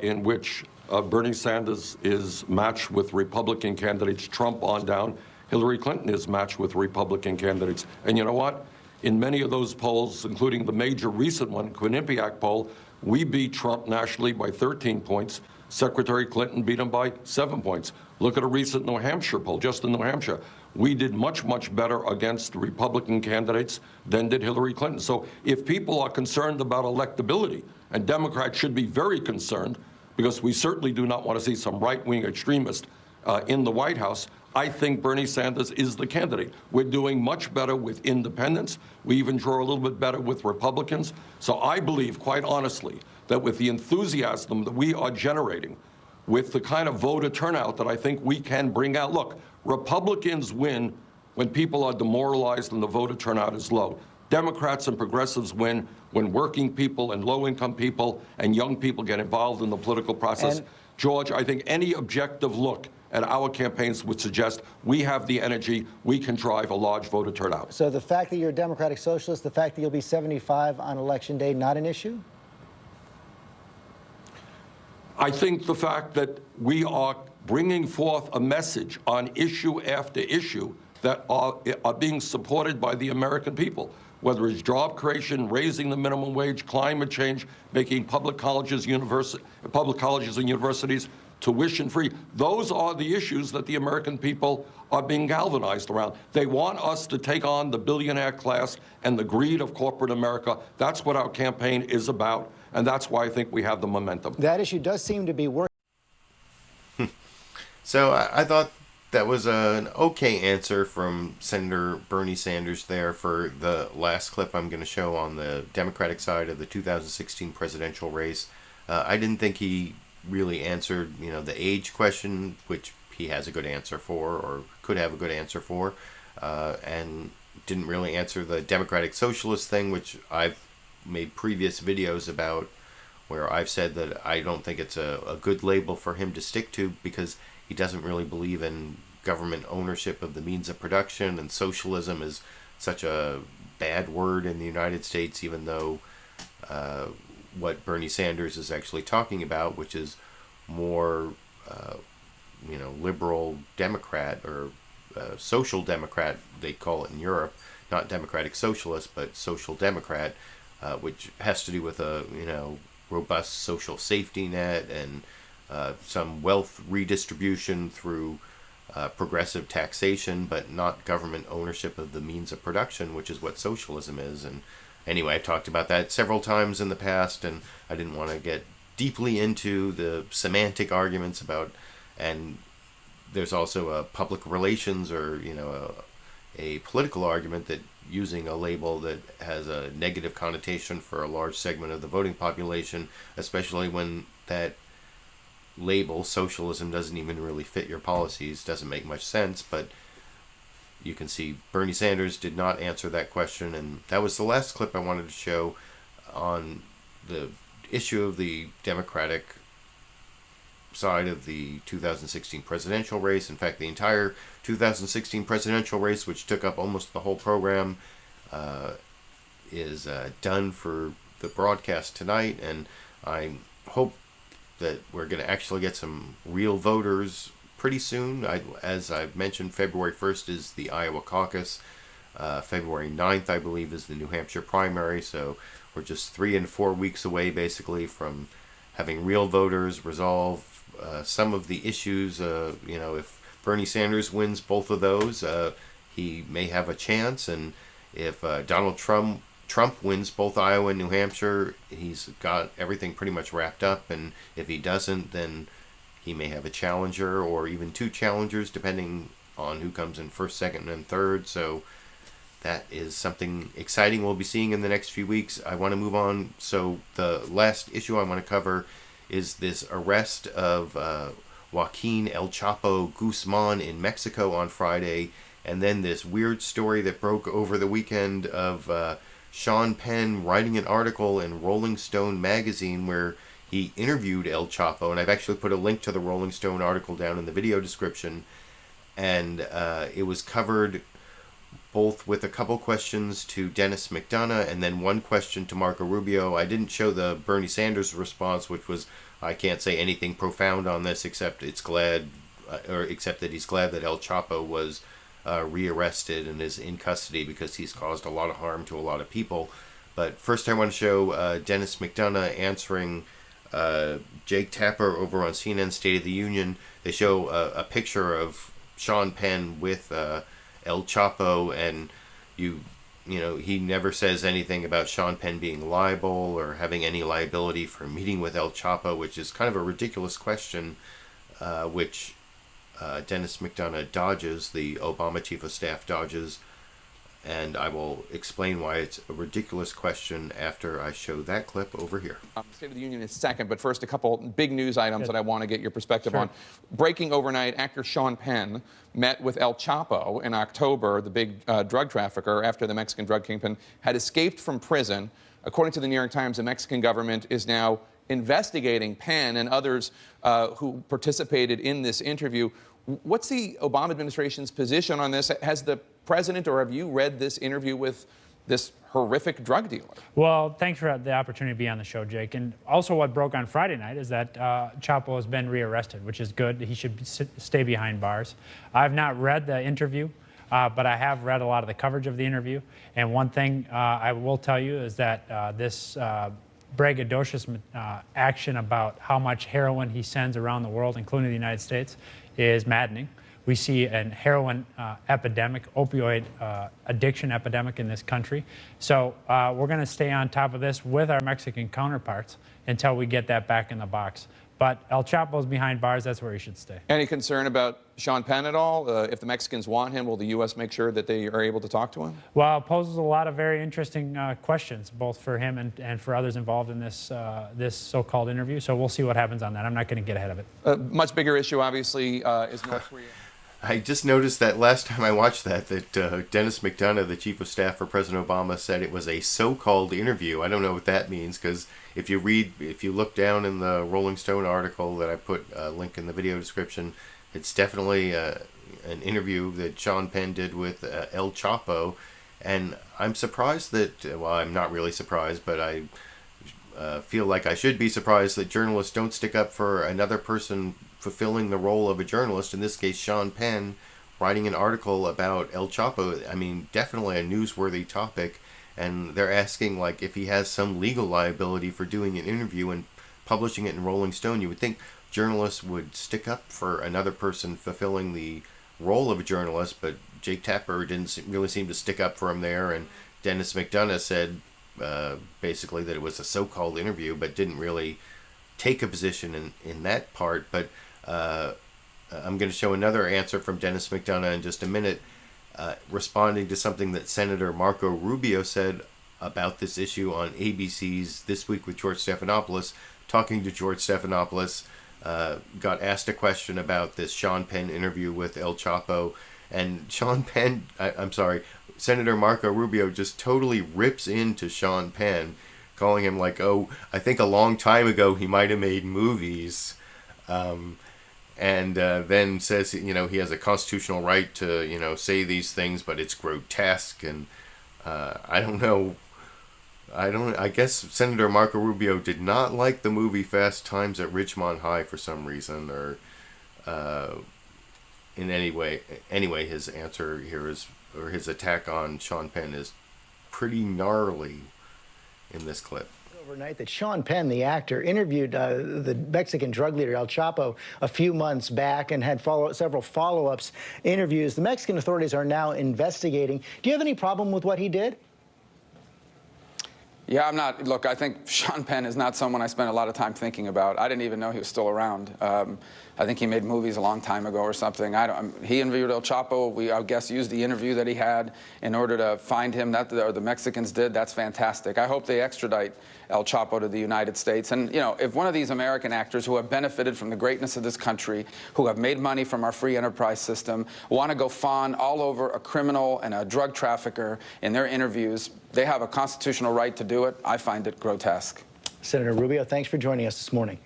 in which Bernie Sanders is matched with Republican candidates, Trump on down. Hillary Clinton is matched with Republican candidates. And you know what? In many of those polls, including the major recent one, Quinnipiac poll, we beat Trump nationally by 13 points. Secretary Clinton beat him by 7 points. Look at a recent New Hampshire poll, just in New Hampshire. We did much, much better against the Republican candidates than did Hillary Clinton. So if people are concerned about electability, and Democrats should be very concerned, because we certainly do not want to see some right-wing extremist in the White House, I think Bernie Sanders is the candidate. We're doing much better with independents. We even draw a little bit better with Republicans. So I believe, quite honestly, that with the enthusiasm that we are generating, with the kind of voter turnout that I think we can bring out. Look, Republicans win when people are demoralized and the voter turnout is low. Democrats and progressives win when working people and low-income people and young people get involved in the political process. George, I think any objective look at our campaigns would suggest we have the energy, we can drive a large voter turnout. So the fact that you're a Democratic Socialist, the fact that you'll be 75 on Election Day, not an issue? I think the fact that we are bringing forth a message on issue after issue that are being supported by the American people, whether it's job creation, raising the minimum wage, climate change, making public colleges and universities tuition-free. Those are the issues that the American people are being galvanized around. They want us to take on the billionaire class and the greed of corporate America. That's what our campaign is about, and that's why I think we have the momentum. That issue does seem to be working. So I thought that was an okay answer from Senator Bernie Sanders there for the last clip I'm going to show on the Democratic side of the 2016 presidential race. I didn't think he really answered, the age question, which he has a good answer for, or could have a good answer for, and didn't really answer the Democratic Socialist thing, which I've made previous videos about, where I've said that I don't think it's a good label for him to stick to, because he doesn't really believe in government ownership of the means of production, and socialism is such a bad word in the United States, even though what Bernie Sanders is actually talking about, which is more, liberal Democrat, or social Democrat, they call it in Europe, not democratic socialist, but social Democrat, which has to do with a, robust social safety net and some wealth redistribution through progressive taxation, but not government ownership of the means of production, which is what socialism is. And anyway, I've talked about that several times in the past, and I didn't want to get deeply into the semantic arguments about, and there's also a public relations, or, a political argument that using a label that has a negative connotation for a large segment of the voting population, especially when that label, socialism, doesn't even really fit your policies, doesn't make much sense. But you can see Bernie Sanders did not answer that question, and that was the last clip I wanted to show on the issue of the Democratic side of the 2016 presidential race. In fact, the entire 2016 presidential race, which took up almost the whole program, is done for the broadcast tonight, and I hope that we're going to actually get some real voters pretty soon. As I've mentioned, February 1st is the Iowa caucus. February 9th, I believe, is the New Hampshire primary. So we're just 3 and 4 weeks away, basically, from having real voters resolve some of the issues. If Bernie Sanders wins both of those, he may have a chance. And if Donald Trump wins both Iowa and New Hampshire, he's got everything pretty much wrapped up. And if he doesn't, then he may have a challenger or even 2 challengers, depending on who comes in first, second, and third. So that is something exciting we'll be seeing in the next few weeks. I want to move on. So the last issue I want to cover is this arrest of Joaquín El Chapo Guzmán in Mexico on Friday, and then this weird story that broke over the weekend of Sean Penn writing an article in Rolling Stone magazine where he interviewed El Chapo, and I've actually put a link to the Rolling Stone article down in the video description, and it was covered both with a couple questions to Denis McDonough and then one question to Marco Rubio. I didn't show the Bernie Sanders response, which was, I can't say anything profound on this except that he's glad that El Chapo was rearrested and is in custody because he's caused a lot of harm to a lot of people. But first I want to show Denis McDonough answering Jake Tapper over on CNN State of the Union. They show a picture of Sean Penn with El Chapo, and he never says anything about Sean Penn being liable or having any liability for meeting with El Chapo, which is kind of a ridiculous question, which Denis McDonough dodges, the Obama chief of staff dodges, and I will explain why it's a ridiculous question after I show that clip over here. State of the Union is second, but first a couple big news items that I want to get your perspective on. Breaking overnight, actor Sean Penn met with El Chapo in October, the big drug trafficker, after the Mexican drug kingpin had escaped from prison. According to the New York Times, the Mexican government is now investigating Penn and others who participated in this interview. What's the Obama administration's position on this? Has the president, or have you read this interview with this horrific drug dealer? Well, thanks for the opportunity to be on the show, Jake. And also what broke on Friday night is that Chapo has been rearrested, which is good. He should stay behind bars. I've not read the interview, but I have read a lot of the coverage of the interview. And one thing I will tell you is that this braggadocious action about how much heroin he sends around the world, including the United States, is maddening. We see a heroin epidemic, opioid addiction epidemic in this country. So we're going to stay on top of this with our Mexican counterparts until we get that back in the box. But El Chapo's behind bars, that's where he should stay. Any concern about Sean Penn at all? If the Mexicans want him, will the U.S. make sure that they are able to talk to him? Well, it poses a lot of very interesting questions, both for him and for others involved in this this so-called interview. So we'll see what happens on that. I'm not going to get ahead of it. A much bigger issue, obviously, is North Korea. I just noticed that last time I watched that Denis McDonough, the chief of staff for President Obama, said it was a so-called interview. I don't know what that means, because if you look down in the Rolling Stone article that I put a link in the video description, it's definitely an interview that Sean Penn did with El Chapo. And I'm surprised that, well, I'm not really surprised, but I feel like I should be surprised that journalists don't stick up for another person fulfilling the role of a journalist, in this case Sean Penn, writing an article about El Chapo. I mean, definitely a newsworthy topic, and they're asking like if he has some legal liability for doing an interview and publishing it in Rolling Stone. You would think journalists would stick up for another person fulfilling the role of a journalist, but Jake Tapper didn't really seem to stick up for him there, and Denis McDonough said basically that it was a so-called interview, but didn't really take a position in that part. But I'm going to show another answer from Denis McDonough in just a minute, responding to something that Senator Marco Rubio said about this issue on ABC's This Week with George Stephanopoulos. Talking to George Stephanopoulos, got asked a question about this Sean Penn interview with El Chapo, and Senator Marco Rubio just totally rips into Sean Penn, calling him like, oh, I think a long time ago he might have made movies. And then says, he has a constitutional right to, say these things, but it's grotesque. And I don't know. I guess Senator Marco Rubio did not like the movie Fast Times at Ridgemont High for some reason, or in any way. Anyway, his answer here is, or his attack on Sean Penn is pretty gnarly in this clip. Overnight that Sean Penn, the actor, interviewed the Mexican drug leader El Chapo a few months back and had several follow-ups interviews. The Mexican authorities are now investigating. Do you have any problem with what he did? Yeah, I'm not. Look, I think Sean Penn is not someone I spent a lot of time thinking about. I didn't even know he was still around. I think he made movies a long time ago or something. He interviewed El Chapo. We, I guess, used the interview that he had in order to find him. Or the Mexicans did. That's fantastic. I hope they extradite El Chapo to the United States. And, you know, if one of these American actors who have benefited from the greatness of this country, who have made money from our free enterprise system, want to go fawn all over a criminal and a drug trafficker in their interviews, they have a constitutional right to do it. I find it grotesque. Senator Rubio, thanks for joining us this morning.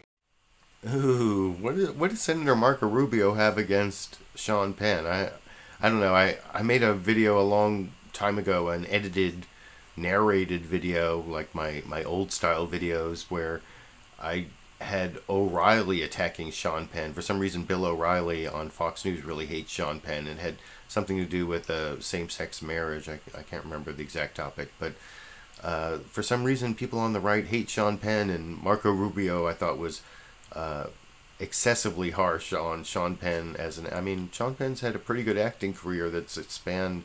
Ooh, what does Senator Marco Rubio have against Sean Penn? I don't know. I made a video a long time ago, an edited, narrated video, like my old style videos, where I had O'Reilly attacking Sean Penn. For some reason, Bill O'Reilly on Fox News really hates Sean Penn, and had something to do with same-sex marriage. I can't remember the exact topic, but for some reason, people on the right hate Sean Penn, and Marco Rubio, I thought, was excessively harsh on Sean Penn. Sean Penn's had a pretty good acting career that's spanned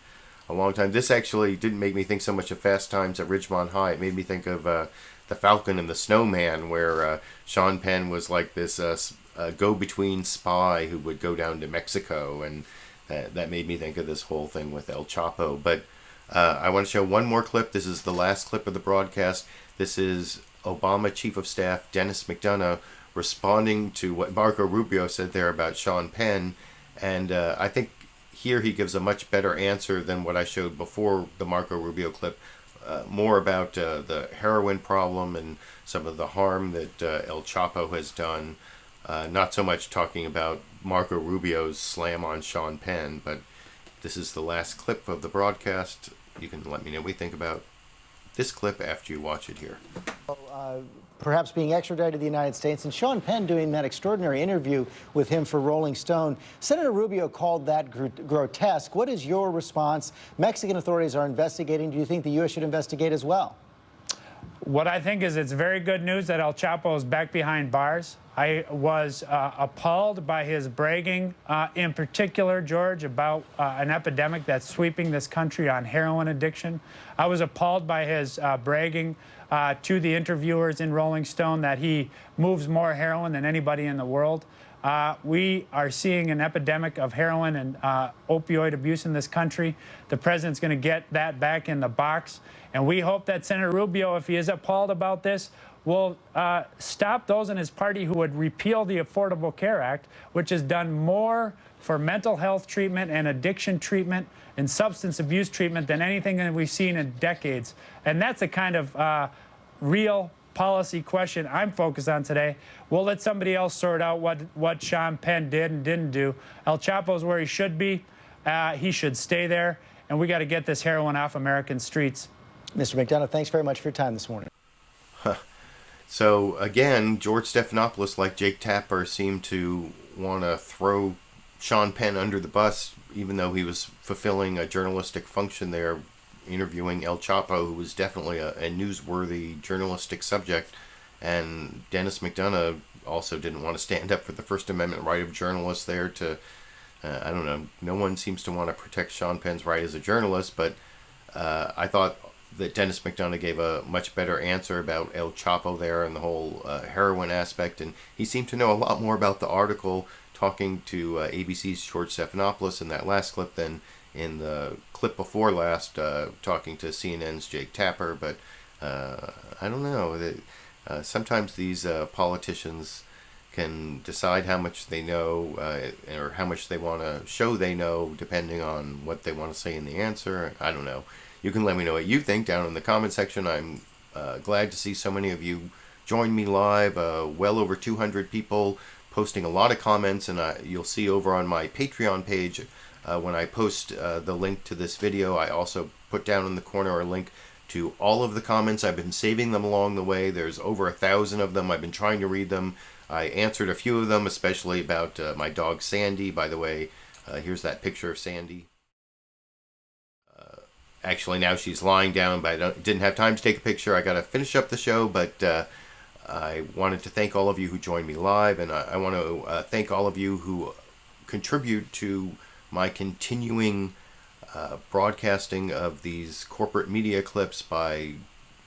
a long time. This actually didn't make me think so much of Fast Times at Ridgemont High. It made me think of The Falcon and the Snowman, where Sean Penn was like this go-between spy who would go down to Mexico, and that made me think of this whole thing with El Chapo. But I want to show one more clip. This is the last clip of the broadcast. This is Obama Chief of Staff Denis McDonough responding to what Marco Rubio said there about Sean Penn, and I think here he gives a much better answer than what I showed before the Marco Rubio clip, more about the heroin problem and some of the harm that El Chapo has done, not so much talking about Marco Rubio's slam on Sean Penn. But this is the last clip of the broadcast. You can let me know what you think about this clip after you watch it here. Perhaps being extradited to the United States, and Sean Penn doing that extraordinary interview with him for Rolling Stone. Senator Rubio called that grotesque. What is your response? Mexican authorities are investigating. Do you think the U.S. should investigate as well? What I think is it's very good news that El Chapo is back behind bars. I was appalled by his bragging, in particular, George, about an epidemic that's sweeping this country on heroin addiction. I was appalled by his bragging to the interviewers in Rolling Stone that he moves more heroin than anybody in the world. We are seeing an epidemic of heroin and opioid abuse in this country. The president's going to get that back in the box. And we hope that Senator Rubio, if he is appalled about this, will stop those in his party who would repeal the Affordable Care Act, which has done more for mental health treatment and addiction treatment and substance abuse treatment than anything that we've seen in decades. And that's the kind of real policy question I'm focused on today. We'll let somebody else sort out what Sean Penn did and didn't do. El Chapo's where he should be. He should stay there. And we got to get this heroin off American streets. Mr. McDonough, thanks very much for your time this morning. So, again, George Stephanopoulos, like Jake Tapper, seemed to want to throw Sean Penn under the bus, even though he was fulfilling a journalistic function there, interviewing El Chapo, who was definitely a newsworthy journalistic subject. And Denis McDonough also didn't want to stand up for the First Amendment right of journalists there to, I don't know, no one seems to want to protect Sean Penn's right as a journalist, but I thought that Denis McDonough gave a much better answer about El Chapo there and the whole heroin aspect, and he seemed to know a lot more about the article talking to ABC's George Stephanopoulos in that last clip than in the clip before last, talking to CNN's Jake Tapper. But I don't know. Sometimes these politicians can decide how much they know or how much they want to show they know, depending on what they want to say in the answer. I don't know. You can let me know what you think down in the comment section. I'm glad to see so many of you join me live. Well over 200 people posting a lot of comments, and you'll see over on my Patreon page when I post the link to this video, I also put down in the corner a link to all of the comments. I've been saving them along the way. There's over 1,000 of them. I've been trying to read them. I answered a few of them, especially about my dog Sandy. By the way, Here's that picture of Sandy. Actually, now she's lying down, but I didn't have time to take a picture. I got to finish up the show, but I wanted to thank all of you who joined me live, and I want to thank all of you who contribute to my continuing broadcasting of these corporate media clips by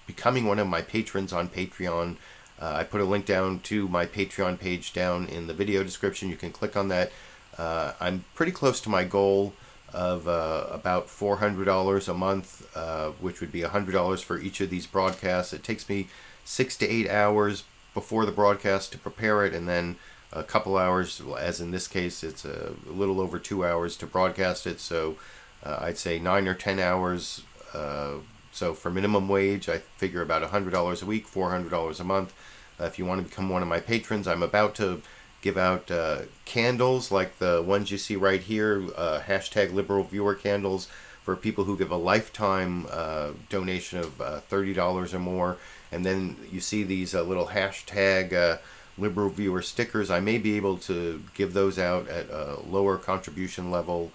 becoming one of my patrons on Patreon. I put a link down to my Patreon page down in the video description. You can click on that. I'm pretty close to my goal of about $400 a month, which would be $100 for each of these broadcasts. It takes me 6 to 8 hours before the broadcast to prepare it, and then a couple hours, as in this case, it's a little over 2 hours to broadcast it, so I'd say 9 or 10 hours. So for minimum wage, I figure about $100 a week, $400 a month. If you want to become one of my patrons, I'm about to give out candles like the ones you see right here, hashtag LiberalViewer candles, for people who give a lifetime donation of $30 or more. And then you see these little hashtag LiberalViewer stickers. I may be able to give those out at a lower contribution level.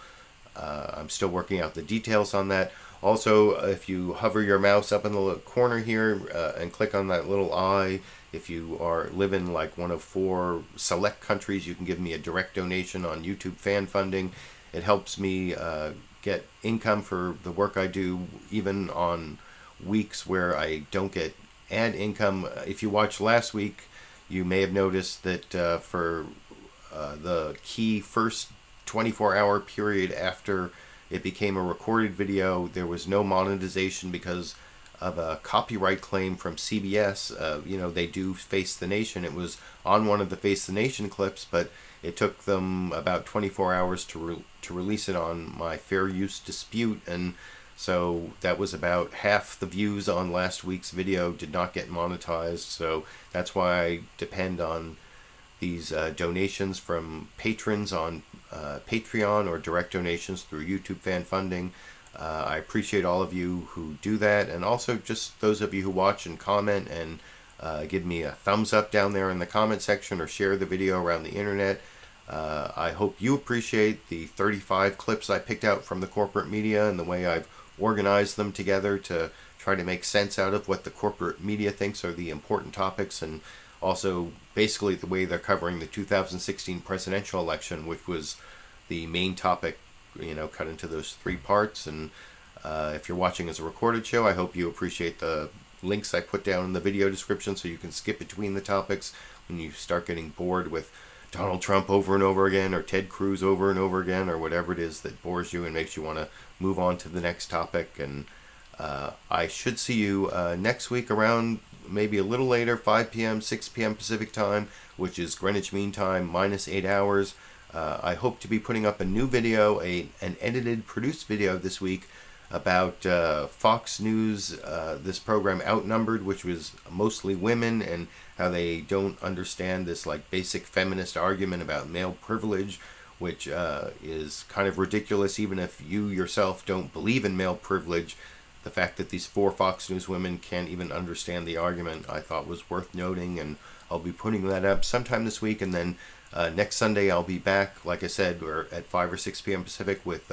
I'm still working out the details on that. Also, if you hover your mouse up in the corner here and click on that little eye, if you live in like one of 4 select countries, you can give me a direct donation on YouTube fan funding. It helps me get income for the work I do, even on weeks where I don't get ad income. If you watched last week, you may have noticed that for the key first 24-hour period after it became a recorded video, there was no monetization because of a copyright claim from CBS. They do Face the Nation. It was on one of the Face the Nation clips, but it took them about 24 hours to release it on my fair use dispute, and so that was about half the views on last week's video did not get monetized. So that's why I depend on these donations from patrons on Patreon or direct donations through YouTube fan funding. I appreciate all of you who do that, and also just those of you who watch and comment and give me a thumbs up down there in the comment section or share the video around the internet. I hope you appreciate the 35 clips I picked out from the corporate media and the way I've organized them together to try to make sense out of what the corporate media thinks are the important topics, and also basically the way they're covering the 2016 presidential election, which was the main topic, cut into those 3 parts. And if you're watching as a recorded show, I hope you appreciate the links I put down in the video description so you can skip between the topics when you start getting bored with Donald Trump over and over again, or Ted Cruz over and over again, or whatever it is that bores you and makes you want to move on to the next topic. And I should see you next week around maybe a little later, 5 p.m., 6 p.m. Pacific time, which is Greenwich Mean Time minus 8 hours. I hope to be putting up a new video, an edited, produced video this week about Fox News, this program Outnumbered, which was mostly women, and how they don't understand this like basic feminist argument about male privilege, which is kind of ridiculous even if you yourself don't believe in male privilege. The fact that these 4 Fox News women can't even understand the argument, I thought was worth noting, and I'll be putting that up sometime this week. And then next Sunday I'll be back, like I said, we're at 5 or 6 p.m. Pacific with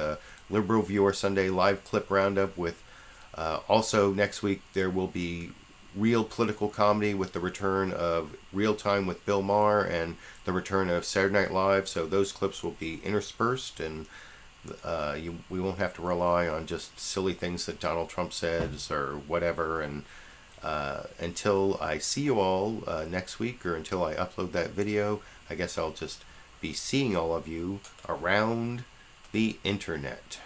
LiberalViewer Sunday live clip roundup. With also next week there will be real political comedy with the return of Real Time with Bill Maher and the return of Saturday Night Live. So those clips will be interspersed, and we won't have to rely on just silly things that Donald Trump says or whatever. And until I see you all next week, or until I upload that video, I guess I'll just be seeing all of you around the internet.